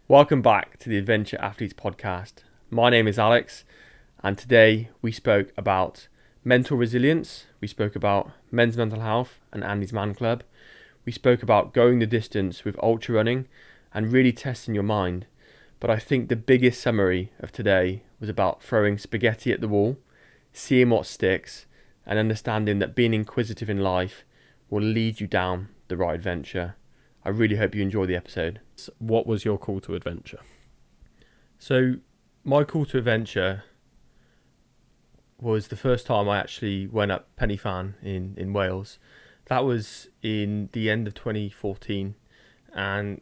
Welcome back to the Adventure Athletes podcast. My name is Alex, and today we spoke about mental resilience, we spoke about men's mental health and Andy's Man Club, we spoke about going the distance with ultra running and really testing your mind. But I think the biggest summary of today was about throwing spaghetti at the wall, seeing what sticks, and understanding that being inquisitive in life will lead you down the right adventure. I really hope you enjoy the episode. What was your call to adventure? So my call to adventure was the first time I actually went up Penny Fan in Wales. That was in the end of 2014, and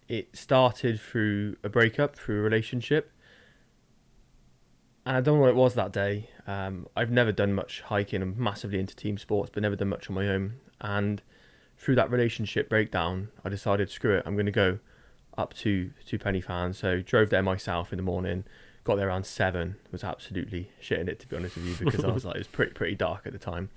it started through a breakup, through a relationship. And I don't know what it was that day. I've never done much hiking. I'm massively into team sports, but never done much on my own. And through that relationship breakdown, I decided, screw it, I'm going to go up to Penny Fan. So drove there myself in the morning, got there around 7, was absolutely shitting it, to be honest with you, because I was like, it was pretty dark at the time.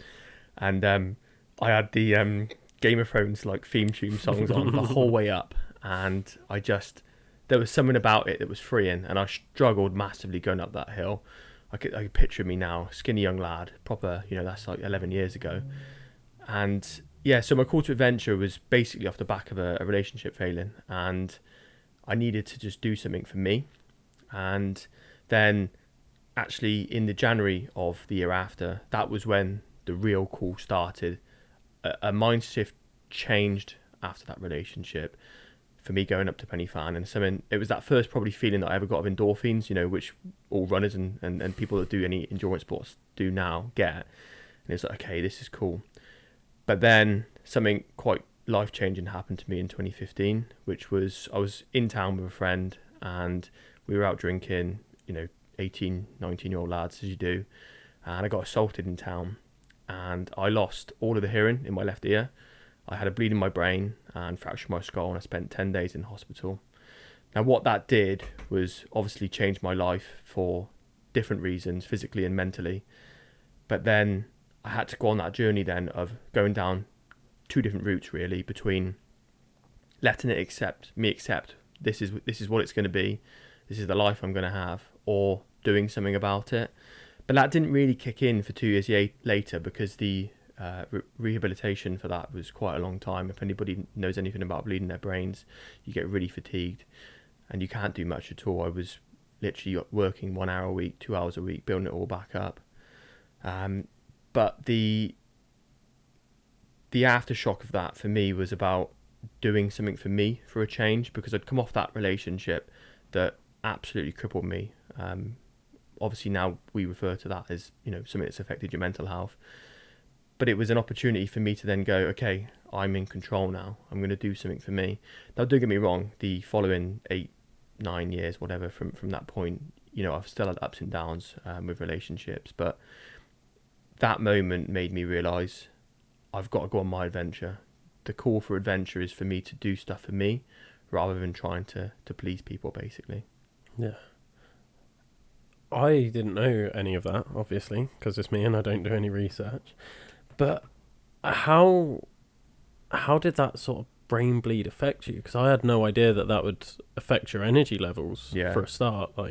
And I had the Game of Thrones like theme tune songs on the whole way up, and there was something about it that was freeing, and I struggled massively going up that hill. I could picture me now, skinny young lad, proper, that's like 11 years ago. And yeah, so my call to adventure was basically off the back of a relationship failing, and I needed to just do something for me. And then actually in the January of the year after, that was when the real call started. A mind shift changed after that relationship for me going up to Penny Fan, and it was that first probably feeling that I ever got of endorphins, which all runners and people that do any endurance sports do now get. And it's like, okay, this is cool. But then something quite life-changing happened to me in 2015, which was I was in town with a friend and we were out drinking, 18, 19-year-old lads, as you do. And I got assaulted in town and I lost all of the hearing in my left ear. I had a bleed in my brain and fractured my skull, and I spent 10 days in hospital. Now, what that did was obviously change my life for different reasons, physically and mentally. But then I had to go on that journey then of going down two different routes, really, between letting it accept this is what it's going to be, this is the life I'm going to have, or doing something about it. But that didn't really kick in for 2 years later, because the rehabilitation for that was quite a long time. If anybody knows anything about bleeding their brains, you get really fatigued and you can't do much at all. I was literally working 1 hour a week, 2 hours a week, building it all back up. But the aftershock of that for me was about doing something for me for a change, because I'd come off that relationship that absolutely crippled me. Obviously now we refer to that as, something that's affected your mental health. But it was an opportunity for me to then go, okay, I'm in control now. I'm going to do something for me. Now, don't get me wrong, the following 8-9 years, whatever, from that point, I've still had ups and downs with relationships. But that moment made me realise I've got to go on my adventure. The call for adventure is for me to do stuff for me rather than trying to please people, basically. Yeah. I didn't know any of that, obviously, because it's me and I don't do any research. But how did that sort of brain bleed affect you? Because I had no idea that would affect your energy levels for a start. So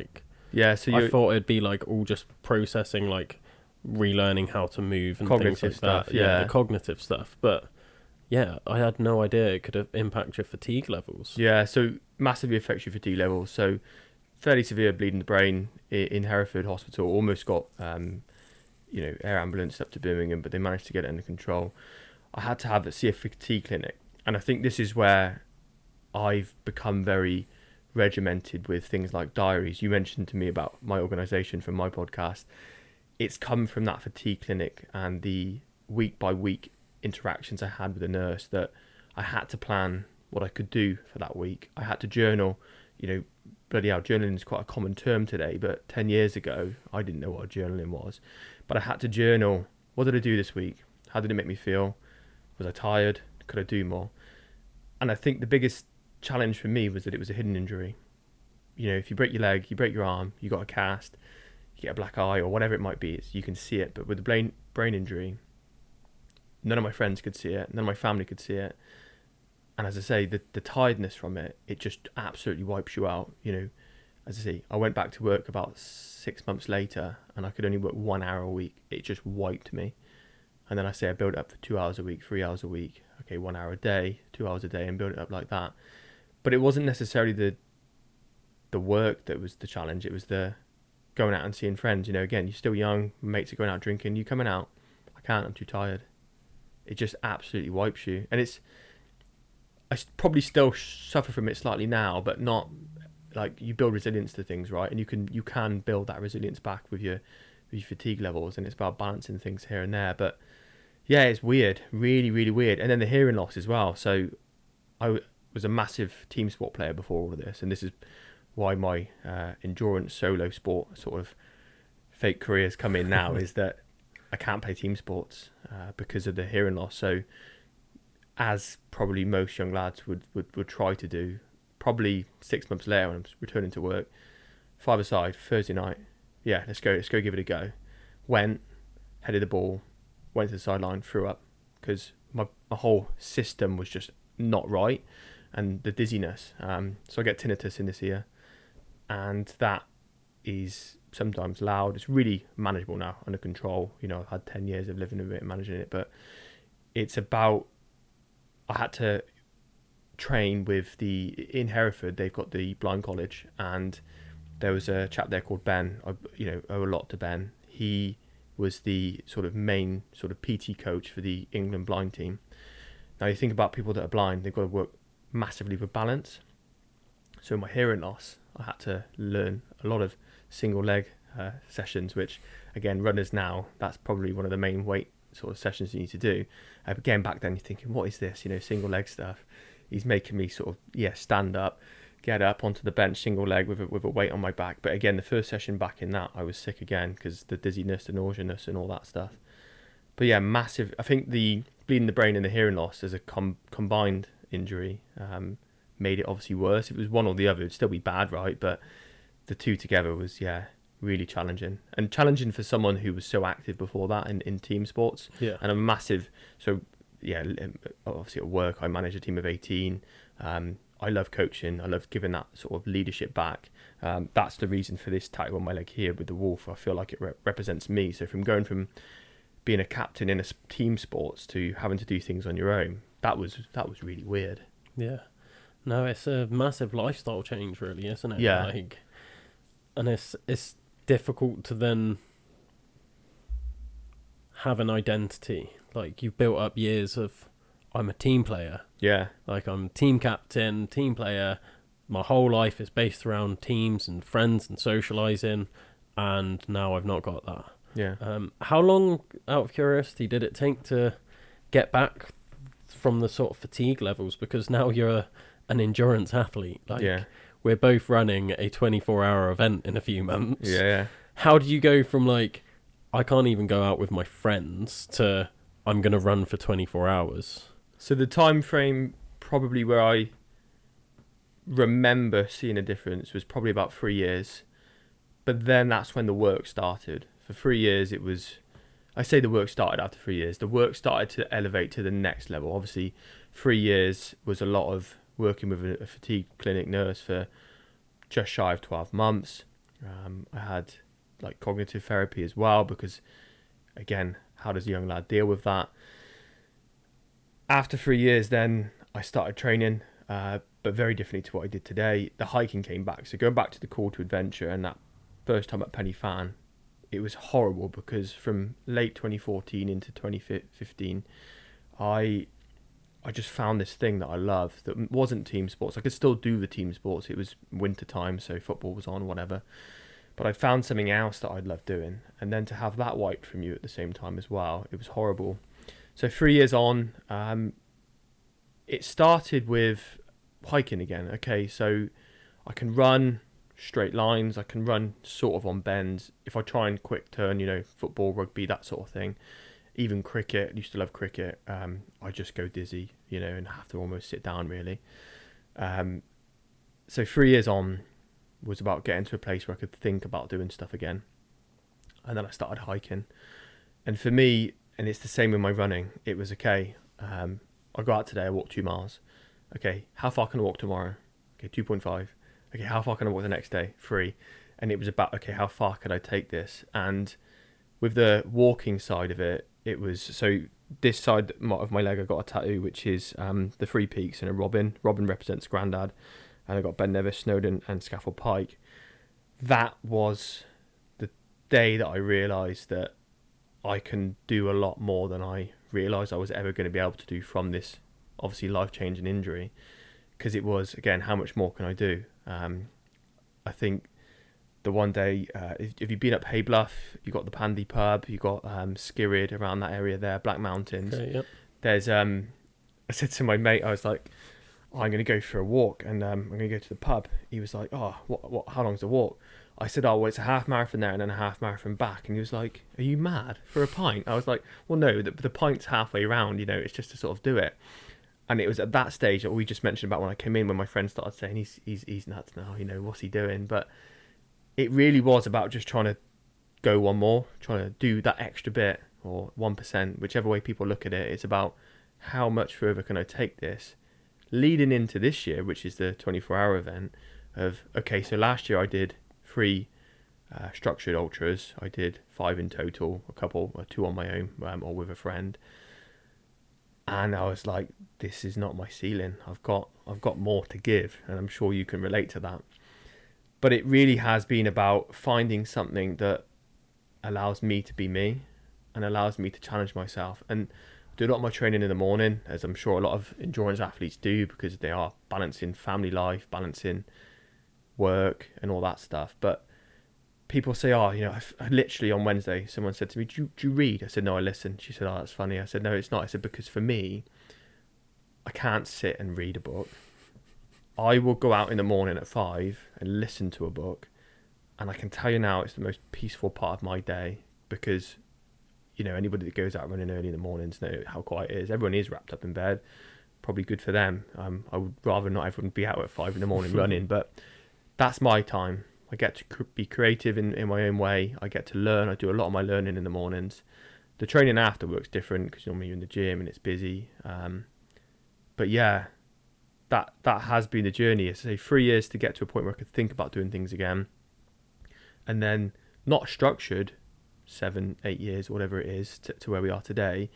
I thought it'd be like all just processing, like relearning how to move and cognitive things like stuff, that. Yeah, the cognitive stuff. But yeah, I had no idea it could impact your fatigue levels. Yeah, so massively affects your fatigue levels. So fairly severe bleed in the brain in Hereford Hospital. Almost got air ambulance up to Birmingham, but they managed to get it under control. I had to see a fatigue clinic, and I think this is where I've become very regimented with things like diaries. You mentioned to me about my organisation from my podcast. It's come from that fatigue clinic and the week by week interactions I had with the nurse, that I had to plan what I could do for that week. I had to journal. Bloody hell, journaling is quite a common term today, but 10 years ago, I didn't know what journaling was. But I had to journal, what did I do this week? How did it make me feel? Was I tired? Could I do more? And I think the biggest challenge for me was that it was a hidden injury. If you break your leg, you break your arm, you got a cast, you get a black eye or whatever it might be, you can see it. But with the brain injury, none of my friends could see it, none of my family could see it. And as I say, the tiredness from it, it just absolutely wipes you out. As I say, I went back to work about 6 months later, and I could only work 1 hour a week. It just wiped me. And then I built it up for 2 hours a week, 3 hours a week. Okay, 1 hour a day, 2 hours a day, and build it up like that. But it wasn't necessarily the work that was the challenge. It was the going out and seeing friends. Again, you're still young, mates are going out drinking. You coming out? I can't. I'm too tired. It just absolutely wipes you, and I probably still suffer from it slightly now, but not like you build resilience to things, right? And you can build that resilience back with your fatigue levels, and it's about balancing things here and there. But yeah, it's weird, really, really weird. And then the hearing loss as well. So was a massive team sport player before all of this, and this is why my endurance solo sport sort of fake careers come in now is that I can't play team sports because of the hearing loss. So as probably most young lads would try to do, probably 6 months later when I'm returning to work, 5-a-side, Thursday night, yeah, let's go give it a go. Went, headed the ball, went to the sideline, threw up, because my whole system was just not right, and the dizziness. So I get tinnitus in this ear, and that is sometimes loud. It's really manageable now, under control. I've had 10 years of living with it and managing it, but it's about, I had to train with in Hereford, they've got the blind college, and there was a chap there called Ben. I owe a lot to Ben. He was the sort of main sort of PT coach for the England blind team. Now you think about people that are blind, they've got to work massively with balance. So my hearing loss, I had to learn a lot of single leg sessions, which again, runners now, that's probably one of the main weight sort of sessions you need to do. Again, back then you're thinking, what is this? Single leg stuff. He's making me sort of stand up, get up onto the bench, single leg with a weight on my back. But again, the first session back in that, I was sick again because the dizziness, the nauseousness, and all that stuff. But yeah, massive. I think the bleeding the brain and the hearing loss as a combined injury made it obviously worse. If it was one or the other, it'd still be bad, right? But the two together was really challenging, and challenging for someone who was so active before that in team sports. Yeah. And a massive. So yeah, obviously at work I manage a team of 18. I love coaching. I love giving that sort of leadership back. That's the reason for this tattoo on my leg here with the wolf. I feel like it represents me. So from going from being a captain in a team sports to having to do things on your own, that was really weird. Yeah. No, it's a massive lifestyle change, really, isn't it? Yeah. And it's difficult to then have an identity. Like, you've built up years of, I'm a team player. Yeah. Like, I'm team captain, team player. My whole life is based around teams and friends and socialising, and now I've not got that. Yeah. How long, out of curiosity, did it take to get back from the sort of fatigue levels? Because now you're an endurance athlete. Like, we're both running a 24-hour event in a few months. Yeah. How do you go from, like, I can't even go out with my friends to I'm going to run for 24 hours? So the time frame probably where I remember seeing a difference was probably about 3 years. But then that's when the work started. For 3 years, it was... I say the work started after 3 years. The work started to elevate to the next level. Obviously, 3 years was a lot of working with a fatigue clinic nurse for just shy of 12 months. I had like cognitive therapy as well, because again, how does a young lad deal with that? After 3 years, then I started training, but very differently to what I did today. The hiking came back. So going back to the call to adventure and that first time at Penny Fan, it was horrible because from late 2014 into 2015, I just found this thing that I loved that wasn't team sports. I could still do the team sports. It was winter time, so football was on, whatever. But I found something else that I'd love doing. And then to have that wiped from you at the same time as well, it was horrible. So 3 years on, it started with hiking again. Okay, so I can run straight lines. I can run sort of on bends. If I try and quick turn, football, rugby, that sort of thing. Even cricket, used to love cricket. I just go dizzy, and have to almost sit down really. So 3 years on was about getting to a place where I could think about doing stuff again. And then I started hiking. And for me, and it's the same with my running, it was okay. I go out today, I walk 2 miles. Okay, how far can I walk tomorrow? Okay, 2.5. Okay, how far can I walk the next day? 3. And it was about, okay, how far could I take this? And with the walking side of it, it was, so this side of my leg, I got a tattoo, which is the three peaks and a robin. Robin represents Grandad. And I got Ben Nevis, Snowdon, and Scaffold Pike. That was the day that I realised that I can do a lot more than I realised I was ever going to be able to do from this, obviously, life-changing injury. Because it was, again, how much more can I do? I think the one day, if you've been up Haybluff, you got the Pandy Pub, you got Skirrid around that area there, Black Mountains. Okay, yep. There's, I said to my mate, I was like, oh, I'm going to go for a walk and I'm going to go to the pub. He was like, oh, what, how long's the walk? I said, oh, well, it's a half marathon there and then a half marathon back. And he was like, are you mad for a pint? I was like, well, no, the pint's halfway round, you know, it's just to sort of do it. And it was at that stage that we just mentioned about when I came in, when my friend started saying he's nuts now, you know, what's he doing? But it really was about just trying to go one more, trying to do that extra bit, or 1%, whichever way people look at it. It's about how much further can I take this, leading into this year, which is the 24-hour event of, okay, so last year I did 3 structured ultras. I did 5 in total, a couple, 2 on my own, or with a friend. And I was like, this is not my ceiling. I've got more to give, and I'm sure you can relate to that. But it really has been about finding something that allows me to be me and allows me to challenge myself. And do a lot of my training in the morning, as I'm sure a lot of endurance athletes do, because they are balancing family life, balancing work and all that stuff. But people say, oh, you know, I literally on Wednesday, someone said to me, do you read? I said, no, I listen. She said, oh, that's funny. I said, no, it's not. I said, because for me, I can't sit and read a book. I will go out in the morning at 5 and listen to a book. And I can tell you now, it's the most peaceful part of my day, because, you know, anybody that goes out running early in the mornings know how quiet it is. Everyone is wrapped up in bed. Probably good for them. I would rather not everyone be out at 5 in the morning running, but that's my time. I get to be creative in my own way. I get to learn. I do a lot of my learning in the mornings. The training after work's different, because normally you're in the gym and it's busy. But yeah, that has been the journey. It's 3 years to get to a point where I could think about doing things again. And then not structured, 7, 8 years, whatever it is, to where we are today.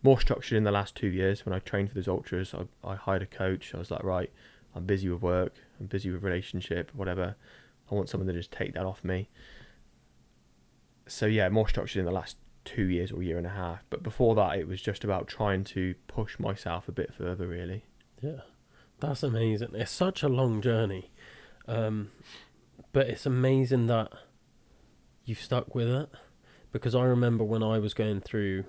More structured in the last 2 years. When I trained for those ultras, I hired a coach. I was like, right, I'm busy with work. I'm busy with relationship, whatever. I want someone to just take that off me. So yeah, more structured in the last 2 years or year and a half. But before that, it was just about trying to push myself a bit further, really. Yeah, that's amazing. It's such a long journey. But it's amazing that you've stuck with it. Because I remember when I was going through,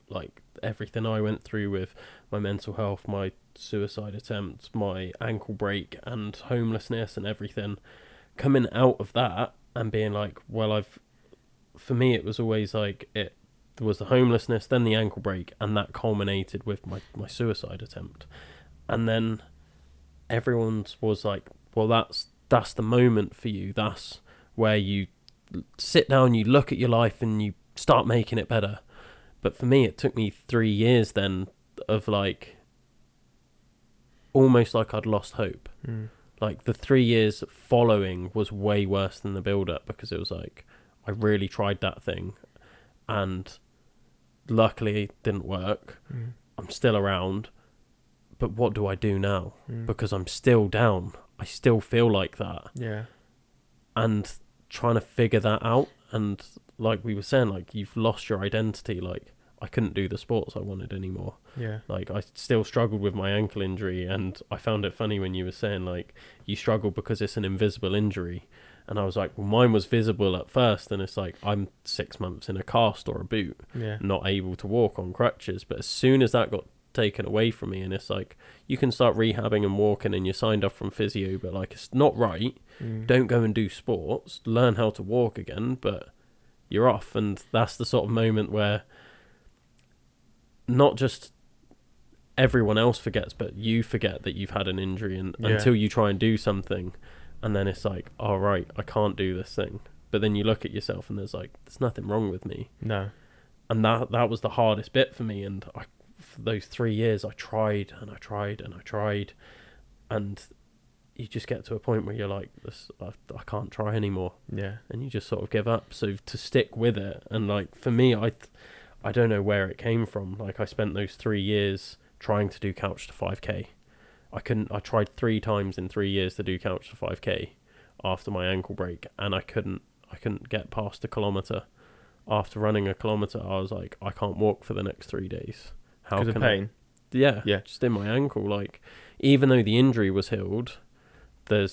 like, everything I went through with my mental health, my suicide attempts, my ankle break and homelessness and everything, coming out of that and being like, well, for me, it was always like, there was the homelessness, then the ankle break, and that culminated with my suicide attempt. And then everyone's was like, well, that's the moment for you. That's where you sit down, you look at your life and you start making it better. But for me, it took me 3 years then of like, almost like I'd lost hope. Like the 3 years following was way worse than the build up, because it was like, I really tried that thing and luckily it didn't work. I'm still around, but what do I do now? Because I'm still down. I still feel like that. Yeah. And trying to figure that out. And like we were saying, like, you've lost your identity. Like, I couldn't do the sports I wanted anymore. Yeah. Like, I still struggled with my ankle injury, and I found it funny when you were saying, like, you struggle because it's an invisible injury. And I was like, well, mine was visible at first, and it's like, I'm 6 months in a cast or a boot, not able to walk on crutches. But as soon as that got taken away from me, and it's like, you can start rehabbing and walking, and you're signed off from physio, but like, it's not right. Don't go and do sports, learn how to walk again, but you're off. And that's the sort of moment where not just everyone else forgets, but you forget that you've had an injury, and until you try and do something, and then it's like, all right, I can't do this thing. But then you look at yourself and there's like, there's nothing wrong with me. No. And that was the hardest bit for me. And for those 3 years, I tried and I tried and I tried, and you just get to a point where you're like, I can't try anymore, Yeah. and you just sort of give up. So to stick with it, and like for me, I don't know where it came from. Like I spent those 3 years trying to do couch to 5k. I tried 3 times in 3 years to do couch to 5k after my ankle break, and I couldn't get past a kilometre. After running a kilometre, I was like, I can't walk for the next 3 days. How Because can of pain. Yeah, Yeah. just in my ankle. Like, even though the injury was healed, I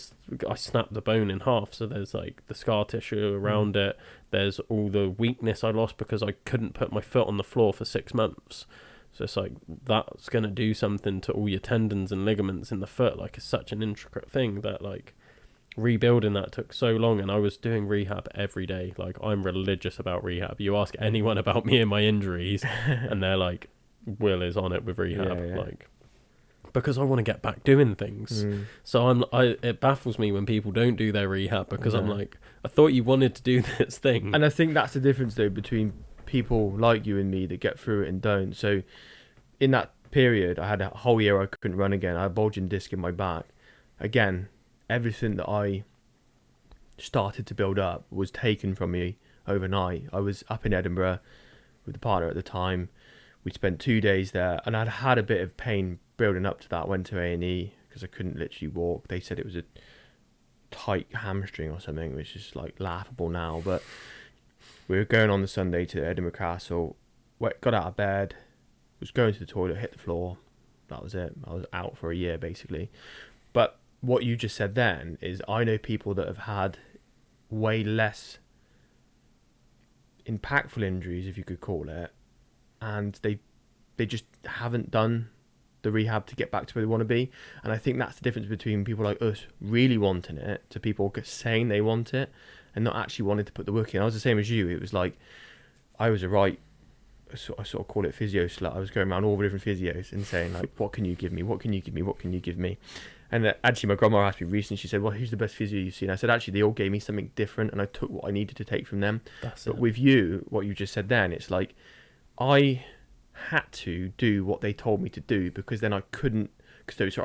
snapped the bone in half, so there's like the scar tissue around it. There's all the weakness I lost because I couldn't put my foot on the floor for 6 months. So it's like, that's going to do something to all your tendons and ligaments in the foot. Like, it's such an intricate thing that, like, rebuilding that took so long, and I was doing rehab every day. Like, I'm religious about rehab. You ask anyone about me and my injuries and they're like, Will is on it with rehab. Yeah. Like, because I want to get back doing things. So it baffles me when people don't do their rehab, because I'm like, I thought you wanted to do this thing. And I think that's the difference, though, between people like you and me that get through it and don't. So in that period, I had a whole year I couldn't run again. I had a bulging disc in my back. Again, everything that I started to build up was taken from me overnight. I was up in Edinburgh with the partner at the time. We spent 2 days there, and I'd had a bit of pain building up to that. Went to A&E because I couldn't literally walk. They said it was a tight hamstring or something, which is like laughable now. But we were going on the Sunday to Edinburgh Castle. Got out of bed, was going to the toilet, hit the floor. That was it. I was out for a year, basically. But what you just said then is, I know people that have had way less impactful injuries, if you could call it, and they just haven't done the rehab to get back to where they want to be. And I think that's the difference between people like us really wanting it to people saying they want it and not actually wanting to put the work in. I was the same as you. It was like, I was I sort of call it physio slut. I was going around all the different physios and saying, like, what can you give me? What can you give me? What can you give me? And actually, my grandma asked me recently, she said, well, who's the best physio you've seen? I said, actually, they all gave me something different, and I took what I needed to take from them. But with you, what you just said then, it's like, I had to do what they told me to do, because then I couldn't, because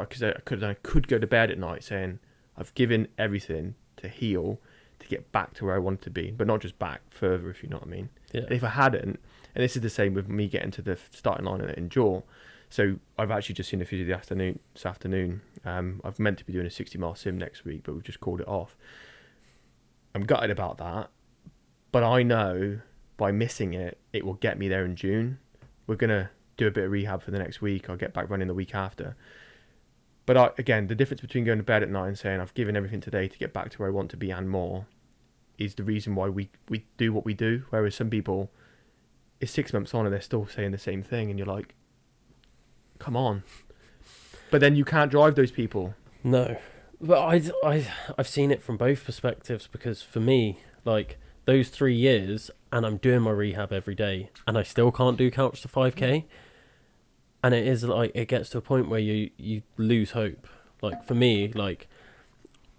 I could go to bed at night saying, I've given everything to heal, to get back to where I wanted to be, but not just back, further, if you know what I mean. Yeah. And if I hadn't, and this is the same with me getting to the starting line in jaw. So I've actually just seen a physio this afternoon. I've meant to be doing a 60-mile sim next week, but we've just called it off. I'm gutted about that, but I know by missing it, it will get me there in June. We're going to do a bit of rehab for the next week. I'll get back running the week after. But again, the difference between going to bed at night and saying I've given everything today to get back to where I want to be and more is the reason why we do what we do. Whereas some people, it's 6 months on and they're still saying the same thing, and you're like, come on. But then you can't drive those people. No. But I've seen it from both perspectives, because for me, like, those 3 years, and I'm doing my rehab every day, and I still can't do couch to 5k. And it is like, it gets to a point where you lose hope. Like, for me, like,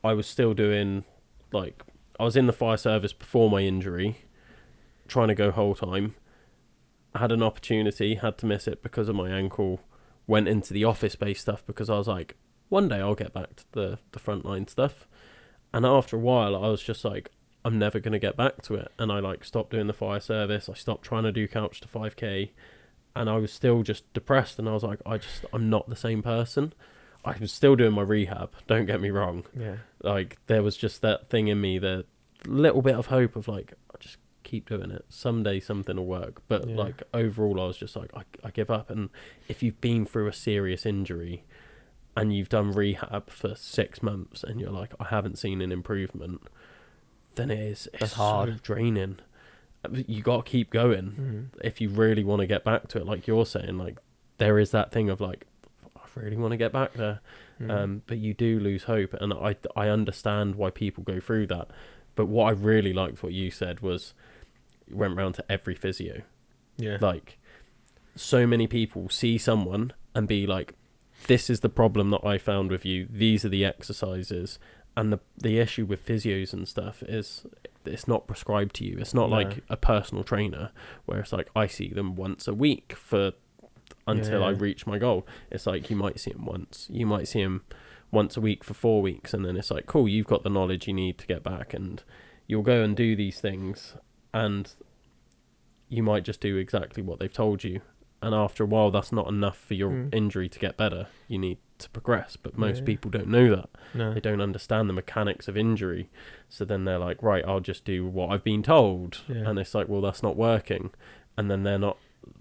I was still doing, like, I was in the fire service before my injury, trying to go whole time. I had an opportunity, had to miss it because of my ankle. Went into the office-based stuff because I was like, one day I'll get back to the frontline stuff. And after a while, I was just like, I'm never going to get back to it. And I, like, stopped doing the fire service. I stopped trying to do couch to 5k. And I was still just depressed. And I was like, I'm not the same person. I was still doing my rehab, don't get me wrong. Yeah. Like, there was just that thing in me, the little bit of hope of, like, I just keep doing it. Someday something will work. But like, overall, I was just like, I give up. And if you've been through a serious injury and you've done rehab for 6 months and you're like, I haven't seen an improvement, then it's hard. So draining. You got to keep going if you really want to get back to it. Like you're saying, like, there is that thing of like, I really want to get back there. But you do lose hope. And I understand why people go through that. But what I really liked what you said was, went round to every physio. Yeah. Like, so many people see someone and be like, this is the problem that I found with you. These are the exercises. And the issue with physios and stuff is it's not prescribed to you. It's not like a personal trainer where it's like, I see them once a week for until I Yeah. reach my goal. It's like you might see him once, you might see him once a week for 4 weeks, and then it's like, cool, you've got the knowledge you need to get back, and you'll go and do these things, and you might just do exactly what they've told you. And after a while, that's not enough for your injury to get better. You need to progress. But most people don't know that. No. They don't understand the mechanics of injury. So then they're like, right, I'll just do what I've been told. Yeah. And it's like, well, that's not working. And then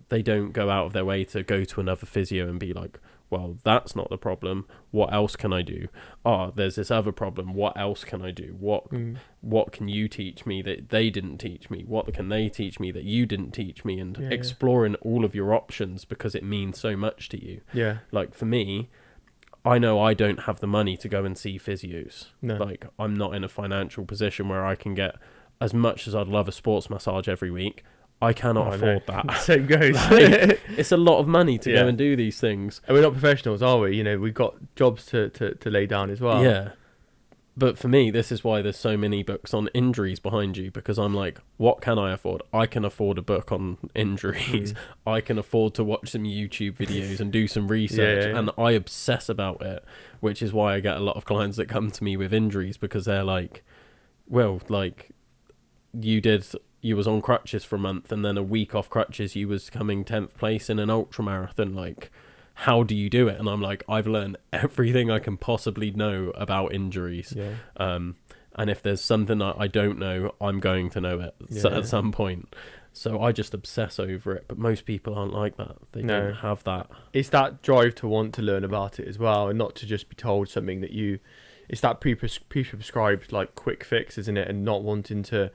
they don't go out of their way to go to another physio and be like, well, that's not the problem. What else can I do? There's this other problem. What else can I do? What can you teach me that they didn't teach me? What can they teach me that you didn't teach me? And exploring all of your options, because it means so much to you. Yeah. Like for me, I know I don't have the money to go and see physios. No. Like I'm not in a financial position where I can get, as much as I'd love a sports massage every week, I cannot afford that. Same goes. Like, it's a lot of money to go and do these things. And we're not professionals, are we? You know, we've got jobs to lay down as well. Yeah. But for me, this is why there's so many books on injuries behind you, because I'm like, what can I afford? I can afford a book on injuries. I can afford to watch some YouTube videos and do some research. And I obsess about it, which is why I get a lot of clients that come to me with injuries, because they're like, well, like, you was on crutches for a month, and then a week off crutches, you was coming 10th place in an ultra marathon. Like, how do you do it? And I'm like, I've learned everything I can possibly know about injuries. And if there's something that I don't know, I'm going to know it at some point. So I just obsess over it. But most people aren't like that. They don't have that. It's that drive to want to learn about it as well, and not to just be told something that it's that pre-prescribed like quick fix, isn't it? And not wanting to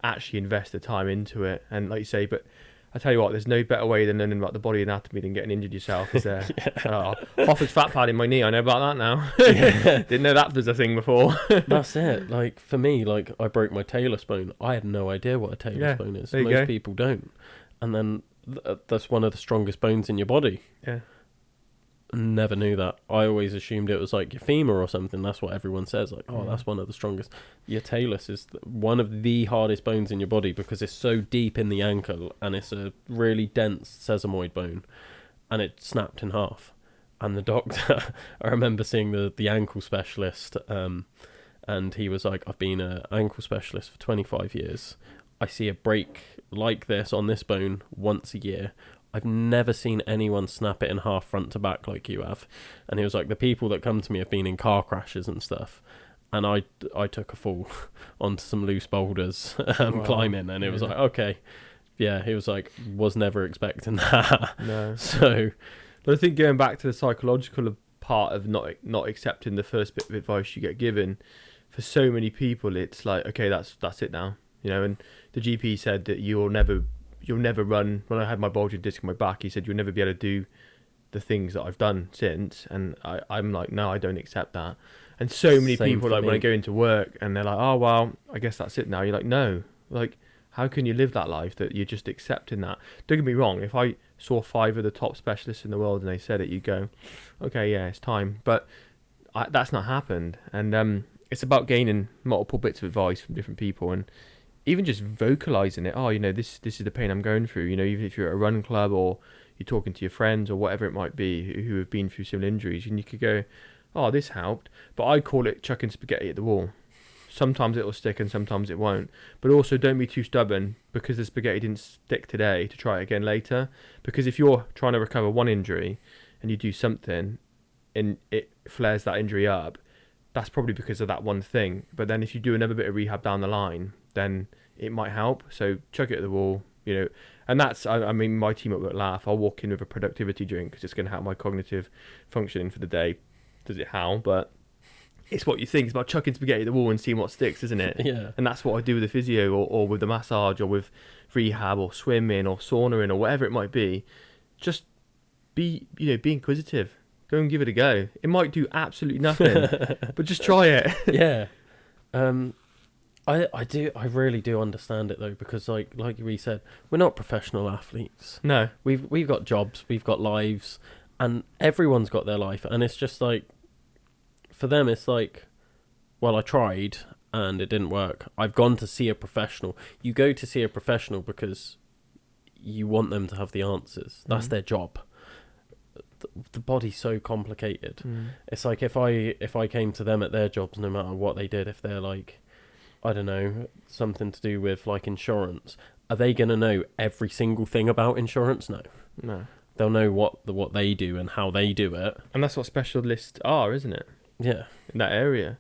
actually invest the time into it. And like you say, but I tell you what, there's no better way than learning about the body anatomy than getting injured yourself, is there? Hoffer's fat pad in my knee, I know about that now. Didn't know that was a thing before. That's it. Like for me, like I broke my talus bone. I had no idea what a talus bone is. Most people don't. And then that's one of the strongest bones in your body. Yeah. Never knew that. I always assumed it was like your femur or something. That's what everyone says. Like, that's one of the strongest. Your talus is one of the hardest bones in your body, because it's so deep in the ankle, and it's a really dense sesamoid bone, and it snapped in half. And the doctor, I remember seeing the ankle specialist, and he was like, I've been an ankle specialist for 25 years. I see a break like this on this bone once a year. I've never seen anyone snap it in half front to back like you have. And he was like, the people that come to me have been in car crashes and stuff. And I took a fall onto some loose boulders climbing, and it was like, okay. Yeah, he was like, was never expecting that. No. So, but I think going back to the psychological part of not accepting the first bit of advice you get given, for so many people, it's like, okay, that's it now. You know, and the GP said that you'll never run. When I had my bulging disc in my back, he said you'll never be able to do the things that I've done since. And I'm like, no, I don't accept that. And so many people, like, when I go into work and they're like, oh, well, I guess that's it now. You're like, no, like, how can you live that life that you're just accepting that? Don't get me wrong. If I saw 5 of the top specialists in the world and they said it, you go, okay, yeah, it's time. But that's not happened. And it's about gaining multiple bits of advice from different people, and even just vocalizing it. Oh, you know, this is the pain I'm going through. You know, even if you're at a run club or you're talking to your friends or whatever it might be who have been through similar injuries, and you could go, oh, this helped. But I call it chucking spaghetti at the wall. Sometimes it'll stick and sometimes it won't. But also don't be too stubborn because the spaghetti didn't stick today to try it again later. Because if you're trying to recover one injury and you do something and it flares that injury up, that's probably because of that one thing. But then if you do another bit of rehab down the line, then it might help. So chuck it at the wall, you know. And that's, I mean, my team at work laugh. I'll walk in with a productivity drink because it's going to help my cognitive functioning for the day. Does it how? But it's what you think. It's about chucking spaghetti at the wall and seeing what sticks, isn't it? Yeah. And that's what I do with the physio or with the massage or with rehab or swimming or saunaing or whatever it might be. Just be inquisitive. Go and give it a go. It might do absolutely nothing, but just try it. Yeah. I really do understand it though, because like we said, we're not professional athletes. No. We've got jobs, we've got lives, and everyone's got their life, and it's just like, for them it's like, well, I tried and it didn't work. I've gone to see a professional. You go to see a professional because you want them to have the answers. That's their job. the body's so complicated. Mm. It's like if I came to them at their jobs, no matter what they did, if they're like, I don't know, something to do with like insurance, are they going to know every single thing about insurance? No. No. They'll know what they do and how they do it. And that's what specialists are, isn't it? Yeah. In that area.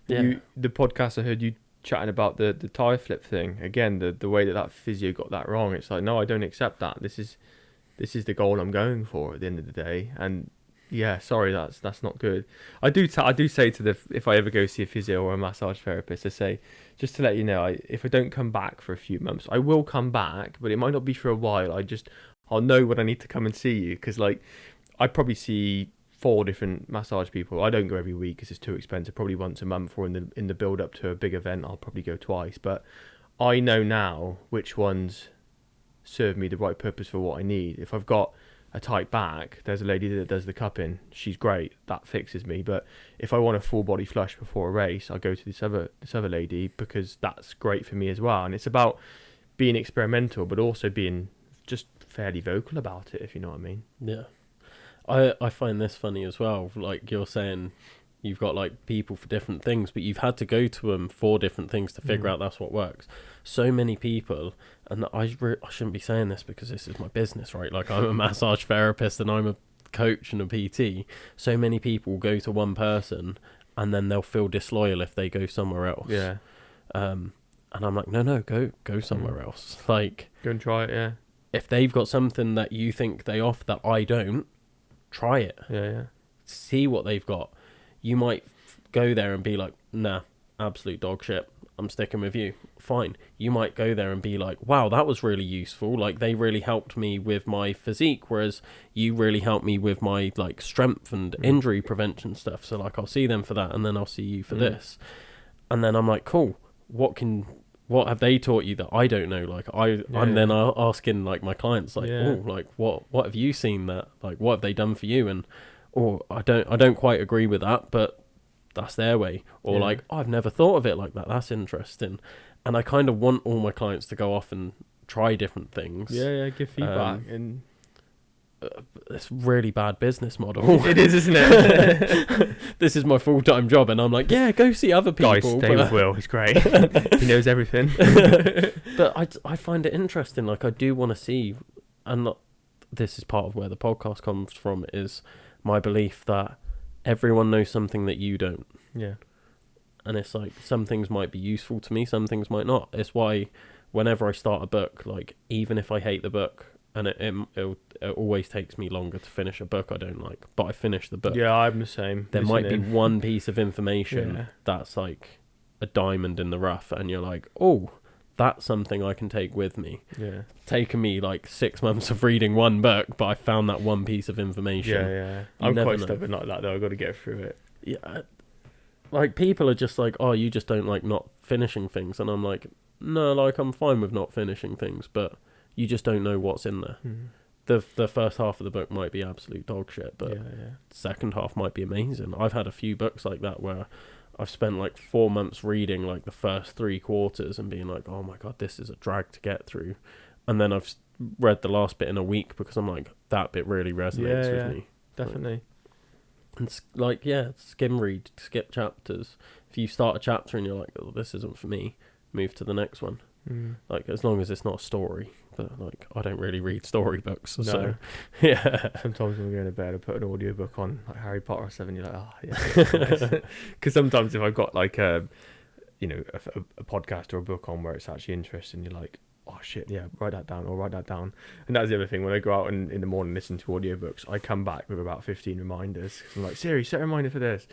Yeah. The podcast I heard you chatting about the tire flip thing. Again, the way that physio got that wrong. It's like, no, I don't accept that. This is the goal I'm going for at the end of the day. And yeah, sorry, that's not good. I do say to if I ever go see a physio or a massage therapist, I say, just to let you know, if I don't come back for a few months, I will come back, but it might not be for a while. I'll know when I need to come and see you, because like I probably see 4 different massage people. I don't go every week because it's too expensive. Probably once a month, or in the build up to a big event, I'll probably go twice. But I know now which ones serve me the right purpose for what I need. If I've got a tight back, there's a lady that does the cupping. She's great. That fixes me. But if I want a full body flush before a race, I'll go to this other lady, because that's great for me as well. And it's about being experimental, but also being just fairly vocal about it, if you know what I mean. Yeah. I find this funny as well. Like you're saying, you've got like people for different things, but you've had to go to them for different things to figure out that's what works. So many people, and I shouldn't be saying this because this is my business, right? Like I'm a massage therapist and I'm a coach and a PT. So many people go to one person and then they'll feel disloyal if they go somewhere else. Yeah. And I'm like, no, go somewhere else. Like, go and try it. Yeah. If they've got something that you think they offer that I don't, try it. Yeah. See what they've got. You might go there and be like, nah, absolute dog shit, I'm sticking with you. Fine. You might go there and be like, wow, that was really useful. Like they really helped me with my physique, whereas you really helped me with my like strength and injury prevention stuff. So like I'll see them for that, and then I'll see you for this. And then I'm like, cool, what have they taught you that I don't know? Like I'm then asking like my clients like, oh, like what have you seen that, like what have they done for you? And I don't quite agree with that, but that's their way. Or like, oh, I've never thought of it like that. That's interesting. And I kind of want all my clients to go off and try different things. Yeah, give feedback. And it's really bad business model. It is, isn't it? This is my full-time job, and I'm like, yeah, go see other people. Guys, stay with Will. He's great. He knows everything. But I find it interesting. Like, I do want to see, and this is part of where the podcast comes from, is my belief that everyone knows something that you don't. Yeah. And it's like, some things might be useful to me, some things might not. It's why whenever I start a book, like, even if I hate the book, and it always takes me longer to finish a book I don't like, but I finish the book. Yeah, I'm the same. There might be one piece of information that's like a diamond in the rough, and you're like, oh, that's something I can take with me. Yeah. Taken me like 6 months of reading one book, but I found that one piece of information. Yeah. I'm quite stubborn like that, though. I've got to get through it. Yeah. Like, people are just like, oh, you just don't like not finishing things. And I'm like, no, like, I'm fine with not finishing things, but you just don't know what's in there. The first half of the book might be absolute dog shit, but the second half might be amazing. I've had a few books like that where I've spent like 4 months reading like the first 3 quarters and being like, oh my God, this is a drag to get through. And then I've read the last bit in a week because I'm like, that bit really resonates with me. Definitely. And like, skim read, skip chapters. If you start a chapter and you're like, oh, this isn't for me, move to the next one. Like, as long as it's not a story. But like, I don't really read storybooks. No. So yeah. Sometimes when we're going to bed, I put an audiobook on, like Harry Potter or something. You're like, oh yeah. Because sometimes if I've got like a podcast or a book on where it's actually interesting, you're like, oh shit, yeah, write that down. And that's the other thing. When I go out in the morning and listen to audiobooks, I come back with about 15 reminders. I'm like, Siri, set a reminder for this,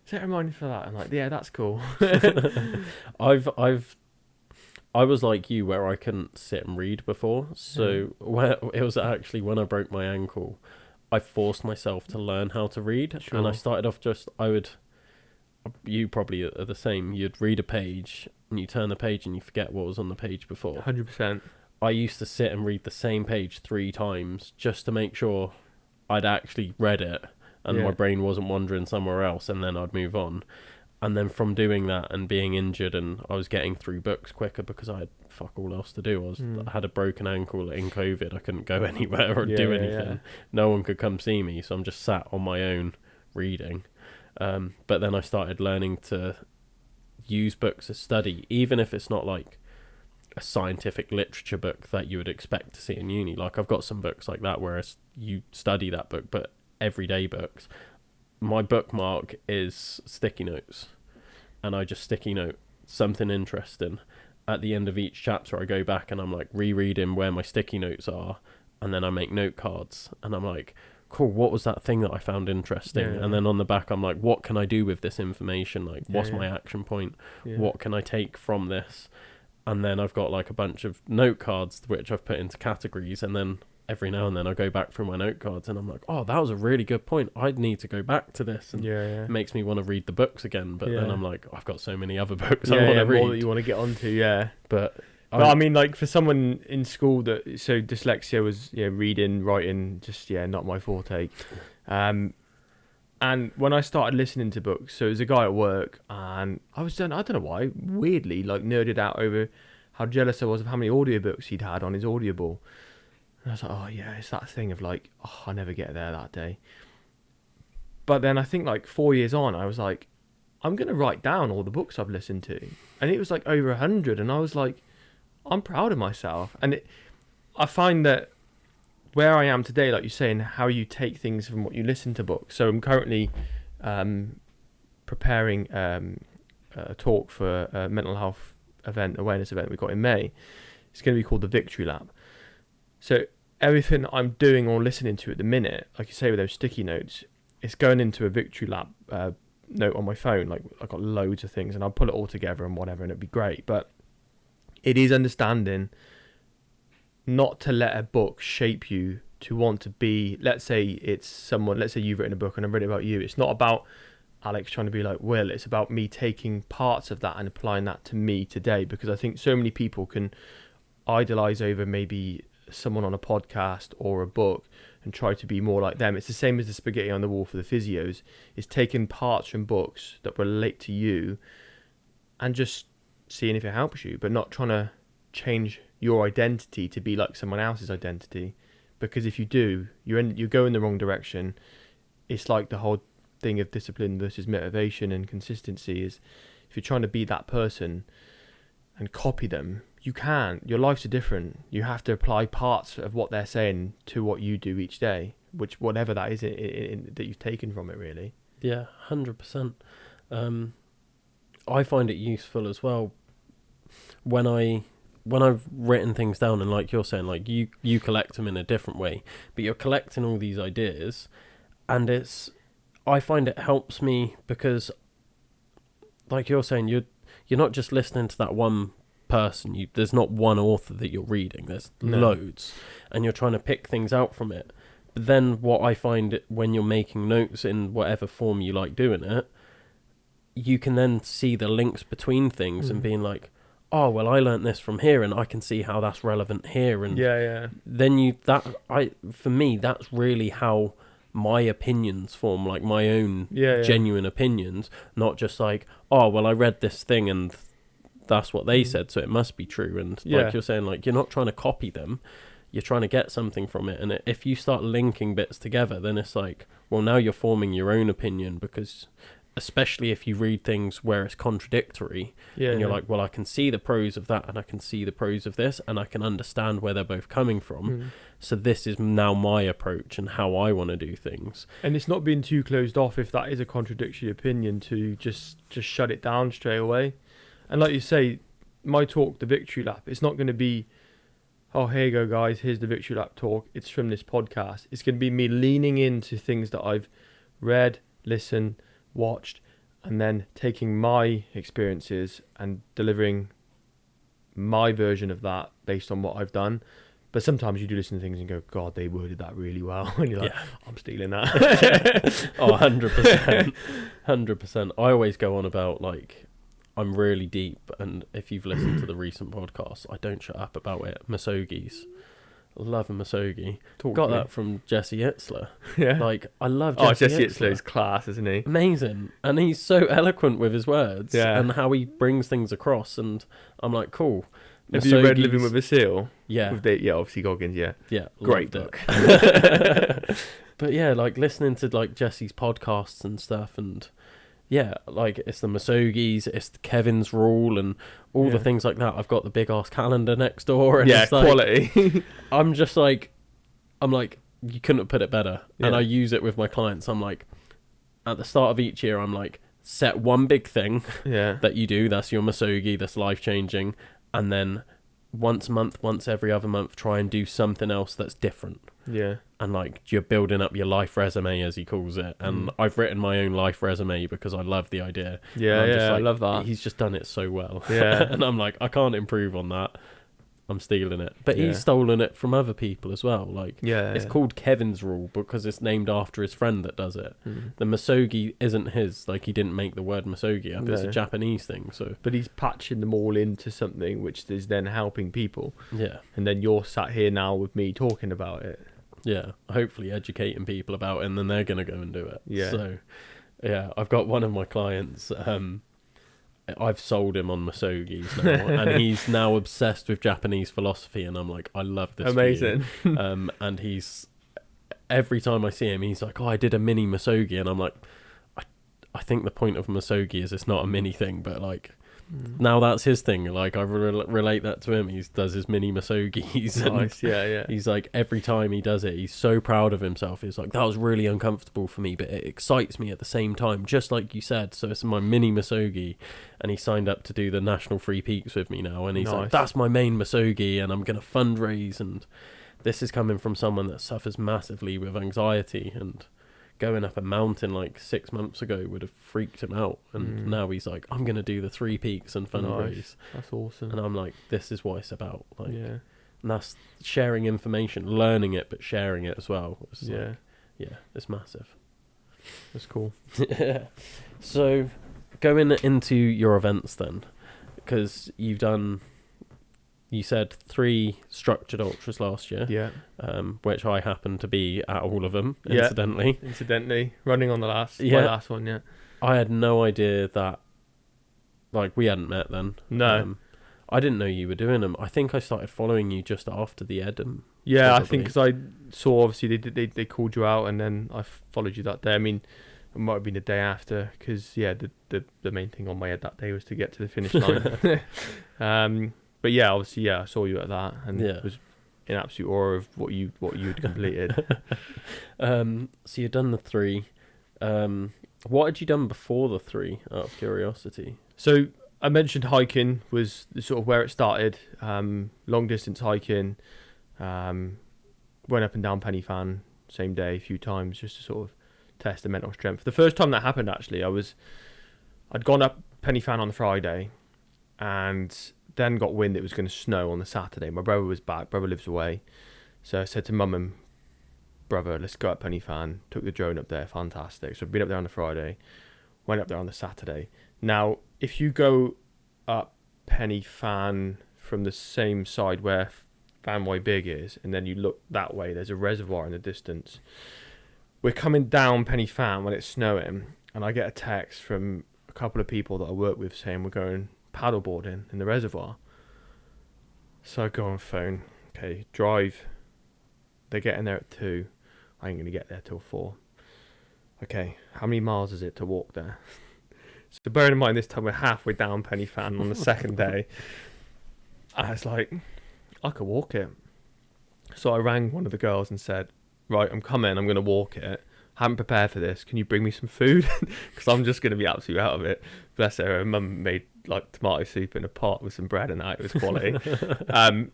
set a reminder for that. I'm like, yeah, that's cool. I was like you, where I couldn't sit and read before. So it was actually when I broke my ankle, I forced myself to learn how to read. Sure. And I started off you probably are the same. You'd read a page and you turn the page and you forget what was on the page before. 100%. I used to sit and read the same page 3 times just to make sure I'd actually read it and my brain wasn't wandering somewhere else, and then I'd move on. And then from doing that and being injured, and I was getting through books quicker because I had fuck all else to do. I had a broken ankle in COVID. I couldn't go anywhere or do anything. Yeah. No one could come see me, so I'm just sat on my own reading. But then I started learning to use books as study, even if it's not like a scientific literature book that you would expect to see in uni. Like I've got some books like that where you study that book, but everyday books. My bookmark is sticky notes, and I just sticky note something interesting. At the end of each chapter, I go back and I'm like rereading where my sticky notes are, and then I make note cards, and I'm like, cool, what was that thing that I found interesting? Yeah. And then on the back, I'm like, what can I do with this information? Like, what's Yeah. my action point? Yeah. What can I take from this? And then I've got like a bunch of note cards which I've put into categories, and then every now and then I go back through my note cards and I'm like, oh, that was a really good point. I'd need to go back to this. And it makes me want to read the books again. But then I'm like, I've got so many other books I want to read. More that you want to get onto, yeah. But I mean, like for someone in school so dyslexia was, reading, writing, just, not my forte. And when I started listening to books, so there was a guy at work, and I don't know why, weirdly, like nerded out over how jealous I was of how many audiobooks he'd had on his Audible. And I was like, oh yeah, it's that thing of like, oh, I'll never get there that day. But then I think like 4 years on, I was like, I'm going to write down all the books I've listened to. And it was like over 100. And I was like, I'm proud of myself. And I find that where I am today, like you're saying, how you take things from what you listen to books. So I'm currently preparing a talk for a mental health awareness event we got in May. It's going to be called the Victory Lab. So everything I'm doing or listening to at the minute, like you say with those sticky notes, it's going into a Victory Lab note on my phone. Like I've got loads of things, and I'll pull it all together and whatever, and it'd be great. But it is understanding not to let a book shape you to want to be, let's say you've written a book and I've read it about you. It's not about Alex trying to be like Will. It's about me taking parts of that and applying that to me today, because I think so many people can idolize over maybe someone on a podcast or a book and try to be more like them. It's the same as the spaghetti on the wall for the physios. It's taking parts from books that relate to you and just seeing if it helps you, but not trying to change your identity to be like someone else's identity, because if you do, you go in the wrong direction. It's like the whole thing of discipline versus motivation and consistency is, if you're trying to be that person and copy them, you can't. Your lives are different. You have to apply parts of what they're saying to what you do each day, which whatever that is that you've taken from it, really. Yeah, 100%. I find it useful as well when I've written things down, and like you're saying, like you collect them in a different way, but you're collecting all these ideas, and I find it helps me because, like you're saying, you're not just listening to that one person. There's not one author that you're reading. There's loads, and you're trying to pick things out from it. But then what I find when you're making notes in whatever form you like doing it, you can then see the links between things and being like, oh, well, I learnt this from here, and I can see how that's relevant here. And then for me, that's really how my opinions form, like my own genuine opinions, not just like, oh, well, I read this thing and that's what they said, so it must be true. And like you're saying, like, you're not trying to copy them, you're trying to get something from it. And if you start linking bits together, then it's like, well, now you're forming your own opinion, because especially if you read things where it's contradictory, and you're like, well, I can see the pros of that and I can see the pros of this, and I can understand where they're both coming from. So this is now my approach and how I want to do things. And it's not being too closed off if that is a contradictory opinion to just shut it down straight away. And like you say, my talk, the Victory Lap, it's not going to be, oh, here you go, guys, here's the Victory Lap talk. It's from this podcast. It's going to be me leaning into things that I've read, listened, watched, and then taking my experiences and delivering my version of that based on what I've done. But sometimes you do listen to things and go, God, they worded that really well. And you're like, I'm stealing that. Oh, 100%. 100%. I always go on about, like, I'm really deep, and if you've listened to the recent podcast, I don't shut up about it. Masogis. Love a Masogi. Talk Got to me. that from Jesse Itzler. Yeah. Like, I love Oh, Jesse Jesse Itzler's class, isn't he? Amazing. And he's so eloquent with his words Yeah. and how he brings things across. And I'm like, cool. Have you read Living Masogi's- with a Seal? Yeah. Yeah, obviously Goggins, yeah. Yeah. Great loved book. it. But yeah, like listening to like Jesse's podcasts and stuff, and yeah, like it's the Masogis, it's Kevin's Rule, and all the Yeah. things like that. I've got the big ass calendar next door, and Yeah, it's like, quality. I'm just like, I'm like, you couldn't have put it better. And Yeah. I use it with my clients. I'm like, at the start of each year, I'm like, set one big thing Yeah. that you do. That's your Masogi. That's life changing, and then once a month, once every other month, try and do something else that's different. Yeah. And like you're building up your life resume, as he calls it. And I've written my own life resume because I love the idea. Yeah, And I'm just yeah, I like, love that. He's just done it so well. Yeah. And I'm like, I can't improve on that. I'm stealing it. But Yeah. he's stolen it from other people as well. Like, Yeah. it's called Kevin's Rule because it's named after his friend that does it. Mm. The Masogi isn't his. Like, he didn't make the word Masogi up. It's a No. Japanese thing. So, But he's patching them all into something which is then helping people. yeah. And then you're sat here now with me talking about it. Yeah. Hopefully educating people about it, and then they're going to go and do it. Yeah. So, yeah. I've got one of my clients. I've sold him on Masogis now, and he's now obsessed with Japanese philosophy, and I'm like, I love this. Amazing. For you. And he's every time I see him, he's like, oh, I did a mini Masogi, and I'm like, I think the point of Masogi is it's not a mini thing, but like now that's his thing. Like I relate that to him. He does his mini Masogis. And Nice. Yeah, yeah. he's like, every time he does it, he's so proud of himself. He's like, that was really uncomfortable for me, but it excites me at the same time, just like you said. So it's my mini Masogi, and he signed up to do the National Free Peaks with me now. And he's like, Nice. that's my main Masogi, and I'm going to fundraise. And this is coming from someone that suffers massively with anxiety, and going up a mountain like 6 months ago would have freaked him out. And now he's like, I'm going to do the 3 peaks and fundraise. Nice. That's awesome. And I'm like, this is what it's about. Like, Yeah. and that's sharing information, learning it, but sharing it as well. It's Yeah. like, yeah, it's massive. That's cool. Yeah. So, going into your events then, because you've done, you said 3 structured ultras last year, Yeah. which I happen to be at all of them, Yeah. incidentally. Incidentally, running on the last, Yeah. my last one, yeah. I had no idea that, like, we hadn't met then. No. I didn't know you were doing them. I think I started following you just after the Edom. Yeah, I Probably. think because I saw obviously they called you out, and then I followed you that day. I mean, it might have been the day after because yeah, the main thing on my head that day was to get to the finish line. But yeah, obviously yeah, I saw you at that and Yeah. was in absolute awe of what you'd completed. So you'd done the 3. What had you done before the 3? Out of curiosity. So I mentioned hiking was sort of where it started. Long distance hiking. Went up and down Penny Fan same day a few times just to sort of test the mental strength. The first time that happened actually, I'd gone up Penny Fan on the Friday and then got wind it was going to snow on the Saturday. My brother was back. Brother lives away. So I said to mum and brother, let's go up Penny Fan. Took the drone up there. Fantastic. So I've been up there on the Friday. Went up there on the Saturday. Now, if you go up Penny Fan from the same side where Fan Way Big is, and then you look that way, there's a reservoir in the distance. We're coming down Penny Fan when it's snowing, and I get a text from a couple of people that I work with saying we're going paddleboarding in the reservoir. So I go on phone. Okay, drive. They're getting there at 2. I ain't going to get there till 4. Okay, how many miles is it to walk there? So bearing in mind this time we're halfway down Penny Fan on the second day. I was like, I could walk it. So I rang one of the girls and said, right, I'm coming, I'm going to walk it. I haven't prepared for this. Can you bring me some food? Because I'm just going to be absolutely out of it. Bless her. Her mum made like tomato soup in a pot with some bread and that. It was quality.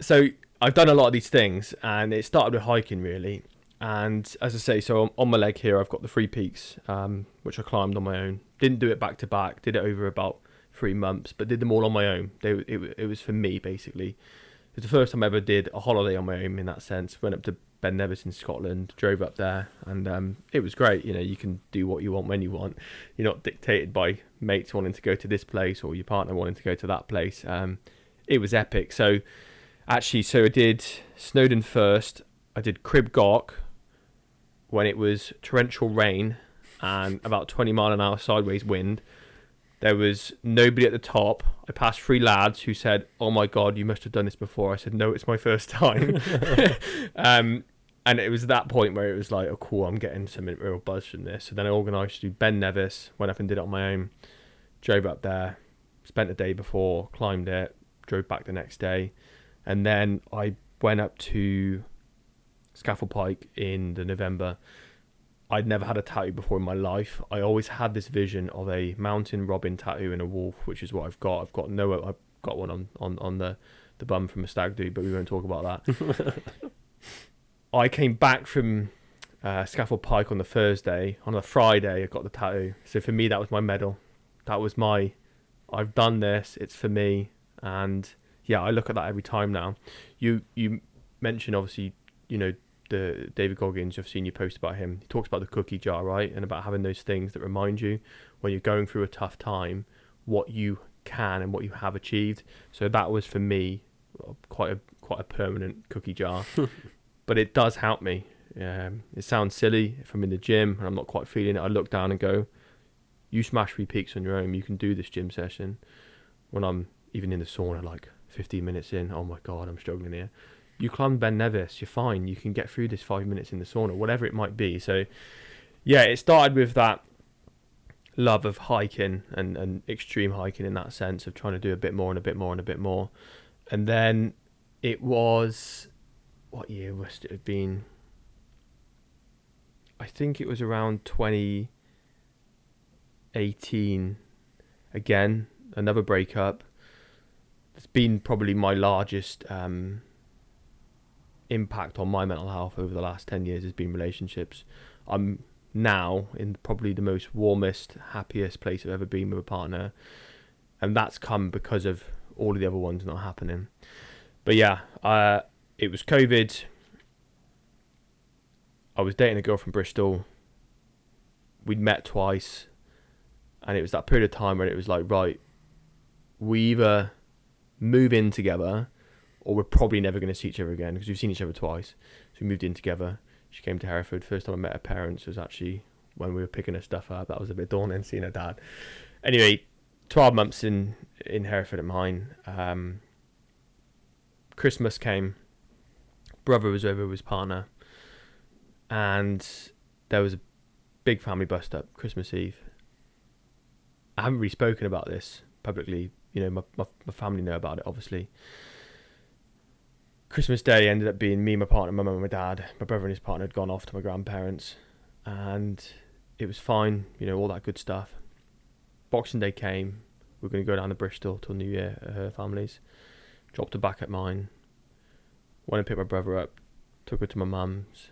So I've done a lot of these things, and it started with hiking really. And as I say, so on my leg here, I've got the 3 peaks, which I climbed on my own. Didn't do it back to back. Did it over about 3 months, but did them all on my own. It was for me, basically. It was the first time I ever did a holiday on my own in that sense. Went up to Ben Nevis in Scotland, drove up there, and it was great. You know, you can do what you want when you want. You're not dictated by mates wanting to go to this place or your partner wanting to go to that place. It was epic. So Actually, so I did Snowdon first. I did Crib Gawk when it was torrential rain and about 20-mile-an-hour sideways wind. There was nobody at the top. I passed 3 lads who said, "Oh my God, you must have done this before." I said, "No, it's my first time." And it was at that point where it was like, "Oh, cool, I'm getting some real buzz from this." So then I organised to do Ben Nevis, went up and did it on my own, drove up there, spent the day before, climbed it, drove back the next day. And then I went up to Scaffold Pike in the November. I'd never had a tattoo before in my life. I always had this vision of a mountain robin tattoo and a wolf, which is what I've got. I've got one on the bum from a stag do, but we won't talk about that. I came back from Scaffold Pike on the Thursday. On the Friday, I got the tattoo. So for me, that was my medal. That was I've done this. It's for me. And yeah, I look at that every time now. You mentioned, obviously, the David Goggins, I've seen you post about him. He talks about the cookie jar, right? And about having those things that remind you when you're going through a tough time, what you can and what you have achieved. So that was for me quite a permanent cookie jar. But it does help me. It sounds silly if I'm in the gym and I'm not quite feeling it. I look down and go, you smash 3 peaks on your own. You can do this gym session. When I'm even in the sauna, like 15 minutes in, oh my God, I'm struggling here. You climb Ben Nevis, you're fine. You can get through this 5 minutes in the sauna, whatever it might be. So yeah, it started with that love of hiking and extreme hiking in that sense of trying to do a bit more and a bit more and a bit more. And then it was, what year must it have been? I think it was around 2018. Again, another breakup. It's been probably my largest impact on my mental health over the last 10 years has been relationships. I'm now in probably the most warmest, happiest place I've ever been with a partner, and that's come because of all of the other ones not happening. But yeah, it was COVID. I was dating a girl from Bristol. We'd met twice, and it was that period of time where it was like, right, we either move in together or we're probably never going to see each other again, because we've seen each other twice. So we moved in together. She came to Hereford. First time I met her parents was actually when we were picking her stuff up. That was a bit daunting, seeing her dad. Anyway, 12 months in Hereford at mine. Christmas came. Brother was over with his partner. And there was a big family bust up Christmas Eve. I haven't really spoken about this publicly. My family know about it, obviously. Christmas Day ended up being me, my partner, my mum and my dad. My brother and his partner had gone off to my grandparents, and it was fine, all that good stuff. Boxing Day came. We were going to go down to Bristol till New Year at her family's. Dropped her back at mine. Went and picked my brother up. Took her to my mum's.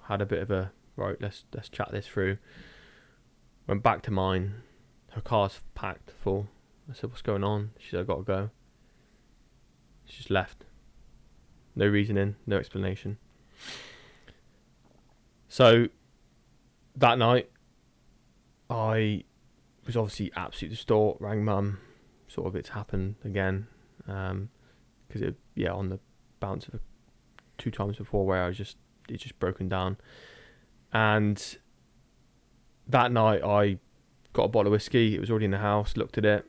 Had a bit of a, right, let's chat this through. Went back to mine. Her car's packed full. I said, what's going on? She said, I got to go. She just left. No reasoning, no explanation. So that night, I was obviously absolutely distraught. Rang mum, sort of it's happened again, because on the bounce of 2 times before where it's just broken down. And that night I got a bottle of whiskey. It was already in the house. Looked at it,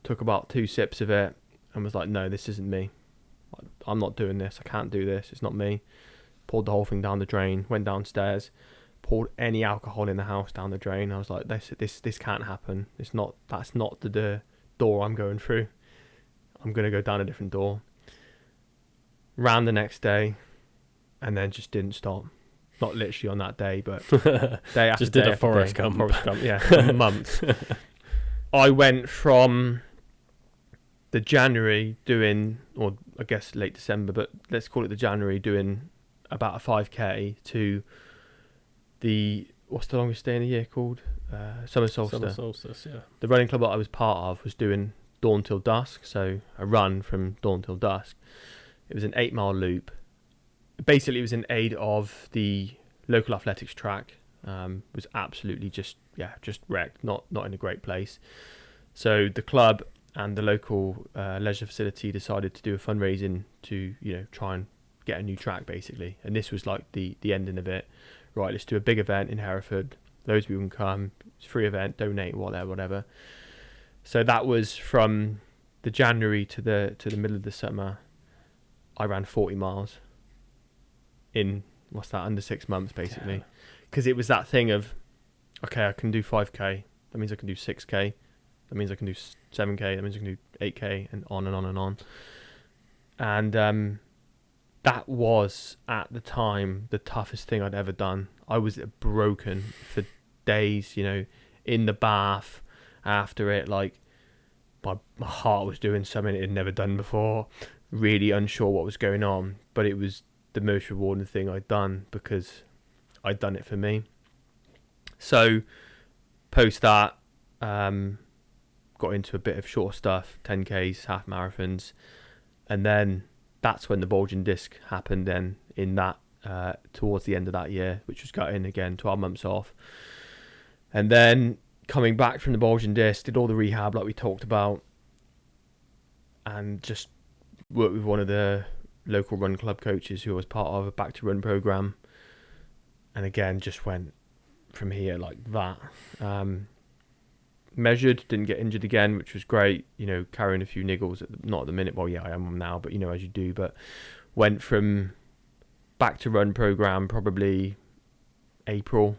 took about 2 sips of it, and was like, no, this isn't me. I'm not doing this. I can't do this. It's not me. Poured the whole thing down the drain. Went downstairs. Poured any alcohol in the house down the drain. I was like, this can't happen. That's not the door I'm going through. I'm gonna go down a different door. Ran the next day, and then just didn't stop. Not literally on that day, but day after just did day a after Forrest day. Gump. Forrest Gump, yeah, for months. I went from the January doing, or I guess late December, but let's call it the January, doing about a 5k to what's the longest day in the year called? Summer Solstice. Summer Solstice, yeah. The running club that I was part of was doing dawn till dusk, so a run from dawn till dusk. It was an 8-mile loop. Basically, it was in aid of the local athletics track. Was absolutely just wrecked, not in a great place. So the club and the local leisure facility decided to do a fundraising to, try and get a new track basically. And this was like the ending of it. Right, let's do a big event in Hereford. Loads of people can come. It's a free event. Donate, whatever. So that was from the January to the middle of the summer. I ran 40 miles in under 6 months basically, because it was that thing of, okay, I can do 5k. That means I can do 6k. That means I can do 7k. That means I can do 8k, and on and on and on. And that was at the time the toughest thing I'd ever done. I was broken for days, in the bath after it. Like my heart was doing something it had never done before. Really unsure what was going on, but it was the most rewarding thing I'd done because I'd done it for me. So post that, got into a bit of short stuff, 10Ks, half marathons, and then that's when the bulging disc happened then in that towards the end of that year, which was gutting again, 12 months off. And then coming back from the bulging disc, did all the rehab like we talked about, and just worked with one of the local run club coaches who was part of a back to run program. And again, just went from here like that. Measured, didn't get injured again, which was great. Carrying a few niggles, not at the minute. Well, yeah, I am now, but as you do. But went from back to run program probably April.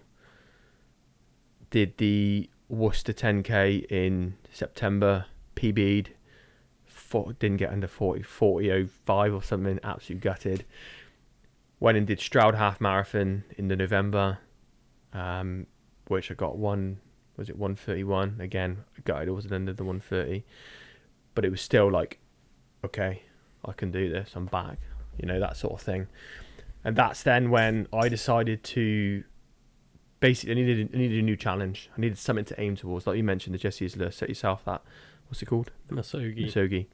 Did the Worcester 10k in September. PB'd. Didn't get under 40:05 or something. Absolutely gutted. Went and did Stroud half marathon in the November, which I got 131 again. Gutted it wasn't under the 130, but it was still like, okay, I can do this. I'm back. That sort of thing. And that's then when I decided to basically I needed a new challenge. I needed something to aim towards. Like you mentioned, the Jesse Isler, set yourself that. What's it called? Masogi.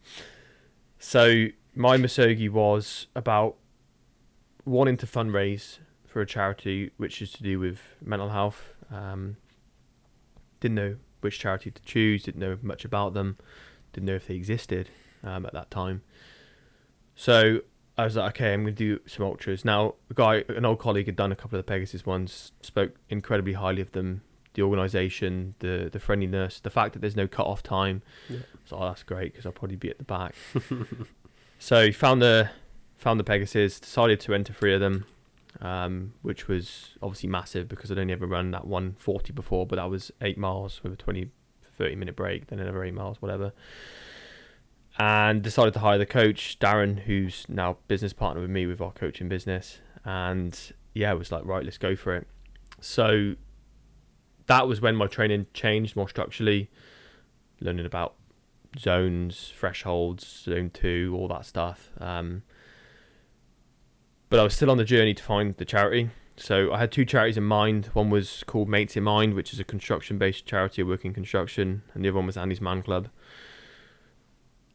So my Masogi was about wanting to fundraise for a charity which is to do with mental health. Didn't know which charity to choose, didn't know much about them, didn't know if they existed at that time. So I was like, okay, I'm going to do some ultras. Now, an old colleague had done a couple of the Pegasus ones, spoke incredibly highly of them, the organisation, the friendliness, the fact that there's no cut-off time. Yeah. So that's great because I'll probably be at the back. So found the Pegasus, decided to enter 3 of them, which was obviously massive because I'd only ever run that 140 before, but that was 8 miles with a 30 minute break, then another 8 miles, whatever. And decided to hire the coach, Darren, who's now business partner with me with our coaching business. And yeah, it was like, right, let's go for it. So that was when my training changed more structurally, learning about zones, thresholds, zone 2, all that stuff. But I was still on the journey to find the charity. So I had 2 charities in mind. One was called Mates in Mind, which is a construction-based charity, I work in construction. And the other one was Andy's Man Club.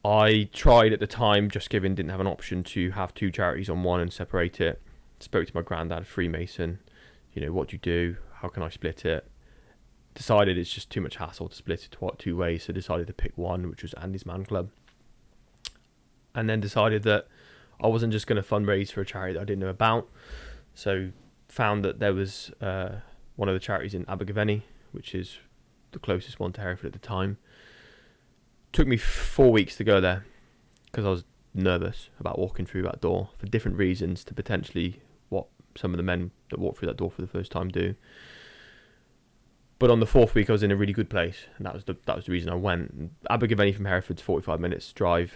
I tried at the time, Just Giving didn't have an option to have 2 charities on one and separate it. Spoke to my granddad, Freemason. What do you do? How can I split it? Decided it's just too much hassle to split it 2 ways, so decided to pick one, which was Andy's Man Club. And then decided that I wasn't just going to fundraise for a charity that I didn't know about. So found that there was one of the charities in Abergavenny, which is the closest one to Hereford at the time. Took me 4 weeks to go there because I was nervous about walking through that door for different reasons to potentially what some of the men that walk through that door for the first time do. But on the 4th week, I was in a really good place, and that was the reason I went. Abergavenny from Hereford's 45 minutes drive,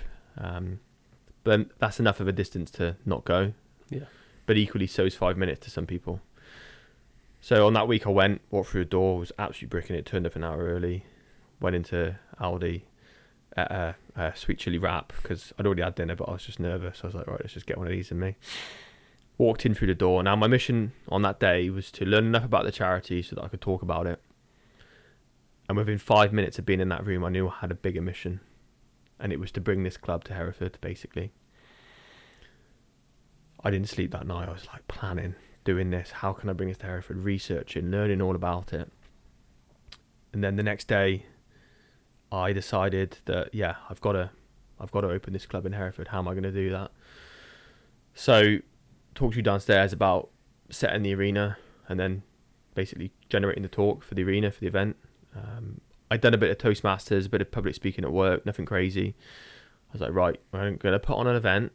but that's enough of a distance to not go. Yeah. But equally, so is 5 minutes to some people. So on that week, I went, walked through a door, was absolutely bricking it. Turned up an hour early, went into Aldi, ate a sweet chili wrap because I'd already had dinner, but I was just nervous. I was like, right, let's just get one of these in me. Walked in through the door. Now my mission on that day was to learn enough about the charity so that I could talk about it. And within 5 minutes of being in that room, I knew I had a bigger mission. And it was to bring this club to Hereford, basically. I didn't sleep that night. I was like planning, doing this. How can I bring this to Hereford? Researching, learning all about it. And then the next day, I decided that I've got to open this club in Hereford. How am I going to do that? So talked to you downstairs about setting the arena and then basically generating the talk for the arena for the event. I'd done a bit of Toastmasters, a bit of public speaking at work, nothing crazy. I was like, right, I'm going to put on an event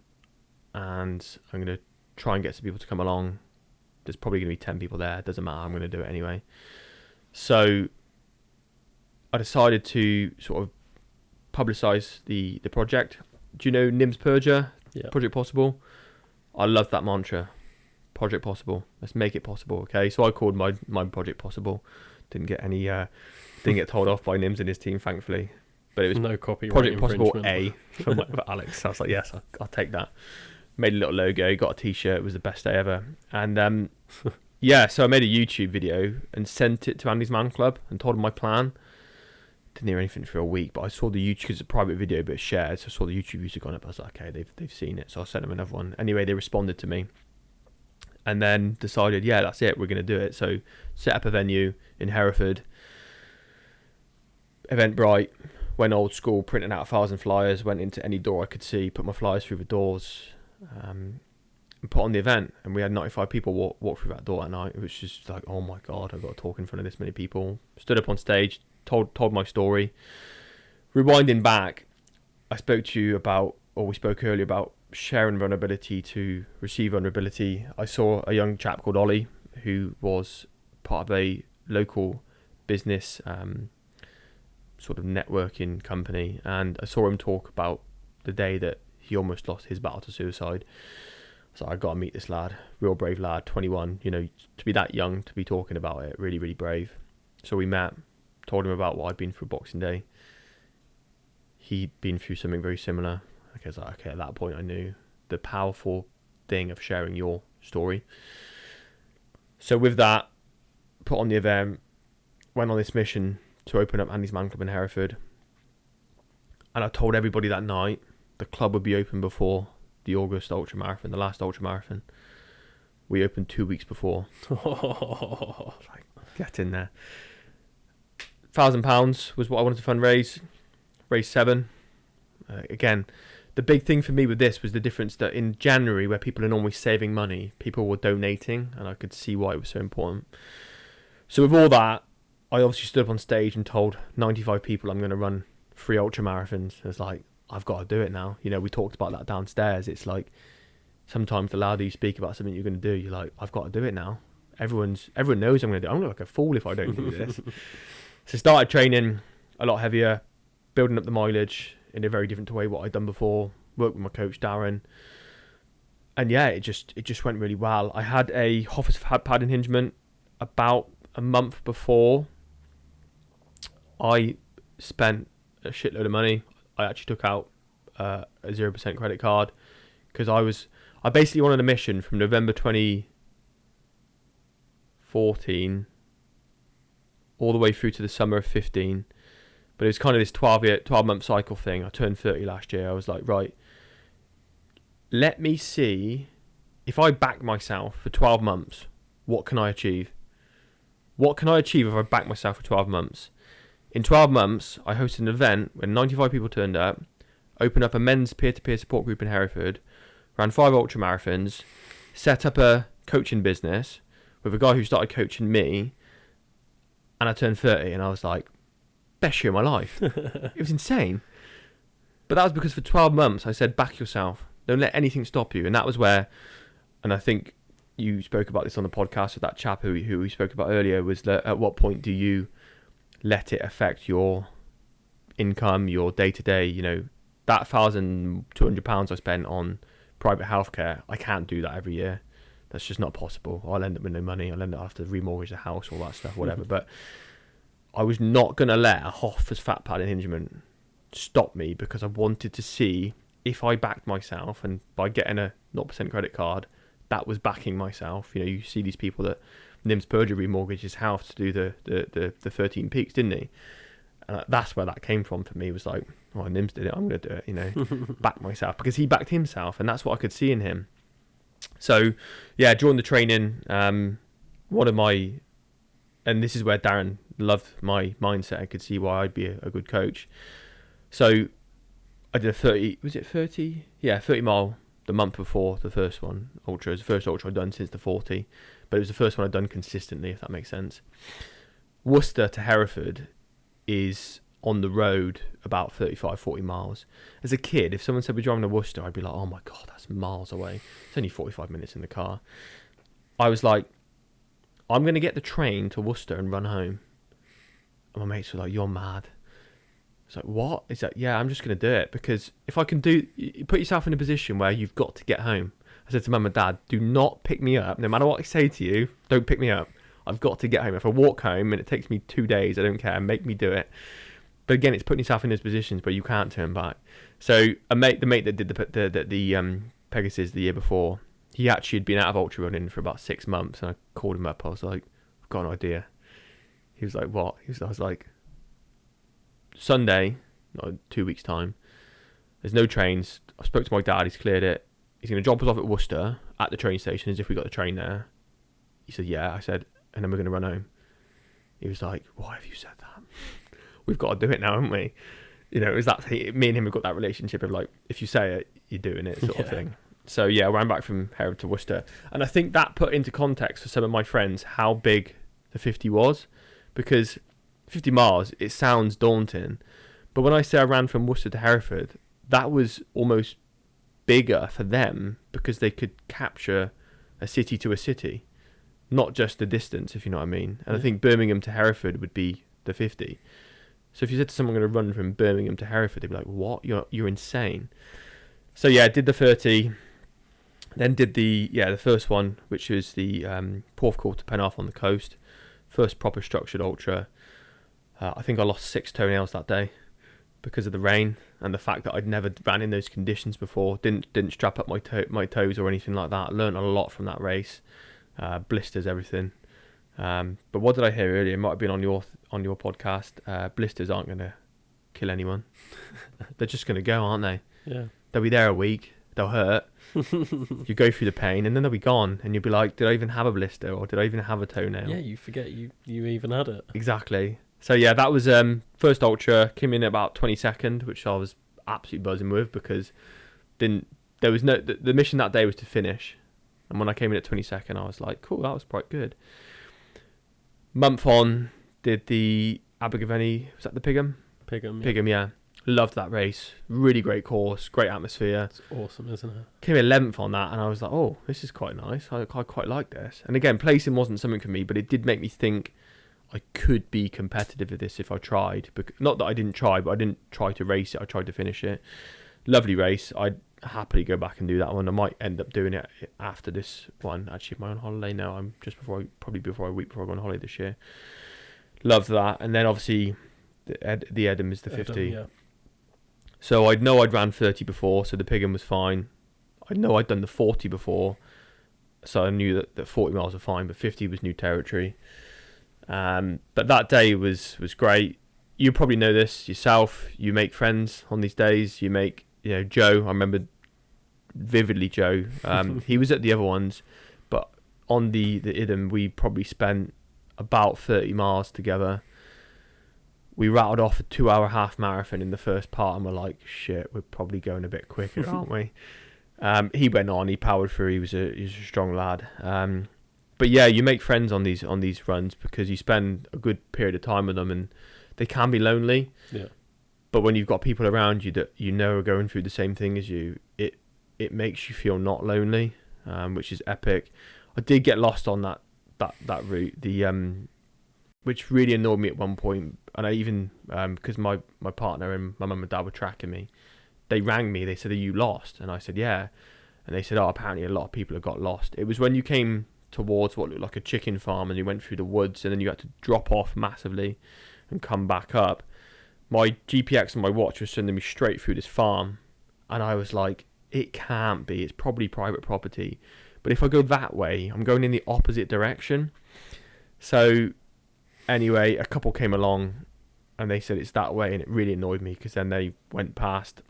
and I'm going to try and get some people to come along. There's probably going to be 10 people there. It doesn't matter. I'm going to do it anyway. So I decided to sort of publicise the project. Do you know Nim's Purger? Yeah. Project Possible? I love that mantra. Project Possible. Let's make it possible, okay? So I called my Project Possible. Didn't get any... didn't get told off by Nims and his team, thankfully. But it was no copyright Project Possible infringement. A for Alex. I was like, yes, I'll take that. Made a little logo, got a t-shirt. It was the best day ever. And so I made a YouTube video and sent it to Andy's Man Club and told him my plan. Didn't hear anything for a week, but I saw the YouTube, because it's a private video, but it's shared. So I saw the YouTube views had gone up. I was like, okay, they've seen it. So I sent them another one. Anyway, they responded to me. And then decided, that's it, we're going to do it. So set up a venue in Hereford. Eventbrite, went old school, printed out 1,000 flyers, went into any door I could see, put my flyers through the doors, and put on the event. And we had 95 people walk through that door that night. It was just like, oh my God, I've got to talk in front of this many people. Stood up on stage, told my story. Rewinding back, we spoke earlier about sharing vulnerability to receive vulnerability. I saw a young chap called Ollie, who was part of a local business sort of networking company, and I saw him talk about the day that he almost lost his battle to suicide. So I got to meet this lad, real brave lad, 21, to be that young to be talking about it, really, really brave. So we met, told him about what I'd been through Boxing Day. He'd been through something very similar. I was like, okay, at that point I knew the powerful thing of sharing your story. So with that, put on the event, went on this mission to open up Andy's Man Club in Hereford. And I told everybody that night the club would be open before the August Ultra Marathon, the last Ultra Marathon. We opened 2 weeks before. Like, get in there. £1,000 was what I wanted to fundraise. Raised 7. Again, the big thing for me with this was the difference that in January, where people are normally saving money, people were donating, and I could see why it was so important. So with all that, I obviously stood up on stage and told 95 people I'm going to run 3 ultra marathons. It's like, I've got to do it now. We talked about that downstairs. It's like, sometimes the louder you speak about something you're going to do, you're like, I've got to do it now. Everyone knows I'm going to do it. I'm going to look like a fool if I don't do this. So started training a lot heavier, building up the mileage in a very different way what I'd done before. Worked with my coach Darren, and it just went really well. I had a Hoffa's pad impingement about a month before. I spent a shitload of money. I actually took out a 0% credit card because I basically wanted a mission from November 2014 all the way through to the summer of 15. But it was kind of this 12-month cycle thing. I turned 30 last year. I was like, right, let me see if I back myself for 12 months, what can I achieve? What can I achieve if I back myself for 12 months? In 12 months, I hosted an event where 95 people turned up, opened up a men's peer-to-peer support group in Hereford, ran 5 ultra marathons, set up a coaching business with a guy who started coaching me, and I turned 30, and I was like, best year of my life. It was insane. But that was because for 12 months I said, back yourself. Don't let anything stop you. And that was where, and I think you spoke about this on the podcast with that chap who we spoke about earlier, was that at what point do you let it affect your income, your day-to-day, that £1,200 I spent on private healthcare, I can't do that every year. That's just not possible. I'll end up with no money. I'll end up have to remortgage the house, all that stuff, whatever. But I was not going to let a Hoffa's fat pad impingement stop me because I wanted to see if I backed myself, and by getting a 0% credit card, that was backing myself. You see these people that Nim's Purger remortgaged his house to do the 13 peaks, didn't he? And that's where that came from for me. It was like, oh, Nims did it, I'm going to do it, back myself, because he backed himself, and that's what I could see in him. So, during the training, one of my and this is where Darren loved my mindset. I could see why I'd be a good coach. So I did a 30, was it 30? Yeah, 30 mile the month before the first one, ultra. It was the first ultra I'd done since the 40, but it was the first one I'd done consistently, if that makes sense. Worcester to Hereford is on the road about 35, 40 miles. As a kid, if someone said we're driving to Worcester, I'd be like, oh my God, that's miles away. It's only 45 minutes in the car. I was like, I'm going to get the train to Worcester and run home. And my mates were like, you're mad. It's like, what? It's like, yeah, I'm just going to do it, because if I can put yourself in a position where you've got to get home. I said to Mum and Dad, do not pick me up. No matter what I say to you, don't pick me up. I've got to get home. If I walk home and it takes me 2 days, I don't care. Make me do it. But again, it's putting yourself in those positions where you can't turn back. So the mate that did the Pegasus the year before, he actually had been out of ultra running for about 6 months, and I called him up. I was like, I've got an idea. He was like, what? I was like, Sunday, 2 weeks time, there's no trains. I spoke to my dad, he's cleared it. He's going to drop us off at Worcester at the train station as if we got the train there. He said, yeah. I said, and then we're going to run home. He was like, why have you said that? We've got to do it now, haven't we? You know, it was that, me and him have got that relationship of like, if you say it, you're doing it sort of thing. So yeah, I ran back from Hereford to Worcester. And I think that put into context for some of my friends how big the 50 was, because 50 miles, it sounds daunting. But when I say I ran from Worcester to Hereford, that was almost bigger for them because they could capture a city to a city, not just the distance, if you know what I mean. And I think Birmingham to Hereford would be the 50. So if you said to someone, I'm going to run from Birmingham to Hereford, they'd be like, what? You're insane. So yeah, I did the 30, then did the first one, which was the Porthcawl to Penarth on the coast. First proper structured ultra. I think I lost 6 toenails that day because of the rain and the fact that I'd never ran in those conditions before. Didn't strap up my toes or anything like that. Learned a lot from that race. Blisters, everything. But what did I hear earlier? It might have been on your podcast. Blisters aren't going to kill anyone. They're just going to go, aren't they? Yeah. They'll be there a week. They'll hurt. You go through the pain, and then they'll be gone. And you'll be like, did I even have a blister, or did I even have a toenail? Yeah, you forget you even had it. Exactly. So yeah, that was first ultra. Came in at about 22nd, which I was absolutely buzzing with, because the mission that day was to finish. And when I came in at 22nd, I was like, cool, that was quite good. Month on, did the Abergavenny, was that the Pigham? Pigham, yeah. Loved that race. Really great course, great atmosphere. It's awesome, isn't it? Came in 11th on that, and I was like, oh, this is quite nice. I quite like this. And again, placing wasn't something for me, but it did make me think I could be competitive with this if I tried. Not that I didn't try, but I didn't try to race it. I tried to finish it. Lovely race. I'd happily go back and do that one. I might end up doing it after this one. Actually, I'm on holiday now. I'm just a week before I go on holiday this year. Loved that. And then obviously the Edam is the 50. Yeah. So I'd know I'd ran 30 before, so the Pigham was fine. I know I'd done the 40 before, so I knew that 40 miles were fine, but 50 was new territory. But that day was great. You probably know this yourself. You make friends on these days. You make, Joe. I remember vividly Joe. He was at the other ones, but on the Idem, we probably spent about 30 miles together. We rattled off a 2-hour half marathon in the first part, and we're like, shit, we're probably going a bit quicker, aren't we? He went on, he powered through, he was a strong lad. But yeah, you make friends on these runs because you spend a good period of time with them, and they can be lonely. Yeah. But when you've got people around you that you know are going through the same thing as you, it makes you feel not lonely, which is epic. I did get lost on that route, which really annoyed me at one point. And I even, because my partner and my mum and dad were tracking me, they rang me. They said, "Are you lost?" And I said, "Yeah." And they said, "Oh, apparently a lot of people have got lost." It was when you came towards what looked like a chicken farm and you went through the woods, and then you had to drop off massively and come back up. My GPX and my watch was sending me straight through this farm, and I was like, it can't be. It's probably private property. But if I go that way, I'm going in the opposite direction. So anyway, a couple came along and they said it's that way, and it really annoyed me because then they went past.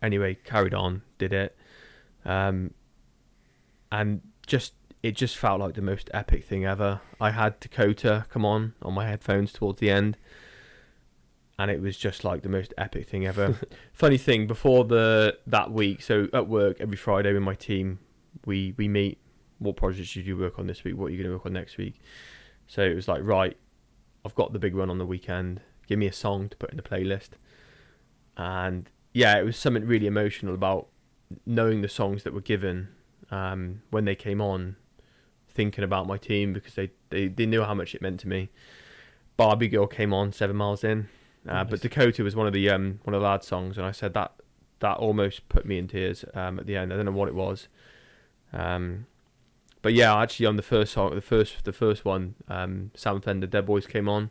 Anyway, carried on, did it. And just it just felt like the most epic thing ever. I had Dakota come on my headphones towards the end, and it was just like the most epic thing ever. Funny thing, before that week, so at work every Friday with my team, we meet. What projects did you work on this week? What are you going to work on next week? So it was like, right, I've got the big run on the weekend. Give me a song to put in the playlist. And yeah, it was something really emotional about knowing the songs that were given when they came on, thinking about my team, because they knew how much it meant to me. Barbie Girl came on 7 miles in, Nice. but Dakota was one of the lads' songs, and I said that almost put me in tears at the end. I don't know what it was. But yeah, actually on the first song, the first one, Sam Fender, Dead Boys came on,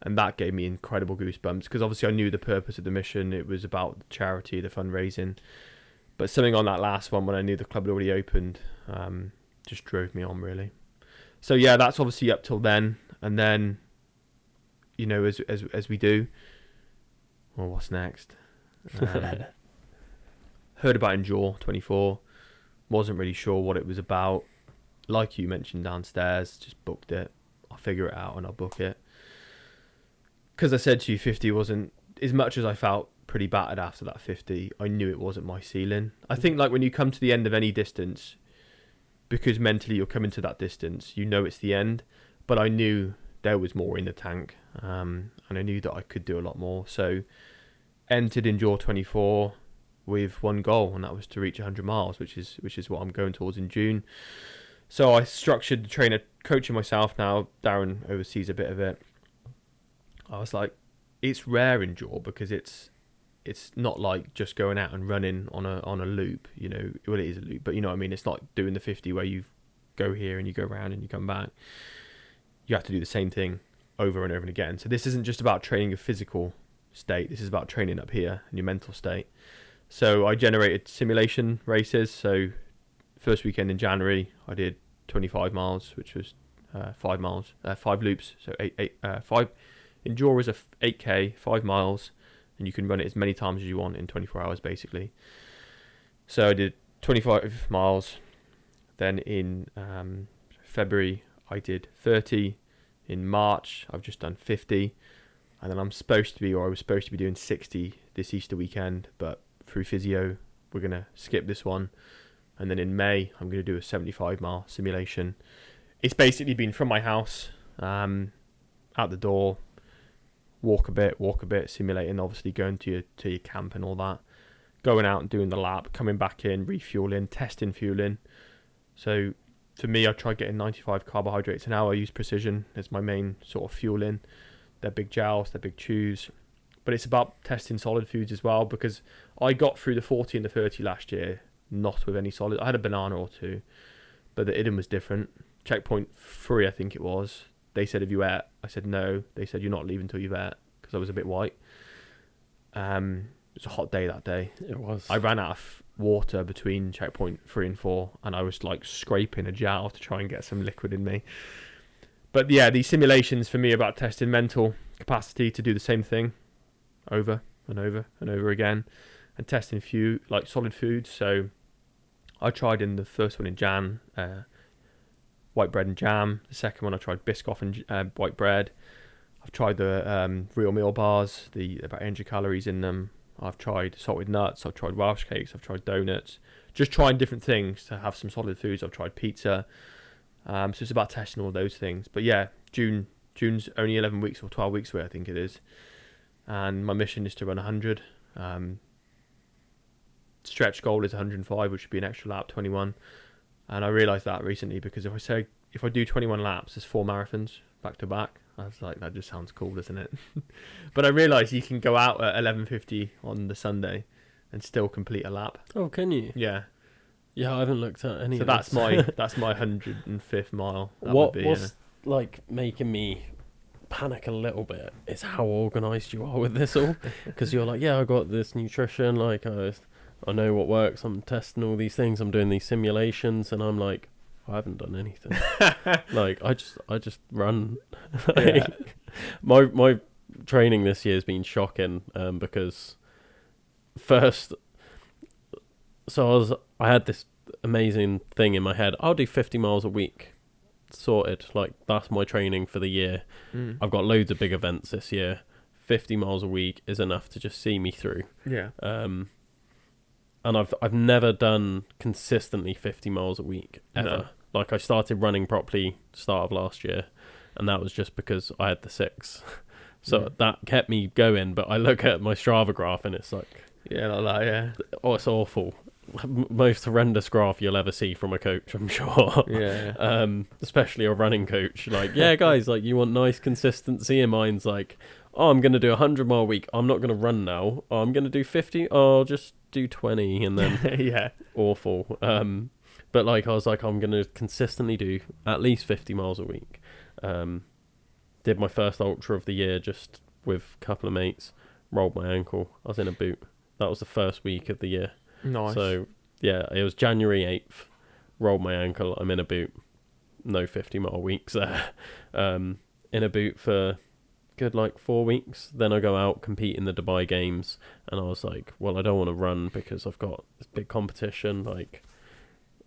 and that gave me incredible goosebumps, because obviously I knew the purpose of the mission. It was about the charity, the fundraising. But something on that last one, when I knew the club had already opened, just drove me on, really. So yeah, that's obviously up till then, and then, you know, as we do, well, what's next? Heard about Endure 24, wasn't really sure what it was about. Like you mentioned downstairs, just booked it. I'll figure it out and I'll book it. Because I said to you, 50 wasn't, as much as I felt pretty battered after that 50, I knew it wasn't my ceiling. I think like when you come to the end of any distance, because mentally you're coming to that distance, you know it's the end. But I knew there was more in the tank, and I knew that I could do a lot more. So entered Endure 24 with one goal, and that was to reach 100 miles, which is what I'm going towards in June. So I structured the trainer, coaching myself now. Darren oversees a bit of it. I was like, it's rare Endure, because it's not like just going out and running on a loop, you know. Well, it is a loop, but you know what I mean. It's not doing the 50 where you go here and you go around and you come back. You have to do the same thing over and over and again. So this isn't just about training your physical state. This is about training up here and your mental state. So I generated simulation races. So first weekend in January, I did 25 miles, which was 5 miles, 5 loops. So 5. Endure is a 8k, 5 miles, and you can run it as many times as you want in 24 hours, basically. So I did 25 miles. Then in February, I did 30. In March, I've just done 50. And then I was supposed to be doing 60 this Easter weekend, but through physio, we're going to skip this one. And then in May, I'm going to do a 75-mile simulation. It's basically been from my house, out the door, walk a bit, simulating, obviously going to your camp and all that. Going out and doing the lap, coming back in, refueling, testing fueling. So for me, I try getting 95 carbohydrates an hour. I use Precision as my main sort of fueling. They're big gels, they're big chews. But it's about testing solid foods as well, because I got through the 40 and the 30 last year, not with any solid. I had a banana or two, but the Idem was different. Checkpoint 3, I think it was. They said, have you ate? I said, no. They said, you're not leaving until you've ate, because I was a bit white. It was a hot day that day. It was. I ran out of water between checkpoint 3 and 4, and I was like scraping a jar to try and get some liquid in me. But yeah, these simulations for me are about testing mental capacity to do the same thing over and over and over again, and testing a few like solid foods. So I tried in the first one in Jan, white bread and jam. The second one I tried Biscoff and white bread. I've tried the real meal bars, the about 100 calories in them. I've tried salted nuts. I've tried Welsh cakes. I've tried donuts. Just trying different things to have some solid foods. I've tried pizza. So it's about testing all those things. But yeah, June's only 11 weeks or 12 weeks away, I think it is. And my mission is to run 100. Stretch goal is 105, which would be an extra lap, 21. And I realised that recently, because if I do 21 laps, there's 4 marathons back to back. I was like, that just sounds cool, doesn't it? But I realised you can go out at 11:50 on the Sunday and still complete a lap. Oh, can you? Yeah. Yeah, I haven't looked at any. So of that's this. that's my 105th mile. What's like making me panic a little bit is how organised you are with this all, because you're like, yeah, I got this nutrition, like I know what works. I'm testing all these things. I'm doing these simulations, and I'm like, I haven't done anything. Like I just run. Yeah. My training this year has been shocking, because first, so I had this amazing thing in my head. I'll do 50 miles a week. Sorted. Like, that's my training for the year. I've got loads of big events this year. 50 miles a week is enough to just see me through. Yeah. And I've never done consistently 50 miles a week ever. No. Like, I started running properly start of last year, and that was just because I had the 6. So that kept me going. But I look at my Strava graph and it's like, Yeah, like that, yeah. oh, it's awful. Most horrendous graph you'll ever see from a coach, I'm sure. Yeah. Especially a running coach. Like, yeah, guys, like, you want nice consistency, and mine's like, oh, I'm going to do 100-mile week. I'm not going to run now. Oh, I'm going to do 50. Oh, I'll just do 20, and then Yeah. awful. But like, I was like, I'm going to consistently do at least 50 miles a week. Did my first ultra of the year just with a couple of mates. Rolled my ankle. I was in a boot. That was the first week of the year. Nice. So, yeah, it was January 8th. Rolled my ankle. I'm in a boot. No 50-mile weeks there. In a boot for good, like, 4 weeks. Then I go out, compete in the Dubai Games. And I was like, well, I don't want to run because I've got this big competition. Like,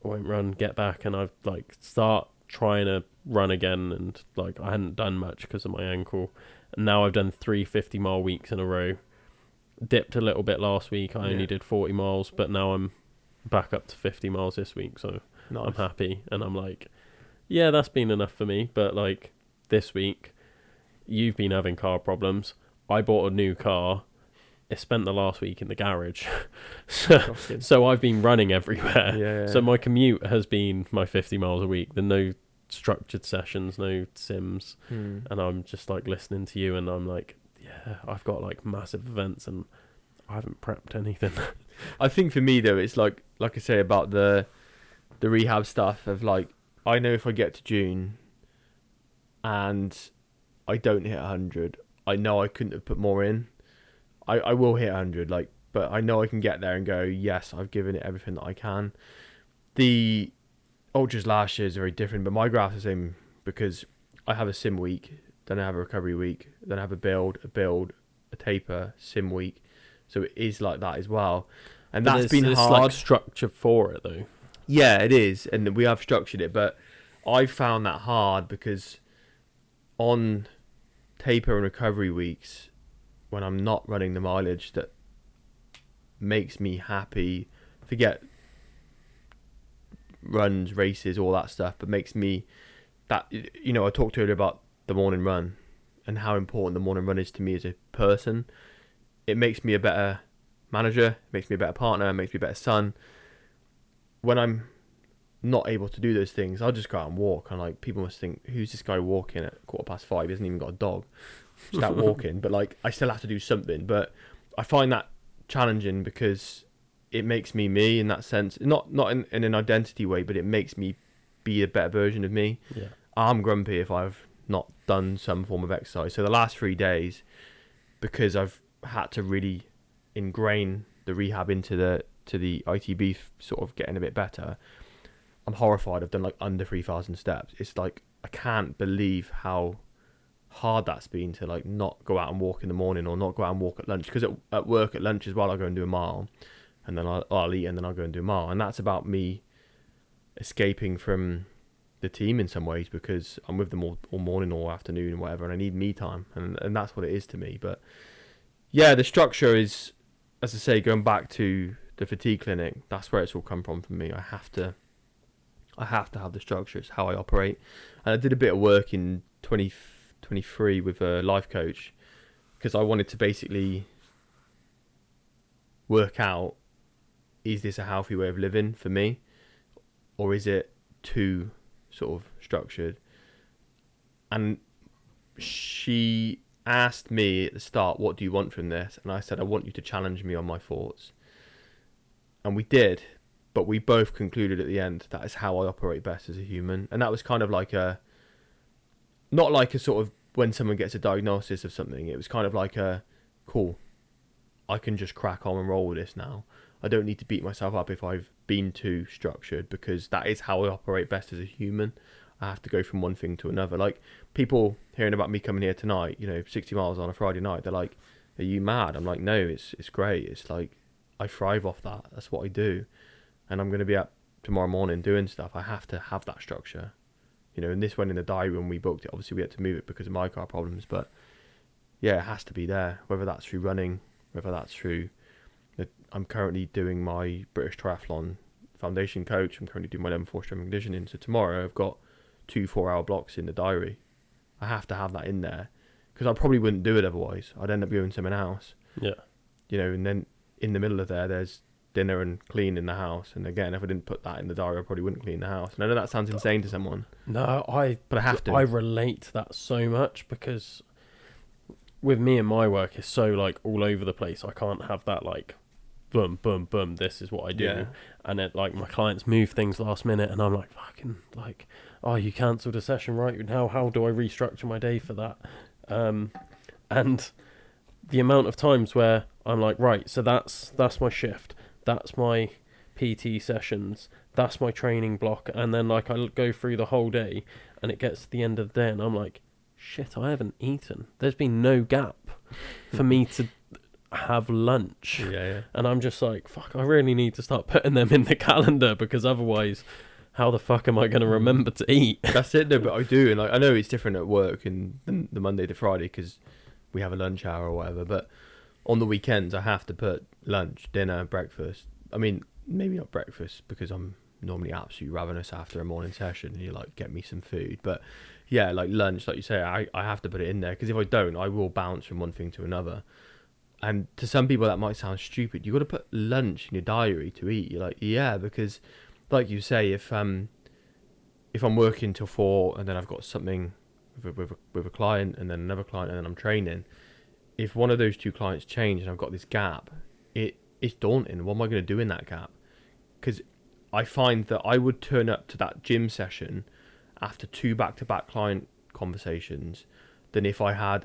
I won't run, get back. And I've, like, start trying to run again. And, like, I hadn't done much because of my ankle. And now I've done 3 50-mile weeks in a row. Dipped a little bit last week. I only did 40 miles, but now I'm back up to 50 miles this week, so Nice. I'm happy. And I'm like, yeah, that's been enough for me. But like, this week, you've been having car problems. I bought a new car. It spent the last week in the garage. So I've been running everywhere. Yeah. So my commute has been my 50 miles a week. There's no structured sessions, no sims. And I'm just like listening to you, and I'm like, yeah, I've got like massive events and I haven't prepped anything. I think for me though, it's like I say about the rehab stuff of like, I know if I get to June and I don't hit 100, I know I couldn't have put more in. I will hit 100, like, but I know I can get there and go, yes, I've given it everything that I can. The ultras last year is very different, but my graph's the same because I have a sim week, then I have a recovery week, then I have a build, a taper, sim week. So it is like that as well. And But that's been there's hard. like structure for it though. Yeah, it is. And we have structured it. But I found that hard because on taper and recovery weeks, when I'm not running the mileage that makes me happy, forget runs, races, all that stuff, but makes me that, you know, I talked earlier about the morning run and how important the morning run is to me as a person. It makes me a better manager, it makes me a better partner, it makes me a better son. When I'm not able to do those things, I'll just go out and walk, and like, people must think, who's this guy walking at 5:15? He hasn't even got a dog. Just out walking. But like, I still have to do something. But I find that challenging because it makes me me in that sense, not in an identity way, but it makes me be a better version of me. Yeah. I'm grumpy if I've not done some form of exercise. So the last 3 days, because I've had to really ingrain the rehab into the ITB, sort of getting a bit better, I'm horrified. I've done like under 3,000 steps. It's like, I can't believe how hard that's been to like not go out and walk in the morning or not go out and walk at lunch, because at work at lunch as well, I'll go and do a mile, and then I'll eat, and then I'll go and do a mile. And that's about me escaping from the team in some ways, because I'm with them all morning or afternoon and whatever, and I need me time, and that's what it is to me. But yeah, the structure is, as I say, going back to the fatigue clinic, that's where it's all come from for me. I have to have the structure. It's how I operate. And I did a bit of work in 2023 with a life coach, because I wanted to basically work out, is this a healthy way of living for me, or is it too sort of structured? And she asked me at the start, what do you want from this? And I said, I want you to challenge me on my thoughts. And we did, but we both concluded at the end that is how I operate best as a human. And that was kind of like not like a sort of when someone gets a diagnosis of something, it was kind of like cool, I can just crack on and roll with this now. I don't need to beat myself up if I've been too structured, because that is how I operate best as a human. I have to go from one thing to another. Like, people hearing about me coming here tonight, 60 miles on a Friday night, they're like, are you mad? I'm like, no, it's great. It's like, I thrive off that. That's what I do. And I'm going to be at tomorrow morning doing stuff, I have to have that structure. And this went in the diary when we booked it. Obviously, we had to move it because of my car problems, but yeah, it has to be there. Whether that's through running, whether that's through. I'm currently doing my British Triathlon Foundation coach. I'm currently doing my level 4 strength and conditioning. So tomorrow I've got 2 4-hour blocks in the diary. I have to have that in there because I probably wouldn't do it otherwise. I'd end up doing something else. Yeah. And then in the middle of there's dinner and cleaning the house. And again, if I didn't put that in the diary, I probably wouldn't clean the house. And I know that sounds insane to someone. No, but I have to. I relate to that so much because with me and my work, it's so like all over the place. I can't have that like boom, boom, boom. This is what I do. Yeah. And it like my clients move things last minute, and I'm like fucking like, oh, you cancelled a session right now. How do I restructure my day for that? And the amount of times where I'm like, right, so that's my shift. That's my PT sessions. That's my training block. And then like I go through the whole day, and it gets to the end of the day, and I'm like, shit, I haven't eaten. There's been no gap for me to have lunch. Yeah. And I'm just like, fuck, I really need to start putting them in the calendar because otherwise, how the fuck am I going to remember to eat? That's it, no, but I do. And like, I know it's different at work and the Monday to Friday because we have a lunch hour or whatever. But on the weekends, I have to put lunch, dinner, breakfast. I mean, maybe not breakfast because I'm normally absolutely ravenous after a morning session and you like get me some food. But yeah, like lunch, like you say, I have to put it in there because if I don't, I will bounce from one thing to another. And to some people that might sound stupid. You got to put lunch in your diary to eat. You're like, yeah, because like you say, if I'm working till 4 and then I've got something with a client and then another client and then I'm training, if one of those 2 clients change and I've got this gap, it's daunting. What am I going to do in that gap? Because I find that I would turn up to that gym session after 2 back-to-back client conversations than if I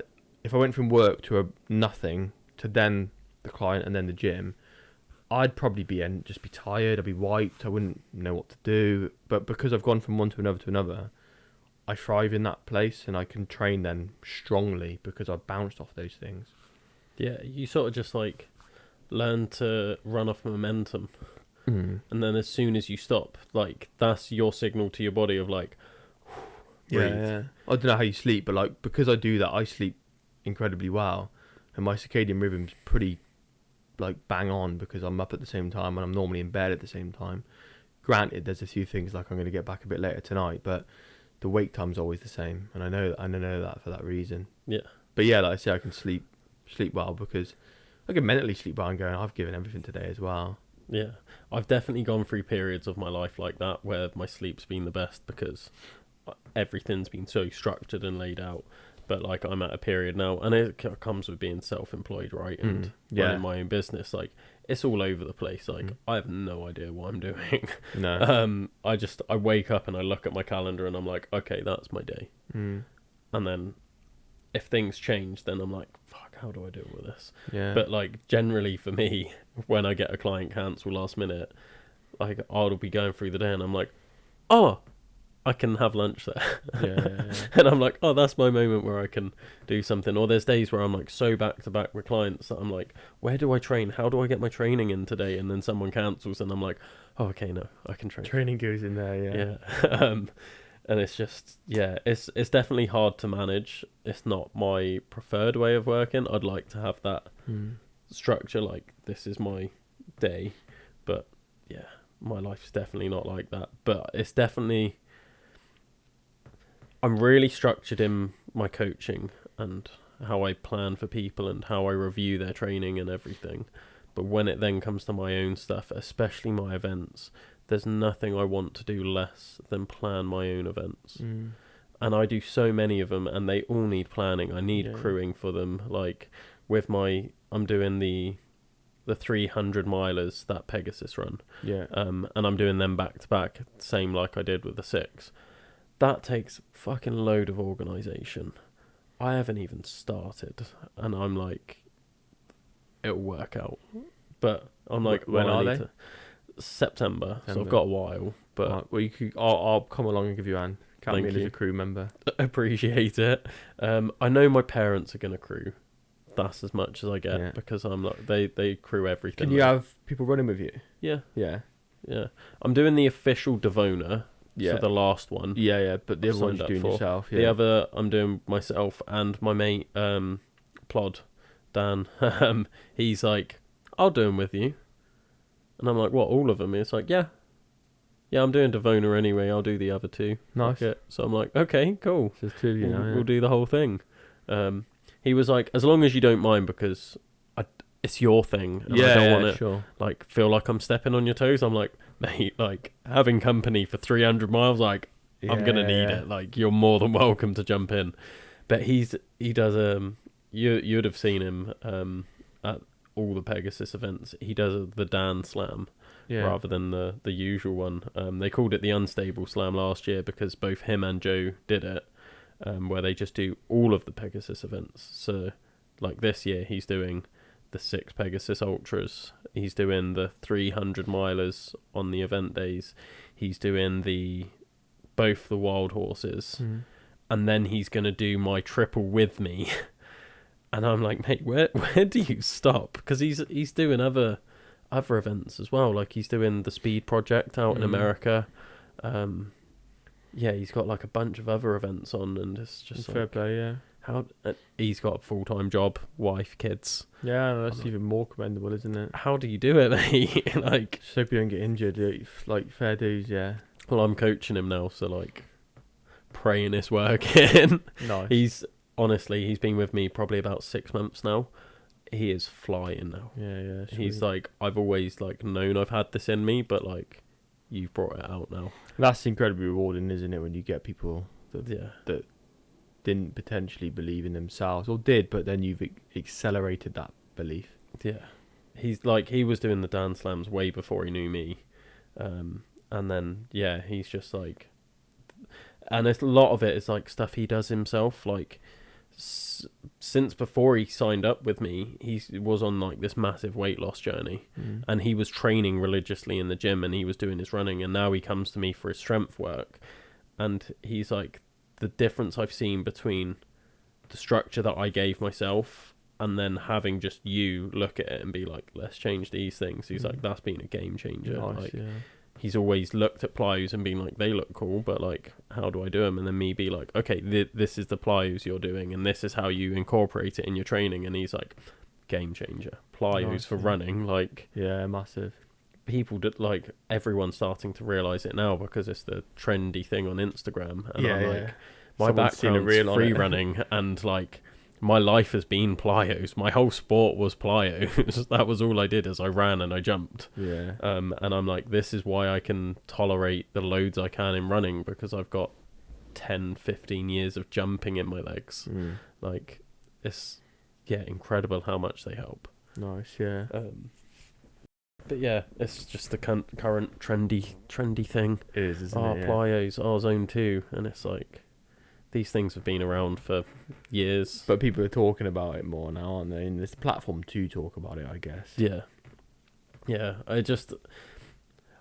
went from work to a nothing to then the client and then the gym. I'd probably just be tired. I'd be wiped. I wouldn't know what to do. But because I've gone from one to another, I thrive in that place and I can train then strongly because I've bounced off those things. Yeah, you sort of just like learn to run off momentum. Mm. And then as soon as you stop, like that's your signal to your body of like, breathe. Yeah. I don't know how you sleep, but like because I do that, I sleep incredibly well. And my circadian rhythm's pretty like bang on because I'm up at the same time and I'm normally in bed at the same time. Granted, there's a few things like I'm going to get back a bit later tonight, but the wake time's always the same, and I know that for that reason. Yeah. But yeah, like I say, I can sleep well because I can mentally sleep well and go, I've given everything today as well. Yeah, I've definitely gone through periods of my life like that where my sleep's been the best because everything's been so structured and laid out. But like I'm at a period now, and it comes with being self-employed, right? And running my own business, like it's all over the place. Like I have no idea what I'm doing. No. I wake up and I look at my calendar and I'm like, okay, that's my day. And then if things change, then I'm like, fuck, how do I deal with this? Yeah. But like generally for me, when I get a client cancel last minute, like I'll be going through the day and I'm like, oh, I can have lunch there. Yeah. And I'm like, oh, that's my moment where I can do something. Or there's days where I'm like so back to back with clients that I'm like, where do I train? How do I get my training in today? And then someone cancels and I'm like, oh, okay, no, I can train. Training goes in there, Yeah. And it's just, yeah, it's definitely hard to manage. It's not my preferred way of working. I'd like to have that structure, like this is my day. But yeah, my life's definitely not like that. But it's definitely... I'm really structured in my coaching and how I plan for people and how I review their training and everything. But when it then comes to my own stuff, especially my events, there's nothing I want to do less than plan my own events. And I do so many of them and they all need planning. I need crewing for them. Like with I'm doing the 300 milers, that Pegasus run. Yeah. And I'm doing them back to back, same like I did with the 6. That takes fucking load of organisation. I haven't even started, and I'm like, it'll work out. But I'm like, when are they? September, so I've got a while. But right, well, I'll come along and give you a hand. Count me in as you. a crew member. Appreciate it. I know my parents are gonna crew. That's as much as I get because I'm like they crew everything. Can you have people running with you? Yeah. Yeah. Yeah, I'm doing the official Devona. Yeah. So the last one. Yeah. But the I've other ones signed you're up doing for. yourself. Yeah. The other I'm doing myself and my mate Plod Dan. He's like, I'll do them with you, and I'm like, what? All of them? It's like, yeah. I'm doing Devona anyway. I'll do the other two. Nice. Fuck it. So I'm like, okay, cool. So there's two of you now. We'll do the whole thing. He was like, as long as you don't mind, because it's your thing, and I don't want sure. like feel like I'm stepping on your toes. I'm like, mate, like having company for 300 miles, like I'm gonna need it. Like you're more than welcome to jump in. But he does you'd have seen him at all the Pegasus events. He does the Dan Slam rather than the usual one. They called it the Unstable Slam last year because both him and Joe did it, where they just do all of the Pegasus events. So like this year he's doing the 6 Pegasus Ultras. He's doing the 300 milers on the event days. He's doing both the wild horses. And then he's going to do my triple with me. And I'm like, mate, where do you stop? Because he's doing other events as well. Like he's doing the Speed Project out in America. He's got like a bunch of other events on, and it's just fair like, play, yeah. How he's got a full-time job, wife, kids. Yeah, that's even more commendable, isn't it? How do you do it, mate? Like, just hope you don't get injured. Like fair dues, yeah. Well, I'm coaching him now, so like, praying it's working. Nice. He's been with me probably about 6 months now. He is flying now. Yeah. He's like, I've always like known I've had this in me, but like, you've brought it out now. That's incredibly rewarding, isn't it? When you get people that didn't potentially believe in themselves, or did, but then you've accelerated that belief. Yeah, he's like, he was doing the Dan Slams way before he knew me, and then he's just like, and a lot of it is like stuff he does himself. Like since before he signed up with me, he was on like this massive weight loss journey, and he was training religiously in the gym, and he was doing his running, and now he comes to me for his strength work, and he's like, the difference I've seen between the structure that I gave myself and then having just you look at it and be like, let's change these things. He's like, that's been a game changer. Nice, like, yeah. He's always looked at plyos and been like, they look cool, but like, how do I do them? And then me be like, okay, this is the plyos you're doing, and this is how you incorporate it in your training. And he's like, game changer. Plyos for running, like, yeah, massive. People that like, everyone's starting to realize it now because it's the trendy thing on Instagram. And I'm like, my background's free running, and like, my life has been plyos. My whole sport was plyos. That was all I did, is I ran and I jumped. Yeah. And I'm like, this is why I can tolerate the loads I can in running, because I've got 10, 15 years of jumping in my legs. Like, it's incredible how much they help. Nice, yeah. But yeah, it's just the current trendy thing. It is, isn't it? Plyos, Zone 2, and it's like, these things have been around for years. But people are talking about it more now, aren't they? And there's a platform to talk about it, I guess. Yeah.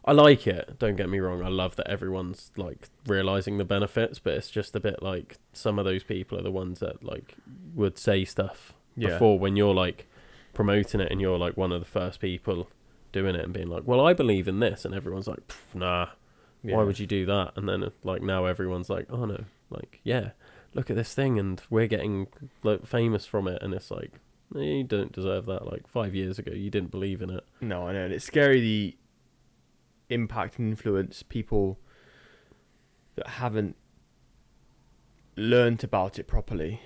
I like it, don't get me wrong. I love that everyone's like realising the benefits, but it's just a bit like, some of those people are the ones that like would say stuff before, when you're like promoting it and you're like one of the first people doing it and being like, well, I believe in this, and everyone's like, nah, why would you do that? And then like, now everyone's like, oh no, like, yeah, look at this thing, and we're getting like famous from it, and it's like, you don't deserve that. Like 5 years ago you didn't believe in it. No, I know, and it's scary, the impact and influence people that haven't learnt about it properly,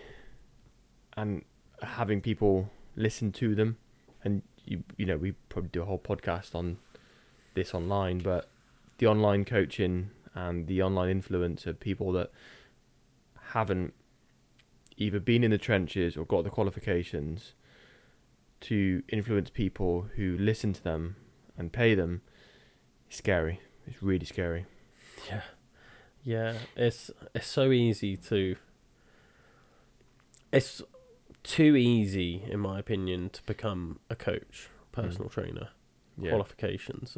and having people listen to them. And you know, we probably do a whole podcast on this online, but the online coaching and the online influence of people that haven't either been in the trenches or got the qualifications to influence people who listen to them and pay them, is scary. It's really scary. Yeah, it's so easy to... It's too easy, in my opinion, to become a coach, personal trainer. Qualifications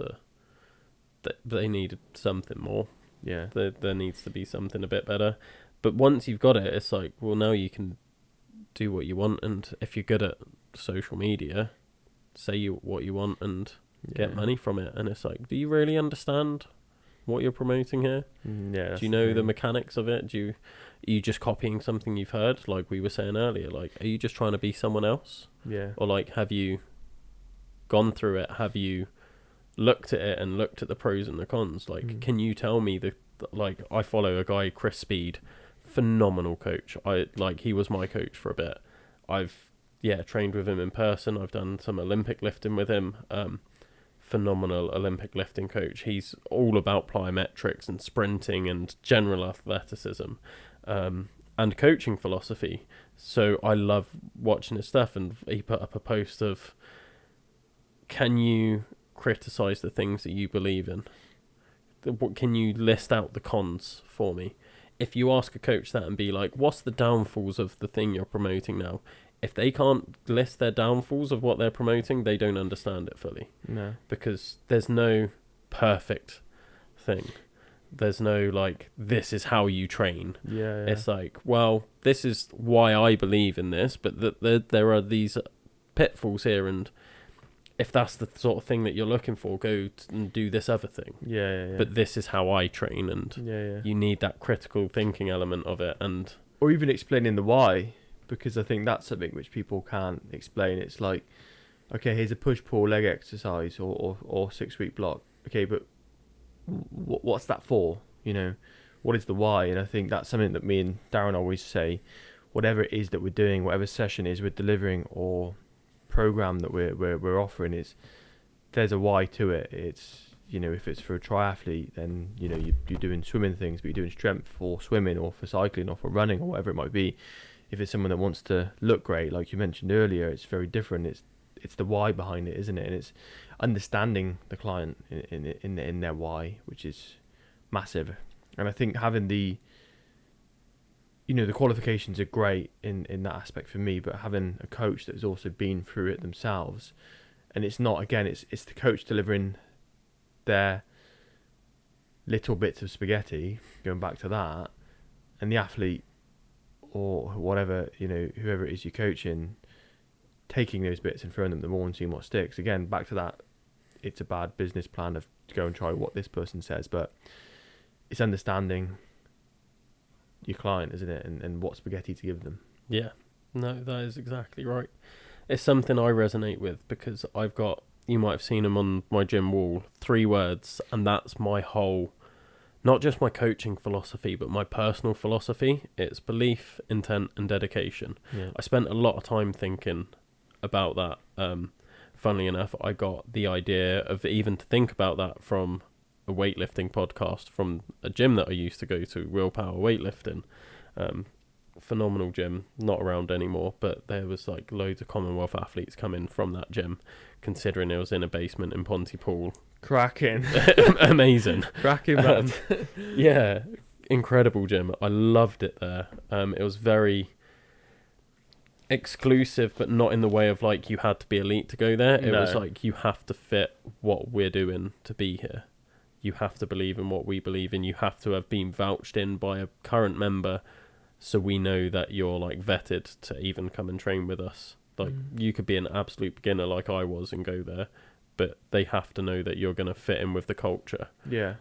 they need something more. Yeah. There needs to be something a bit better. But once you've got it, it's like, well, now you can do what you want, and if you're good at social media, say what you want, and get money from it. And it's like, do you really understand what you're promoting here? Yeah. Do you know the mechanics of it? Are you just copying something you've heard, like we were saying earlier? Like, are you just trying to be someone else? Yeah. Or like, have you gone through it? Have you looked at it and looked at the pros and the cons? Like, can you tell me like, I follow a guy, Chris Speed, phenomenal coach. He was my coach for a bit. I've trained with him in person. I've done some Olympic lifting with him. Phenomenal Olympic lifting coach. He's all about plyometrics and sprinting and general athleticism, and coaching philosophy. So I love watching his stuff, and he put up a post of, can you criticize the things that you believe in? Can you list out the cons for me? If you ask a coach that and be like, what's the downfalls of the thing you're promoting now? If they can't list their downfalls of what they're promoting, they don't understand it fully. No. Because there's no perfect thing. There's no like, this is how you train. Yeah. It's like, well, this is why I believe in this, but there are these pitfalls here, and if that's the sort of thing that you're looking for, go and do this other thing. Yeah. But this is how I train, and you need that critical thinking element of it, and or even explaining the why. Because I think that's something which people can't explain. It's like, okay, here's a push-pull leg exercise or 6-week block. Okay, but what's that for? You know, what is the why? And I think that's something that me and Darren always say. Whatever it is that we're doing, whatever session is we're delivering or program that we're offering, is there's a why to it. It's, you know, if it's for a triathlete, then you know you're doing swimming things, but you're doing strength for swimming or for cycling or for running or whatever it might be. If it's someone that wants to look great, like you mentioned earlier, it's very different. It's the why behind it, isn't it? And it's understanding the client in their why, which is massive. And I think having the qualifications are great in that aspect for me, but having a coach that has also been through it themselves, and it's not, again, it's the coach delivering their little bits of spaghetti, going back to that, and the athlete or whatever, whoever it is you're coaching, taking those bits and throwing them at the wall and seeing what sticks. Again, back to that, it's a bad business plan of go and try what this person says, but it's understanding your client, isn't it, and what spaghetti to give them. Yeah, no, that is exactly right. It's something I resonate with, because I've got, you might have seen them on my gym wall, 3 words, and that's my whole, not just my coaching philosophy, but my personal philosophy. It's belief, intent, and dedication. Yeah. I spent a lot of time thinking about that. Funnily enough, I got the idea of even to think about that from a weightlifting podcast from a gym that I used to go to, Willpower Weightlifting. Phenomenal gym, not around anymore, but there was like loads of Commonwealth athletes coming from that gym, considering it was in a basement in Pontypool. Cracking. Amazing. Cracking, man. Yeah, incredible gym. I loved it there. It was very exclusive, but not in the way of like you had to be elite to go there. It was like you have to fit what we're doing to be here. You have to believe in what we believe in. You have to have been vouched in by a current member, so we know that you're like vetted to even come and train with us. Like you could be an absolute beginner like I was and go there, but they have to know that you're going to fit in with the culture. Yeah.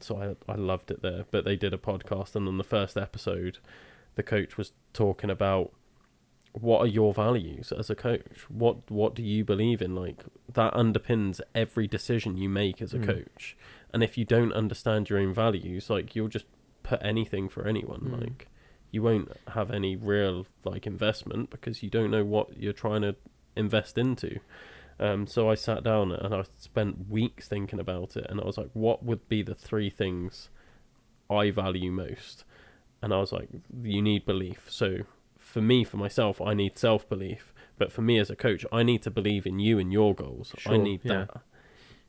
So I loved it there. But they did a podcast, and on the first episode, the coach was talking about, what are your values as a coach? What do you believe in? Like, that underpins every decision you make as a coach. And if you don't understand your own values, like, you'll just put anything for anyone. Like, you won't have any real like investment, because you don't know what you're trying to invest into. So I sat down and I spent weeks thinking about it, and I was like, what would be the 3 things I value most? And I was like, you need belief. So for me, for myself, I need self-belief. But for me as a coach, I need to believe in you and your goals. Sure, I need that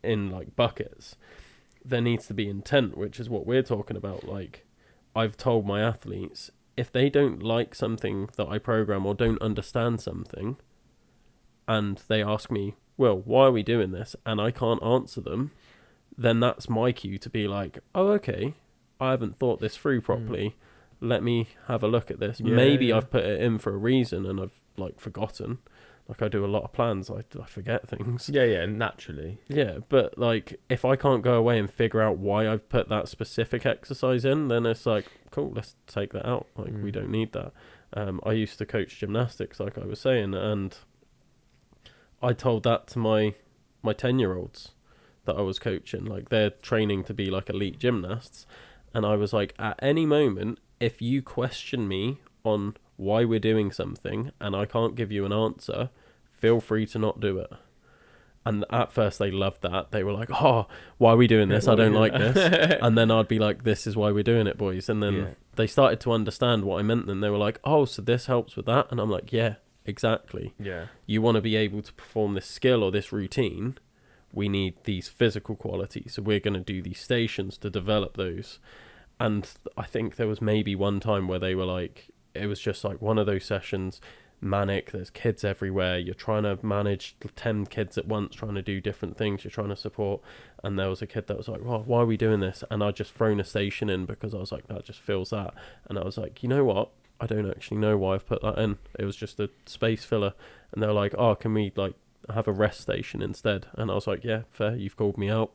in like buckets. There needs to be intent, which is what we're talking about. Like, I've told my athletes, if they don't like something that I program or don't understand something, and they ask me, well, why are we doing this? And I can't answer them, then that's my cue to be like, oh, okay, I haven't thought this through properly. Let me have a look at this. Maybe I've put it in for a reason and I've like forgotten. Like, I do a lot of plans, I forget things. Yeah, naturally. Yeah, but like, if I can't go away and figure out why I've put that specific exercise in, then it's like, cool, let's take that out. Like, we don't need that. I used to coach gymnastics, like I was saying, and I told that to my 10-year-olds that I was coaching. Like, they're training to be like elite gymnasts, and I was like, at any moment, if you question me on why we're doing something and I can't give you an answer, feel free to not do it. And at first they loved that. They were like, oh, why are we doing this? I don't like this. And then I'd be like, this is why we're doing it, boys. And then they started to understand what I meant. And they were like, oh, so this helps with that? And I'm like, yeah, exactly. Yeah. You want to be able to perform this skill or this routine, we need these physical qualities. So we're going to do these stations to develop those. And I think there was maybe one time where they were like, it was just like one of those sessions, manic, there's kids everywhere, you're trying to manage 10 kids at once, trying to do different things, you're trying to support. And there was a kid that was like, well, why are we doing this? And I just thrown a station in because I was like, that just feels that. And I was like, you know what, I don't actually know why I've put that in. It was just a space filler. And they were like, oh, can we like have a rest station instead? And I was like, yeah, fair, you've called me out.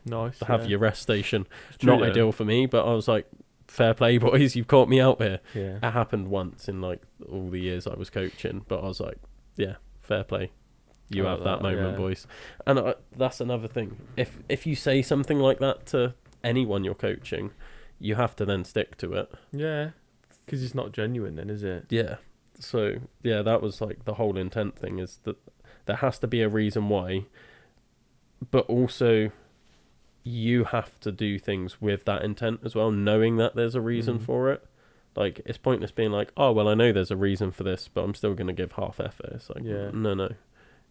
Nice. Have your rest station. True, Not ideal for me, but I was like, fair play, boys, you've caught me out here. Yeah. It happened once in like all the years I was coaching, but I was like, yeah, fair play, you have that moment, boys. And that's another thing, if you say something like that to anyone you're coaching, you have to then stick to it. Yeah, because it's not genuine then, is it? Yeah. So yeah, that was like the whole intent thing, is that there has to be a reason why, but also you have to do things with that intent as well, knowing that there's a reason for it. Like, it's pointless being like, oh, well, I know there's a reason for this, but I'm still going to give half effort. It's like, no.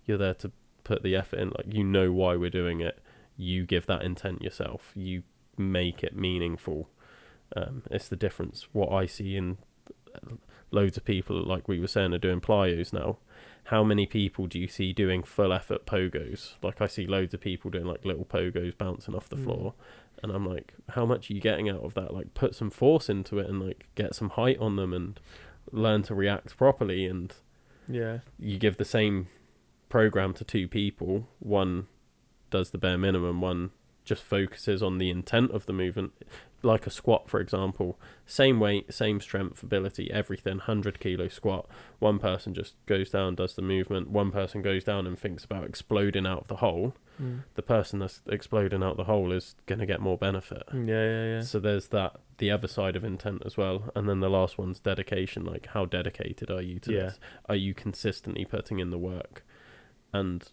You're there to put the effort in. Like, you know why we're doing it. You give that intent yourself. You make it meaningful. It's the difference. What I see in loads of people, like we were saying, are doing plyos now. How many people do you see doing full effort pogos? Like, I see loads of people doing like little pogos bouncing off the floor. And I'm like, how much are you getting out of that? Like, put some force into it and like get some height on them and learn to react properly. And you give the same program to two people. One does the bare minimum, one just focuses on the intent of the movement. Like a squat, for example, same weight, same strength, ability, everything, 100 kilo squat. One person just goes down, does the movement. One person goes down and thinks about exploding out of the hole. The person that's exploding out the hole is going to get more benefit. Yeah. So there's that, the other side of intent as well. And then the last one's dedication. Like, how dedicated are you to this? Are you consistently putting in the work? And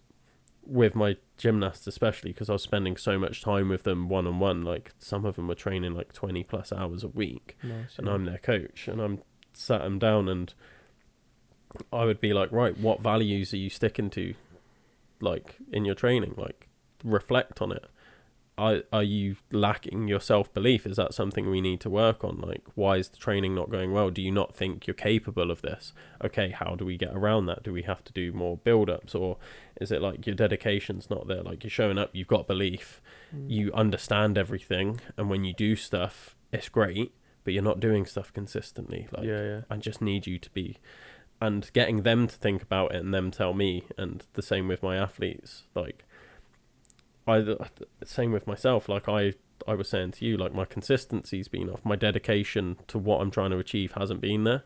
with my gymnasts especially, because I was spending so much time with them one-on-one, like some of them were training like 20 plus hours a week. And I'm their coach, and I'm sat them down and I would be like, right, what values are you sticking to, like, in your training? Like, reflect on it. Are you lacking your self-belief? Is that something we need to work on? Like, why is the training not going well? Do you not think you're capable of this? Okay, how do we get around that? Do we have to do more build-ups? Or is it like your dedication's not there? Like, you're showing up, you've got belief, you understand everything, and when you do stuff, it's great, but you're not doing stuff consistently. Like, I just need you to be... And getting them to think about it and them tell me, and the same with my athletes, like... same with myself. Like I was saying to you, like, my consistency's been off. My dedication to what I'm trying to achieve hasn't been there.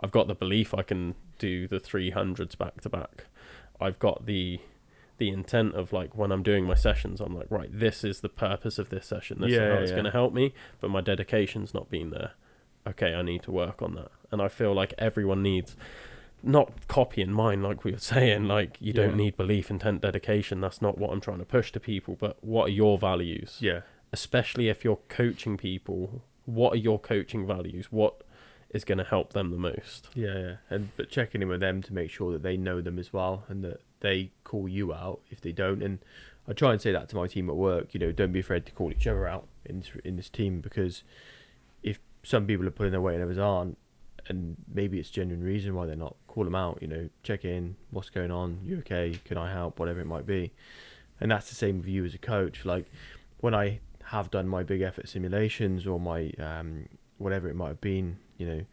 I've got the belief I can do the 300s back to back. I've got the intent of, like, when I'm doing my sessions, I'm like, right, this is the purpose of this session. This is how it's going to help me. But my dedication's not been there. Okay, I need to work on that. And I feel like everyone needs... not copying mine, like we were saying, like, you don't need belief, intent, dedication. That's not what I'm trying to push to people. But what are your values? Especially if you're coaching people, what are your coaching values? What is going to help them the most? But checking in with them to make sure that they know them as well, and that they call you out if they don't. And I try and say that to my team at work, you know, don't be afraid to call each other out in this team, because if some people are pulling their weight and others aren't, and maybe it's genuine reason why they're not, call them out, you know, check in, what's going on, you okay, can I help, whatever it might be. And that's the same with you as a coach. Like, when I have done my big effort simulations or my whatever it might have been, you know,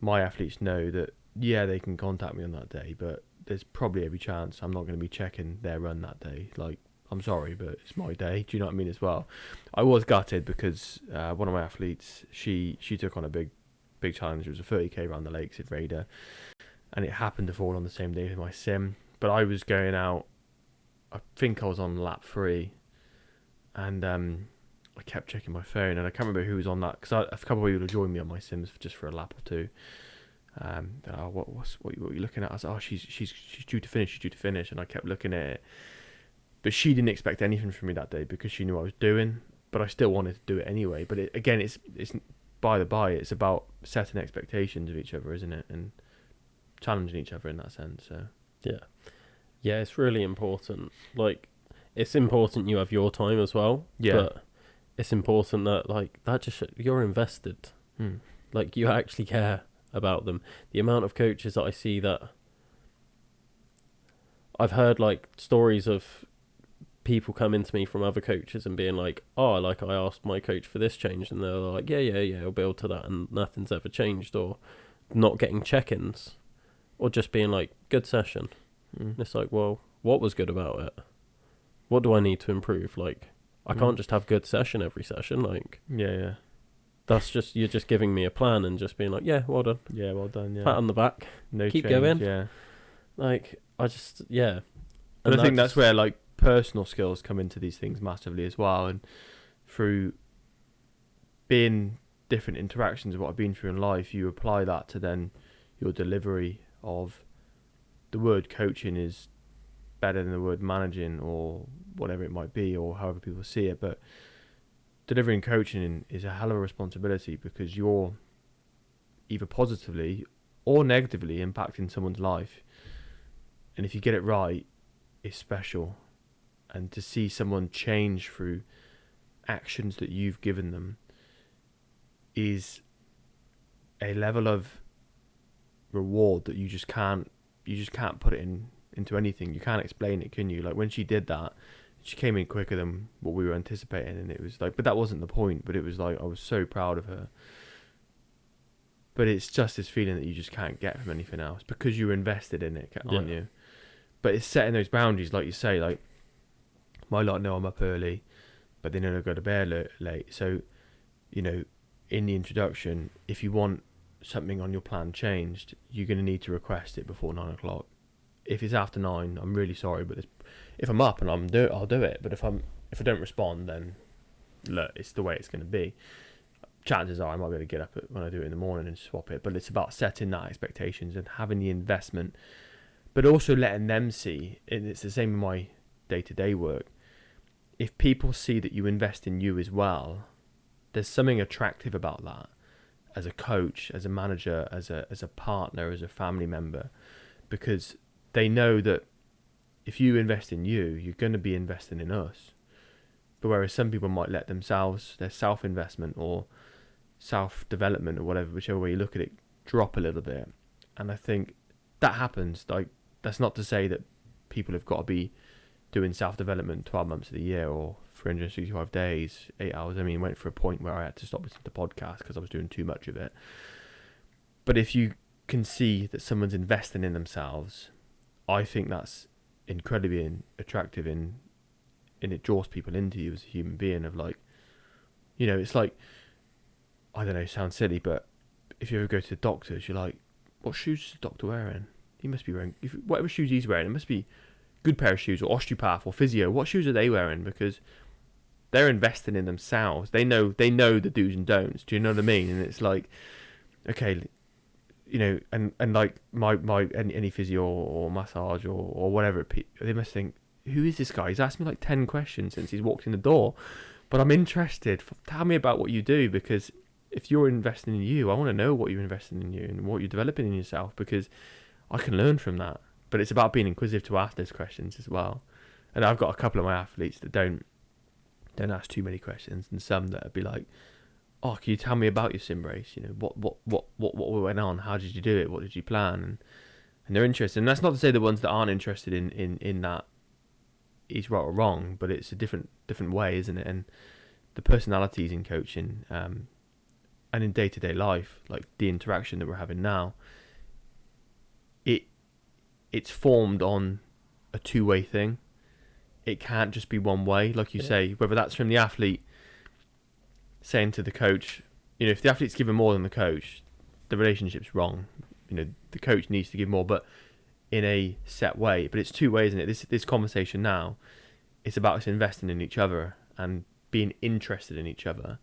my athletes know that they can contact me on that day, but there's probably every chance I'm not going to be checking their run that day. Like, I'm sorry, but it's my day. Do you know what I mean? As well, I was gutted because one of my athletes, she took on a big challenge. It was a 30k around the lakes at Raider, and it happened to fall on the same day as my sim. But I was going out. I think I was on lap 3, and I kept checking my phone, and I can't remember who was on that because a couple of people had joined me on my sims just for a lap or two. What are you looking at? I was like, oh, she's due to finish. She's due to finish, and I kept looking at it. But she didn't expect anything from me that day because she knew what I was doing. But I still wanted to do it anyway. But it's by the by. It's about setting expectations of each other, isn't it? And challenging each other in that sense. So yeah, it's really important. Like, it's important you have your time as well. Yeah. But it's important that you're invested. Like, you actually care about them. The amount of coaches that I see that I've heard, like, stories of people coming to me from other coaches and being like, oh, like, I asked my coach for this change, and they're like, yeah, I'll build to that, and nothing's ever changed, or not getting check-ins, or just being like, good session. It's like, well, what was good about it? What do I need to improve? Like, I can't just have good session every session. Like, yeah. That's just, you're just giving me a plan and just being like, yeah, well done. Yeah, well done. Yeah. Pat on the back. No Keep change, going. Yeah. Like, I just, yeah. And I think that's where, like, personal skills come into these things massively as well. And through being different interactions of what I've been through in life, you apply that to then your delivery of the word coaching is better than the word managing or whatever it might be, or however people see it. But delivering coaching is a hell of a responsibility because you're either positively or negatively impacting someone's life. And if you get it right, it's special. And to see someone change through actions that you've given them is a level of reward that you just can't put it into anything. You can't explain it, can you? Like, when she did that, she came in quicker than what we were anticipating, and it was like, but that wasn't the point. But it was like, I was so proud of her. But it's just this feeling that you just can't get from anything else because you're invested in it, aren't you? But it's setting those boundaries, like you say. Like, my lot know I'm up early, but they know I go to bed late. So, you know, in the introduction, if you want something on your plan changed, you're going to need to request it before 9 o'clock. If it's after 9, I'm really sorry, but if I'm up and I'll do it. But if I don't respond, then look, it's the way it's going to be. Chances are I might be able to get up when I do it in the morning and swap it. But it's about setting that expectations and having the investment, but also letting them see. And it's the same in my day-to-day work. If people see that you invest in you as well, there's something attractive about that. As a coach, as a manager, as a partner, as a family member, because they know that if you invest in you, you're going to be investing in us. But whereas some people might let themselves, their self-investment or self-development or whatever, whichever way you look at it, drop a little bit. And I think that happens. Like, that's not to say that people have got to be doing self-development 12 months of the year or 365 days, 8 hours. I mean, it went for a point where I had to stop listening to podcasts because I was doing too much of it. But if you can see that someone's investing in themselves, I think that's incredibly attractive and it draws people into you as a human being. Of like, you know, it's like, I don't know, it sounds silly, but if you ever go to the doctors, you're like, what shoes is the doctor wearing? He must be wearing, whatever shoes he's wearing, it must be good pair of shoes, or osteopath or physio. What shoes are they wearing? Because they're investing in themselves. They know the do's and don'ts. Do you know what I mean? And it's like, okay, you know, and like my any physio or massage or whatever, they must think, who is this guy? He's asked me like 10 questions since he's walked in the door, but I'm interested. Tell me about what you do, because if you're investing in you, I want to know what you're investing in you and what you're developing in yourself, because I can learn from that. But it's about being inquisitive to ask those questions as well. And I've got a couple of my athletes that don't ask too many questions, and some that would be like, oh, can you tell me about your sim race? You know, what went on? How did you do it? What did you plan? And they're interested. And that's not to say the ones that aren't interested in that is right or wrong, but it's a different way, isn't it? And the personalities in coaching, and in day-to-day life, like the interaction that we're having now, it's formed on a two-way thing. It can't just be one way, like you say, whether that's from the athlete saying to the coach, if the athlete's given more than the coach, the relationship's wrong. The coach needs to give more, but in a set way. But it's two ways, isn't it? This conversation now, it's about us investing in each other and being interested in each other.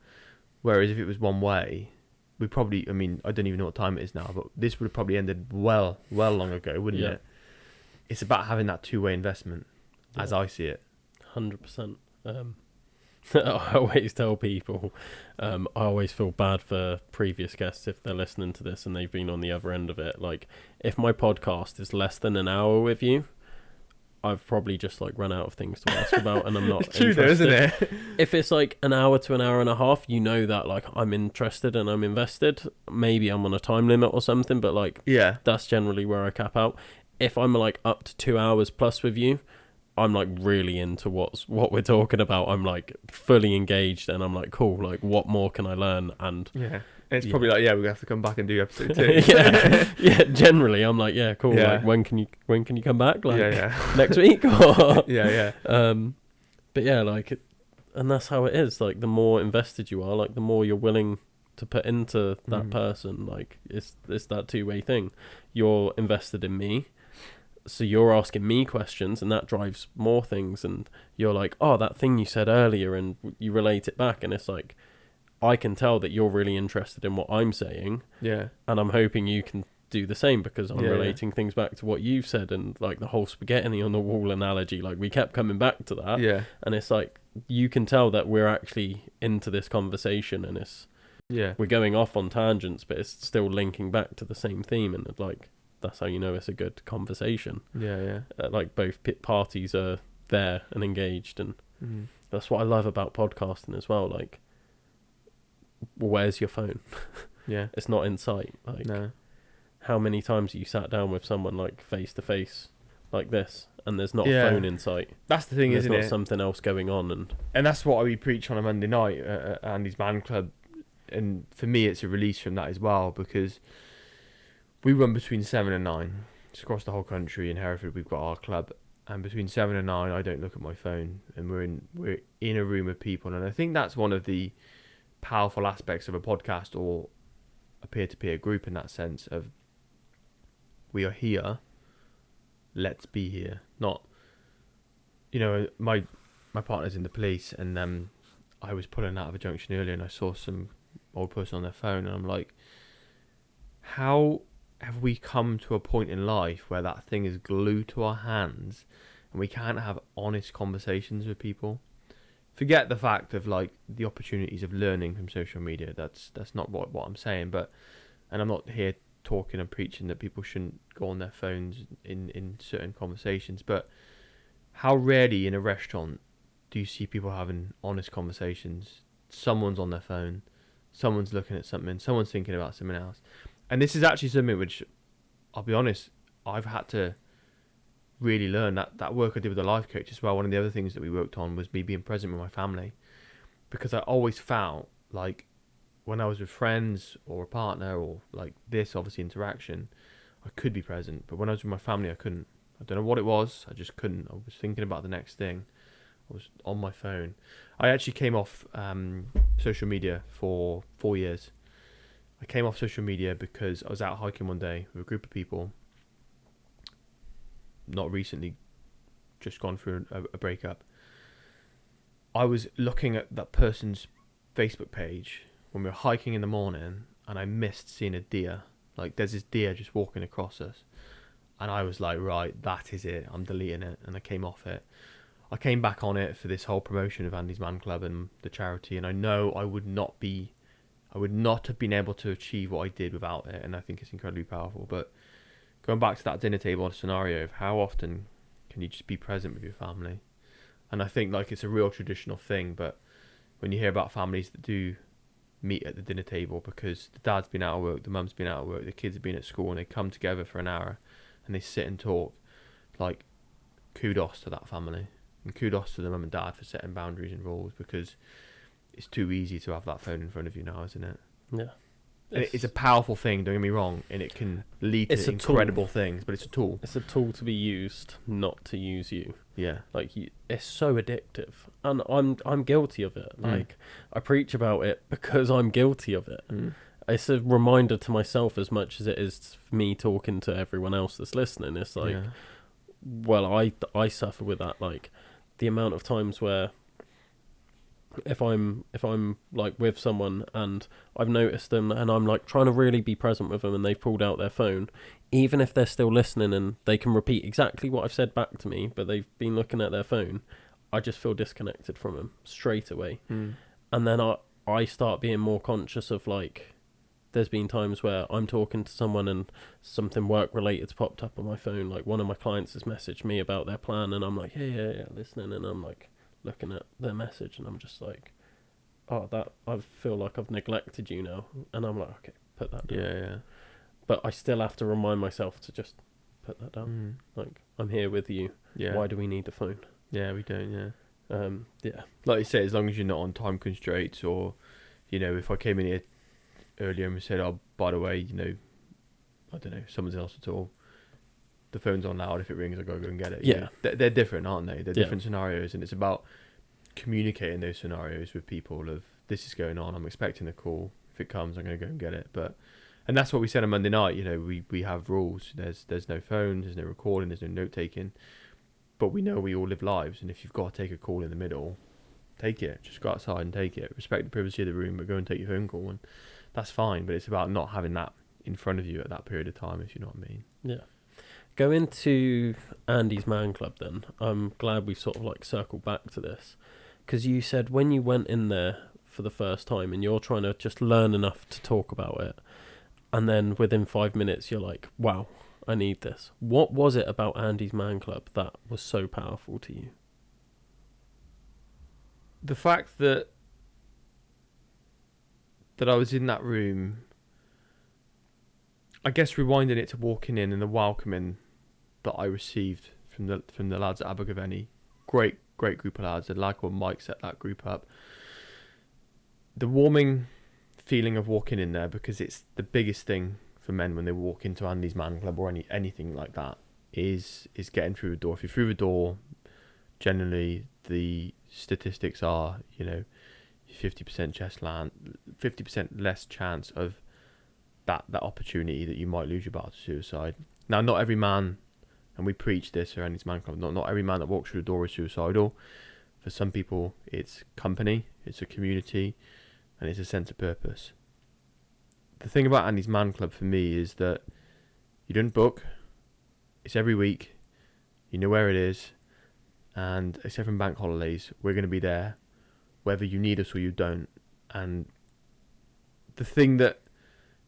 Whereas if it was one way, we probably, I don't even know what time it is now, but this would have probably ended well long ago, wouldn't it? It's about having that two-way investment, as I see it. 100%. I always tell people, I always feel bad for previous guests if they're listening to this and they've been on the other end of it. Like, if my podcast is less than an hour with you, I've probably just run out of things to ask about, and I'm not it's true, though, isn't it? If it's an hour to an hour and a half, that I'm interested and I'm invested. Maybe I'm on a time limit or something, but that's generally where I cap out. If I'm up to 2 hours plus with you, I'm really into what we're talking about. I'm fully engaged, and I'm cool. What more can I learn? And it's probably we have to come back and do episode 2. Generally, I'm cool. Yeah. When can you come back? Next week? Or but and that's how it is. The more invested you are, the more you're willing to put into that person. It's that two-way thing. You're invested in me, so you're asking me questions, and that drives more things. And you're oh, that thing you said earlier, and you relate it back, and it's I can tell that you're really interested in what I'm saying, and I'm hoping you can do the same, because I'm relating things back to what you've said. And the whole spaghetti on the wall analogy, we kept coming back to that, and it's you can tell that we're actually into this conversation, and it's we're going off on tangents, but it's still linking back to the same theme, and that's how you know it's a good conversation. Both parties are there and engaged, and that's what I love about podcasting as well. Where's your phone? It's not in sight. No. How many times have you sat down with someone face to face like this, and there's not a phone in sight? That's the thing, isn't it? There's not something else going on, and that's what we preach on a Monday night at Andy's Man Club. And for me, it's a release from that as well, because we run between 7 and 9. It's across the whole country. In Hereford, we've got our club, and between 7 and 9, I don't look at my phone, and we're in a room of people. And I think that's one of the powerful aspects of a podcast or a peer-to-peer group, in that sense of, we are here, let's be here. Not, my partner's in the police, and I was pulling out of a junction earlier, and I saw some old person on their phone, and I'm how have we come to a point in life where that thing is glued to our hands and we can't have honest conversations with people? Forget the fact of the opportunities of learning from social media. That's not what I'm saying, and I'm not here talking and preaching that people shouldn't go on their phones in certain conversations, but how rarely in a restaurant do you see people having honest conversations? Someone's on their phone, someone's looking at something, someone's thinking about something else. And this is actually something which, I'll be honest, I've had to really learn. That work I did with the life coach as well, one of the other things that we worked on was me being present with my family. Because I always felt when I was with friends or a partner or this, obviously, interaction, I could be present. But when I was with my family, I couldn't. I don't know what it was. I just couldn't. I was thinking about the next thing. I was on my phone. I actually came off social media for 4 years. I came off social media because I was out hiking one day with a group of people. Not recently, just gone through a breakup. I was looking at that person's Facebook page when we were hiking in the morning, and I missed seeing a deer. There's this deer just walking across us. And I was right, that is it. I'm deleting it. And I came off it. I came back on it for this whole promotion of Andy's Man Club and the charity. And I know I would not have been able to achieve what I did without it. And I think it's incredibly powerful. But going back to that dinner table scenario of how often can you just be present with your family? And I think it's a real traditional thing. But when you hear about families that do meet at the dinner table because the dad's been out of work, the mum's been out of work, the kids have been at school, and they come together for an hour and they sit and talk, kudos to that family, and kudos to the mum and dad for setting boundaries and rules, because it's too easy to have that phone in front of you now, isn't it? Yeah. And it's a powerful thing, don't get me wrong, and it can lead to incredible things, but it's a tool. It's a tool to be used, not to use you. Yeah. Like, it's so addictive, and I'm guilty of it. Like, I preach about it because I'm guilty of it. It's a reminder to myself as much as it is me talking to everyone else that's listening. It's like, well, I suffer with that. Like, the amount of times where if I'm like with someone and I've noticed them and I'm like trying to really be present with them and they've pulled out their phone, even if they're still listening and they can repeat exactly what I've said back to me, but they've been looking at their phone, I just feel disconnected from them straight away. And then I start being more conscious of, like, there's been times where I'm talking to someone and something work related's popped up on my phone. Like, one of my clients has messaged me about their plan and I'm like, yeah, listening, and I'm like looking at their message and I'm just like, oh, that I feel like I've neglected you now, and I'm like, okay, put that down. Yeah. But I still have to remind myself to just put that down. Like, I'm here with you. Yeah. Why do we need the phone? Yeah, we don't. Yeah. Like you say, as long as you're not on time constraints, or, you know, if I came in here earlier and we said, oh, by the way, you know, I don't know, someone's else at all, the phone's on loud, if it rings I gotta go and get it. Yeah. They're different, aren't they? They're different scenarios, and it's about communicating those scenarios with people of, this is going on, I'm expecting a call, if it comes I'm going to go and get it. And that's what we said on Monday night, you know, we have rules. There's no phone, there's no recording, there's no note taking, but we know we all live lives, and if you've got to take a call in the middle, take it. Just go outside and take it. Respect the privacy of the room, but go and take your phone call, and that's fine. But it's about not having that in front of you at that period of time, if you know what I mean. Yeah. Go into Andy's Man Club then. I'm glad we've sort of like circled back to this, because you said when you went in there for the first time and you're trying to just learn enough to talk about it, and then within 5 minutes you're like, wow, I need this. What was it about Andy's Man Club that was so powerful to you? The fact that I was in that room, I guess rewinding it to walking in and the welcoming that I received from the lads at Abergavenny. Great group of lads. A lad called Mike set that group up. The warming feeling of walking in there, because it's the biggest thing for men when they walk into Andy's Man Club or anything like that, is getting through the door. If you're through the door, generally the statistics are, you know, 50% less chance of that opportunity that you might lose your battle to suicide. Now, not every man, and we preach this around Andy's Man Club, not every man that walks through the door is suicidal. For some people, it's company, it's a community, and it's a sense of purpose. The thing about Andy's Man Club for me is that you don't book, it's every week, you know where it is, and except from bank holidays, we're going to be there, whether you need us or you don't. And the thing that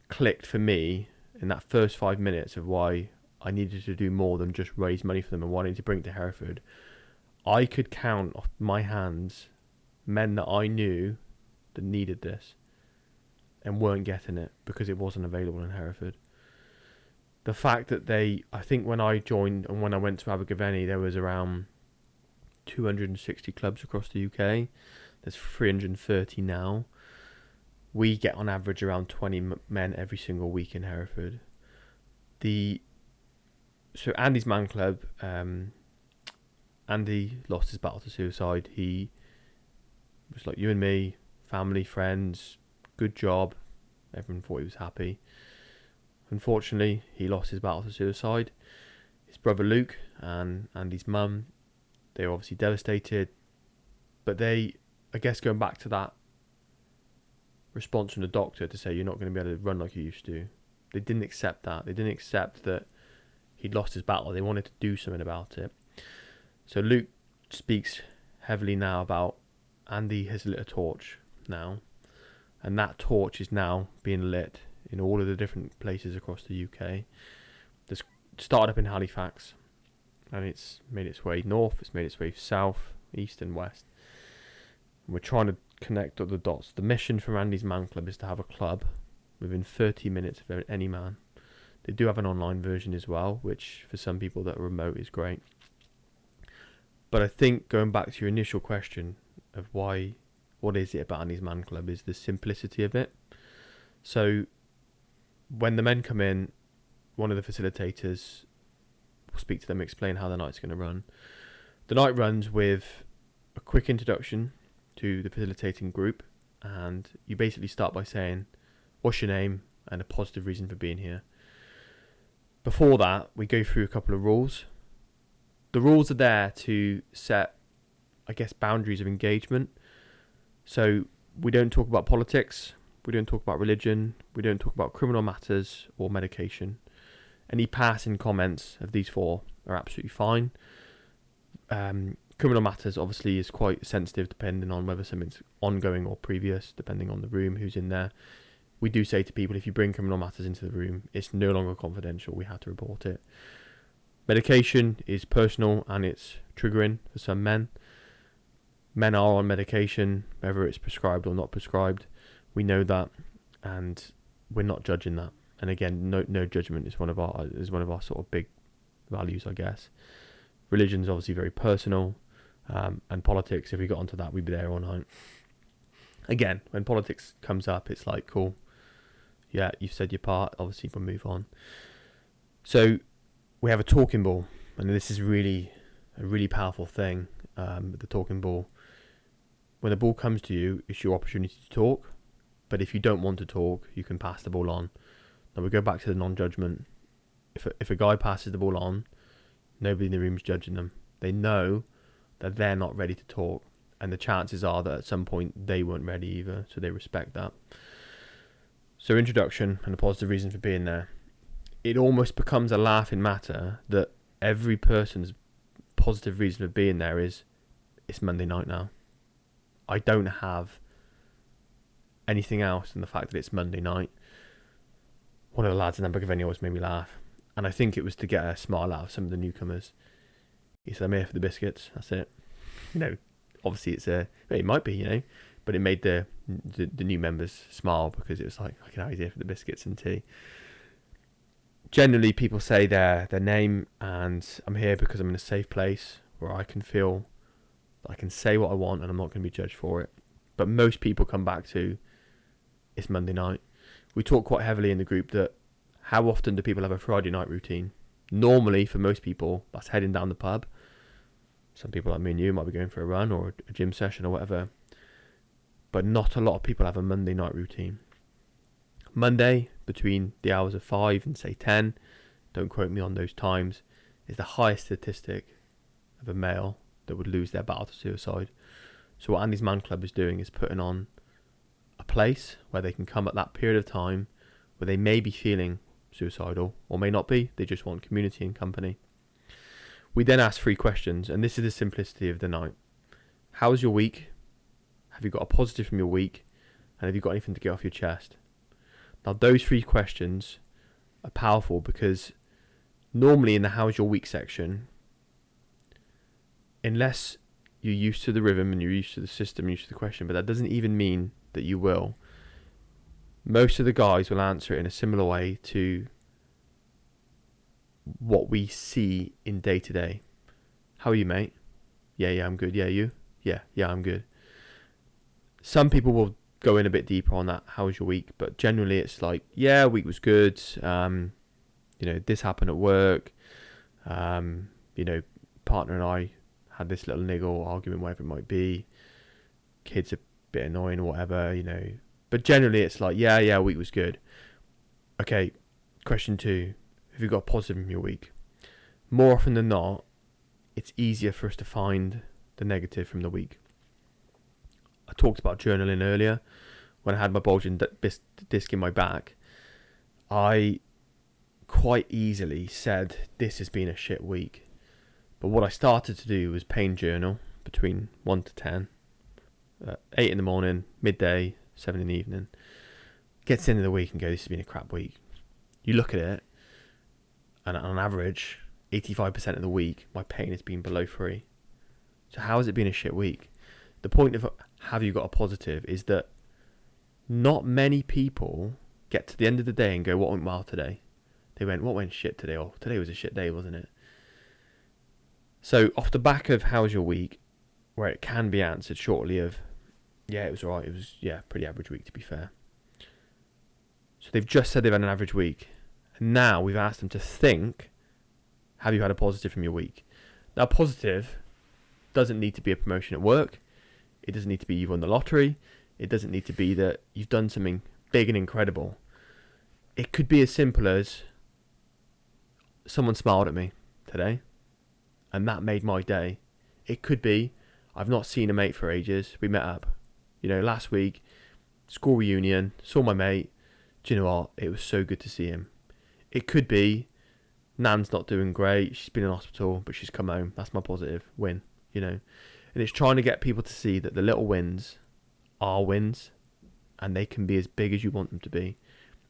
clicked for me in that first 5 minutes of why I needed to do more than just raise money for them and why I needed to bring it to Hereford, I could count off my hands men that I knew that needed this and weren't getting it because it wasn't available in Hereford. The fact that I think when I joined and when I went to Abergavenny, there was around 260 clubs across the UK. There's 330 now. We get on average around 20 men every single week in Hereford. So Andy's Man Club, Andy lost his battle to suicide. He was like you and me, family, friends, good job. Everyone thought he was happy. Unfortunately, he lost his battle to suicide. His brother Luke and Andy's mum, they were obviously devastated. But I guess going back to that response from the doctor to say you're not going to be able to run like you used to, they didn't accept that. They didn't accept that he'd lost his battle. They wanted to do something about it. So Luke speaks heavily now about Andy has lit a torch now, and that torch is now being lit in all of the different places across the UK. This started up in Halifax, and it's made its way north, it's made its way south, east and west. And we're trying to connect all the dots. The mission for Andy's Man Club is to have a club within 30 minutes of any man. They do have an online version as well, which for some people that are remote is great. But I think going back to your initial question of what is it about Andy's Man Club, is the simplicity of it. So when the men come in, one of the facilitators will speak to them, explain how the night's going to run. The night runs with a quick introduction to the facilitating group, and you basically start by saying, what's your name and a positive reason for being here. Before that, we go through a couple of rules. The rules are there to set, I guess, boundaries of engagement. So we don't talk about politics, we don't talk about religion, we don't talk about criminal matters or medication. Any passing comments of these four are absolutely fine. Criminal matters obviously is quite sensitive depending on whether something's ongoing or previous, depending on the room, who's in there. We do say to people, if you bring criminal matters into the room, it's no longer confidential, we have to report it. Medication is personal and it's triggering for some men. Men are on medication, whether it's prescribed or not prescribed. We know that, and we're not judging that. And again, no judgment is one of our sort of big values, I guess. Religion is obviously very personal, and politics. If we got onto that, we'd be there all night. Again, when politics comes up, it's like, cool, yeah, you've said your part. Obviously, we'll move on. So we have a talking ball, and this is really a really powerful thing. The talking ball. When the ball comes to you, it's your opportunity to talk. But if you don't want to talk, you can pass the ball on. Now we go back to the non-judgment. If a guy passes the ball on, nobody in the room is judging them. They know that they're not ready to talk. And the chances are that at some point they weren't ready either. So they respect that. So introduction and a positive reason for being there. It almost becomes a laughing matter that every person's positive reason for being there is, it's Monday night now. I don't have anything else than the fact that it's Monday night. One of the lads in that book of Any always made me laugh, and I think it was to get a smile out of some of the newcomers. He said, I'm here for the biscuits, that's it. Obviously it might be, but it made the new members smile, because it was like, I can here for the biscuits and tea. Generally people say their name, and I'm here because I'm in a safe place where I can feel I can say what I want and I'm not going to be judged for it. But most people come back to, it's Monday night. We talk quite heavily in the group that how often do people have a Friday night routine? Normally, for most people, that's heading down the pub. Some people like me and you might be going for a run or a gym session or whatever. But not a lot of people have a Monday night routine. Monday, between the hours of 5 and say 10, don't quote me on those times, is the highest statistic of a male that would lose their battle to suicide. So what Andy's Man Club is doing is putting on a place where they can come at that period of time where they may be feeling suicidal or may not be, they just want community and company. We then ask 3 questions, and this is the simplicity of the night. How was your week? Have you got a positive from your week? And have you got anything to get off your chest? Now those 3 questions are powerful, because normally in the how's your week section, unless you're used to the rhythm and you're used to the system, used to the question, but that doesn't even mean that you will. Most of the guys will answer it in a similar way to what we see in day to day. How are you, mate? Yeah, I'm good. Yeah, you? Yeah, I'm good. Some people will go in a bit deeper on that. How was your week? But generally it's like, yeah, week was good. This happened at work. Partner and I had this little niggle, argument, whatever it might be. Kids a bit annoying or whatever, But generally it's like, yeah, week was good. Okay, question 2. Have you got a positive from your week? More often than not, it's easier for us to find the negative from the week. I talked about journaling earlier. When I had my bulging disc in my back, I quite easily said, this has been a shit week. But what I started to do was pain journal between 1 to 10. 8 in the morning, midday, 7 in the evening. Get to the end of the week and go, this has been a crap week. You look at it, and on average, 85% of the week, my pain has been below 3. So how has it been a shit week? The point of have you got a positive is that not many people get to the end of the day and go, what went well today? They went, what went shit today? Or today was a shit day, wasn't it? So off the back of how's your week, where it can be answered shortly of, yeah, it was alright. It was, pretty average week to be fair. So they've just said they've had an average week. And now we've asked them to think, have you had a positive from your week? Now, positive doesn't need to be a promotion at work. It doesn't need to be you've won the lottery. It doesn't need to be that you've done something big and incredible. It could be as simple as someone smiled at me today, and that made my day. It could be I've not seen a mate for ages. We met up, last week, school reunion, saw my mate. Do you know what? It was so good to see him. It could be Nan's not doing great. She's been in hospital, but she's come home. That's my positive win, And it's trying to get people to see that the little wins are wins, and they can be as big as you want them to be.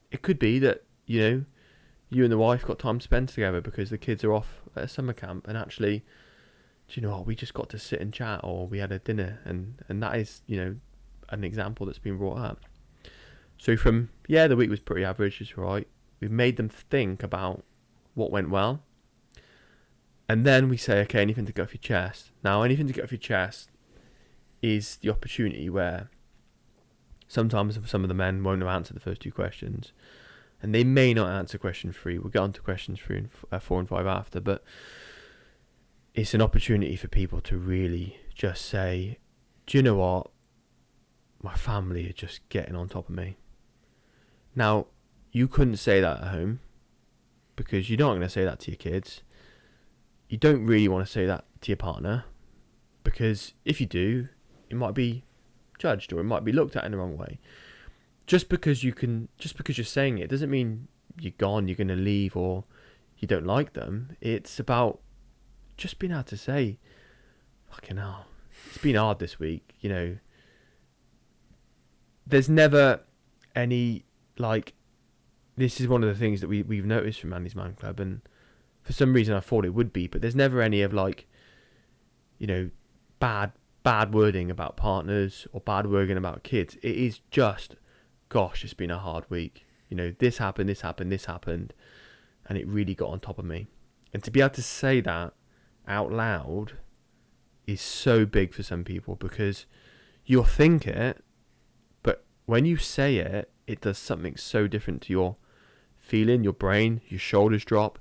It could be that, you and the wife got time to spend together because the kids are off at a summer camp, and actually, do you know what? We just got to sit and chat, or we had a dinner, and that is, an example that's been brought up. So from, the week was pretty average, it's right. We've made them think about what went well. And then we say, okay, anything to get off your chest. Now, anything to get off your chest is the opportunity where sometimes some of the men won't answer the first two questions. And they may not answer question 3. We'll get on to questions 4 and 5 after. But it's an opportunity for people to really just say, do you know what? My family are just getting on top of me. Now, you couldn't say that at home because you're not going to say that to your kids. You don't really want to say that to your partner because if you do, it might be judged or it might be looked at in the wrong way. Just because you're saying it doesn't mean you're gone, you're going to leave, or you don't like them. It's about just being able to say, fucking hell, it's been hard this week, There's never any, this is one of the things that we've noticed from Andy's Man Club, and for some reason I thought it would be, but there's never any of bad wording about partners or bad wording about kids. It is just, gosh, it's been a hard week. This happened, and it really got on top of me. And to be able to say that out loud is so big for some people because you'll think it, but when you say it, it does something so different to your feeling, your brain, your shoulders drop.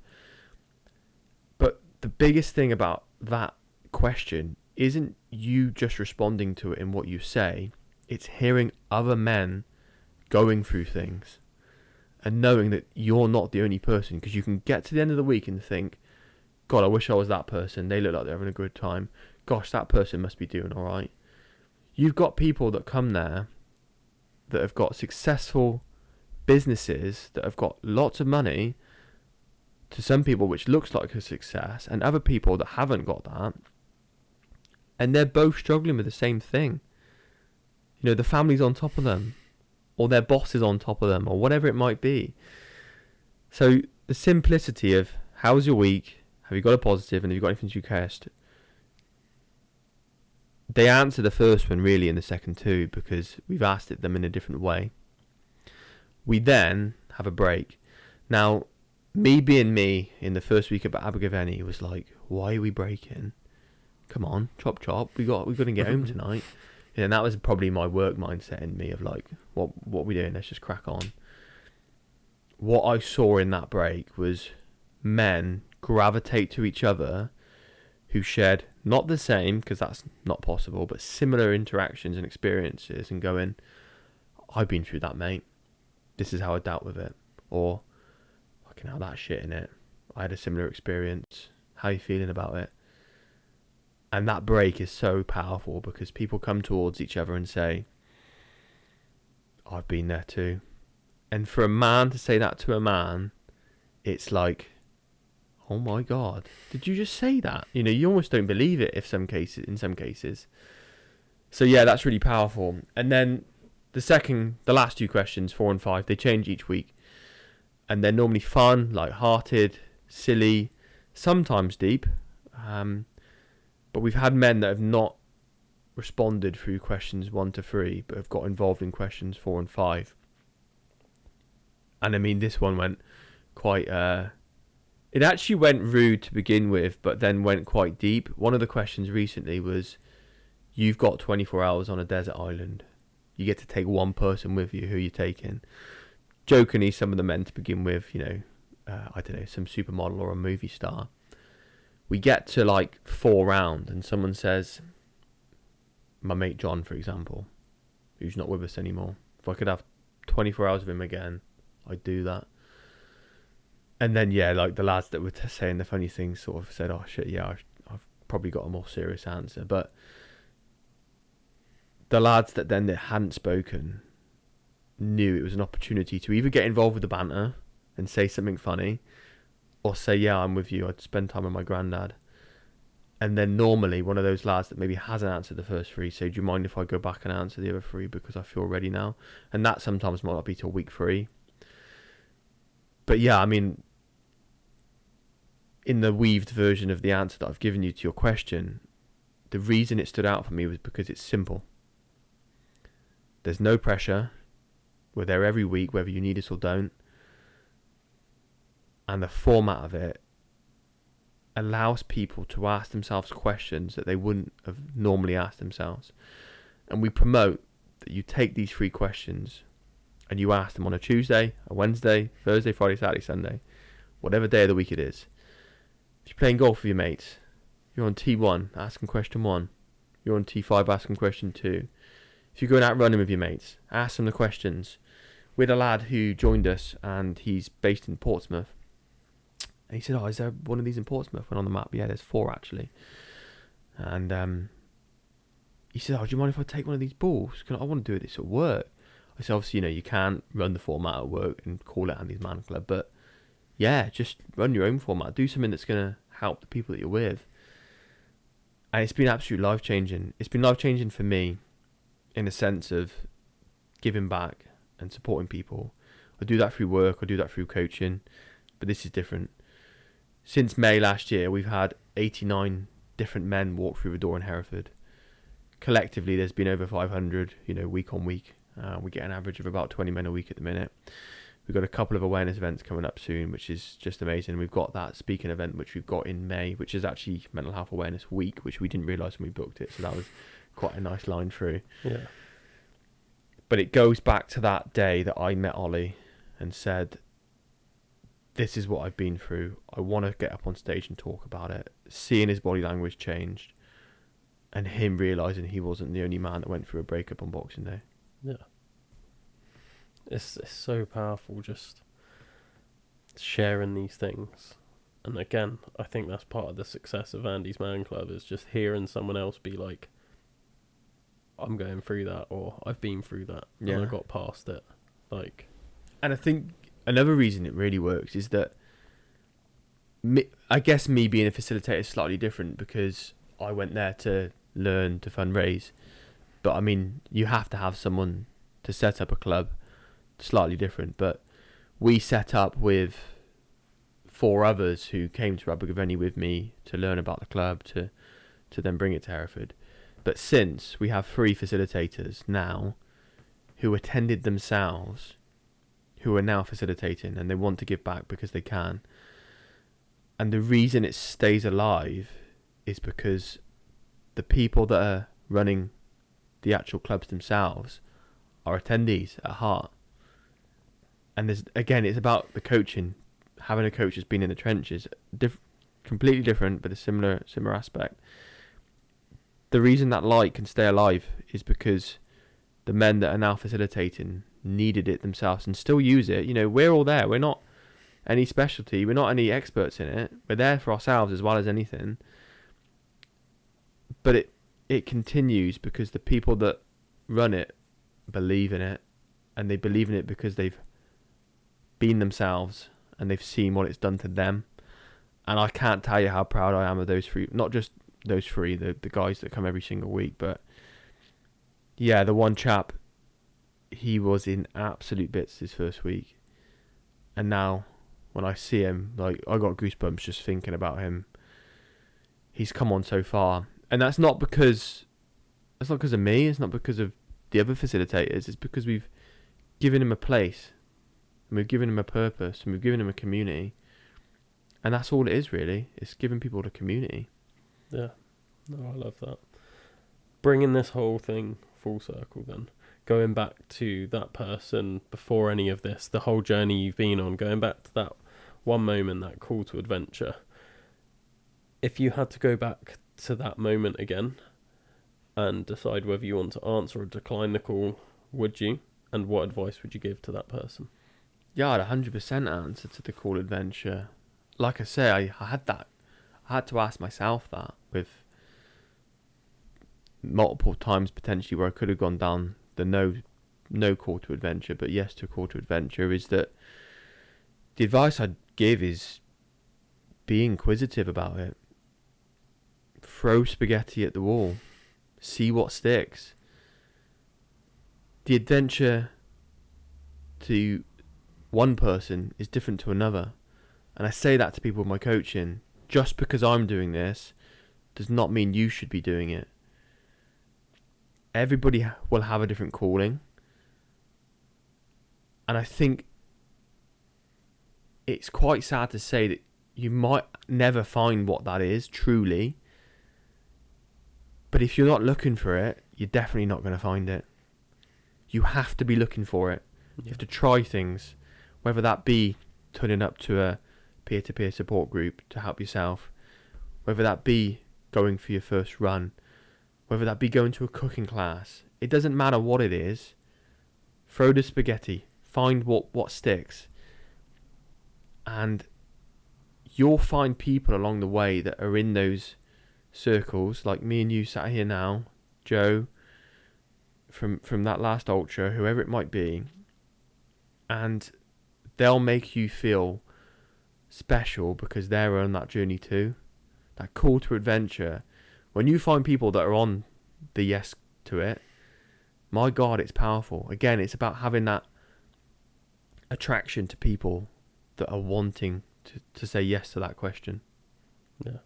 But the biggest thing about that question isn't you just responding to it in what you say, it's hearing other men going through things and knowing that you're not the only person, because you can get to the end of the week and think, God, I wish I was that person. They look like they're having a good time. Gosh, that person must be doing all right. You've got people that come there that have got successful businesses, that have got lots of money, to some people which looks like a success, and other people that haven't got that, and they're both struggling with the same thing. The family's on top of them, or their boss is on top of them, or whatever it might be. So the simplicity of, how was your week? Have you got a positive? And have you got anything to cast? They answer the first one really in the second two because we've asked it them in a different way. We then have a break. Now, me being me in the first week at Abergavenny was like, why are we breaking? Come on, chop chop. We got to get home tonight. And that was probably my work mindset in me of like, what are we doing? Let's just crack on. What I saw in that break was men gravitate to each other who shared not the same, because that's not possible, but similar interactions and experiences, and going, I've been through that, mate. This is how I dealt with it. Or, fucking hell, that shit in it. I had a similar experience. How are you feeling about it? And that break is so powerful because people come towards each other and say, I've been there too. And for a man to say that to a man, it's like, oh my God, did you just say that? You almost don't believe it in some cases. So yeah, that's really powerful. And then the last two questions, 4 and 5, they change each week. And they're normally fun, light-hearted, silly, sometimes deep. But we've had men that have not responded through questions 1 to 3, but have got involved in questions 4 and 5. And I mean, this one went quite... it actually went rude to begin with, but then went quite deep. One of the questions recently was, you've got 24 hours on a desert island. You get to take one person with you. Who are you taking? jokingly, some of the men to begin with, I don't know, some supermodel or a movie star. We get to like 4 rounds and someone says, my mate John, for example, who's not with us anymore, if I could have 24 hours of him again, I'd do that. And then, yeah, like the lads that were saying the funny things sort of said, oh shit, yeah, I've probably got a more serious answer. But the lads that hadn't spoken knew it was an opportunity to either get involved with the banter and say something funny, or say, yeah, I'm with you, I'd spend time with my granddad. And then normally one of those lads that maybe hasn't answered the first 3 say, do you mind if I go back and answer the other 3 because I feel ready now? And that sometimes might not be till week 3. But yeah, I mean, in the weaved version of the answer that I've given you to your question, the reason it stood out for me was because it's simple. There's no pressure. We're there every week, whether you need us or don't. And the format of it allows people to ask themselves questions that they wouldn't have normally asked themselves. And we promote that you take these 3 questions and you ask them on a Tuesday, a Wednesday, Thursday, Friday, Saturday, Sunday, whatever day of the week it is. If you're playing golf with your mates, you're on T1, ask them question 1. You're on T5, ask them question 2. If you're going out running with your mates, ask them the questions. We had a lad who joined us, and he's based in Portsmouth. And he said, oh, is there one of these in Portsmouth? Went on the map. Yeah, there's 4 actually. And he said, oh, do you mind if I take one of these balls? I want to do this at work. I said, obviously, you can't run the format at work and call it Andy's Man Club, but yeah, just run your own format. Do something that's going to help the people that you're with. And it's been absolutely life-changing. It's been life-changing for me in the sense of giving back and supporting people. I do that through work. I do that through coaching. But this is different. Since May last year, we've had 89 different men walk through the door in Hereford. Collectively, there's been over 500, week on week. We get an average of about 20 men a week at the minute. We've got a couple of awareness events coming up soon, which is just amazing. We've got that speaking event, which we've got in May, which is actually Mental Health Awareness Week, which we didn't realise when we booked it. So that was quite a nice line through. Yeah. But it goes back to that day that I met Ollie and said, this is what I've been through. I want to get up on stage and talk about it. Seeing his body language changed and him realising he wasn't the only man that went through a breakup on Boxing Day. Yeah. It's so powerful just sharing these things. And again, I think that's part of the success of Andy's Man Club, is just hearing someone else be like, I'm going through that, or I've been through that, and I got past it. And I think another reason it really works is that I guess me being a facilitator is slightly different because I went there to learn to fundraise. But I mean, you have to have someone to set up a club. Slightly different, but we set up with 4 others who came to Abergavenny with me to learn about the club, to then bring it to Hereford. But since we have 3 facilitators now who attended themselves, who are now facilitating, and they want to give back because they can. And the reason it stays alive is because the people that are running the actual clubs themselves are attendees at heart. And it's about the coaching. Having a coach that's been in the trenches, completely different, but a similar aspect. The reason that light can stay alive is because the men that are now facilitating needed it themselves and still use it. We're all there. We're not any specialty. We're not any experts in it. We're there for ourselves as well as anything. But it continues because the people that run it believe in it, and they believe in it because they've been themselves and they've seen what it's done to them. And I can't tell you how proud I am of those 3, not just those 3, the guys that come every single week, but yeah, the one chap, he was in absolute bits his first week, and now when I see him, I got goosebumps just thinking about him. He's come on so far, and that's not because of me, it's not because of the other facilitators, it's because we've given him a place, and we've given him a purpose, and we've given him a community. And that's all it is, really. It's giving people the community. Yeah. No, I love that. Bringing this whole thing full circle then. going back to that person before any of this, the whole journey you've been on, going back to that one moment, that call to adventure. If you had to go back to that moment again and decide whether you want to answer or decline the call, would you? And what advice would you give to that person? Yeah, I'd 100% answer to the call adventure. Like I say, I had that. I had to ask myself that with multiple times potentially where I could have gone down the no call to adventure, but yes to a call to adventure. Is that the advice I'd give is be inquisitive about it. Throw spaghetti at the wall. See what sticks. The adventure to one person is different to another. And I say that to people in my coaching. Just because I'm doing this does not mean you should be doing it. Everybody will have a different calling. And I think it's quite sad to say that you might never find what that is, truly. But if you're not looking for it, you're definitely not going to find it. You have to be looking for it. You have to try things, whether that be turning up to a peer-to-peer support group to help yourself, whether that be going for your first run, whether that be going to a cooking class. It doesn't matter what it is. Throw the spaghetti. Find what sticks. And you'll find people along the way that are in those circles, like me and you sat here now, Joe, from that last ultra, whoever it might be, and they'll make you feel special because they're on that journey too. That call to adventure. When you find people that are on the yes to it, my God, it's powerful. Again, it's about having that attraction to people that are wanting to say yes to that question. Yeah,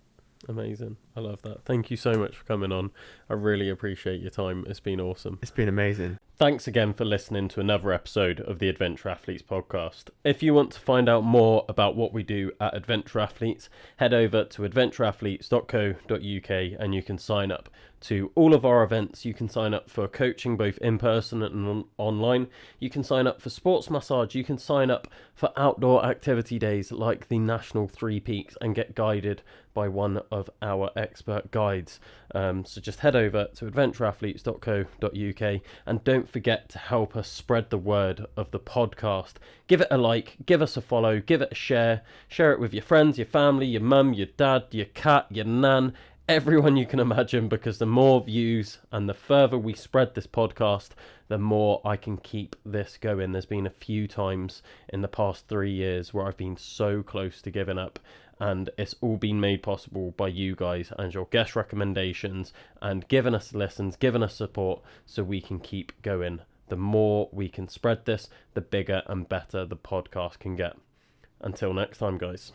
amazing. I love that. Thank you so much for coming on. I really appreciate your time. It's been awesome. It's been amazing. Thanks again for listening to another episode of the Adventure Athletes podcast. If you want to find out more about what we do at Adventure Athletes, head over to adventureathletes.co.uk and you can sign up to all of our events. You can sign up for coaching both in person and online. You can sign up for sports massage. You can sign up for outdoor activity days like the National Three Peaks and get guided by one of our expert guides. So just head over to adventureathletes.co.uk and don't forget to help us spread the word of the podcast. Give it a like, give us a follow, give it a share it with your friends, your family, your mum, your dad, your cat, your nan, everyone you can imagine, because the more views and the further we spread this podcast, the more I can keep this going. There's been a few times in the past 3 years where I've been so close to giving up, and it's all been made possible by you guys and your guest recommendations and giving us listens, giving us support so we can keep going. The more we can spread this, the bigger and better the podcast can get. Until next time, guys.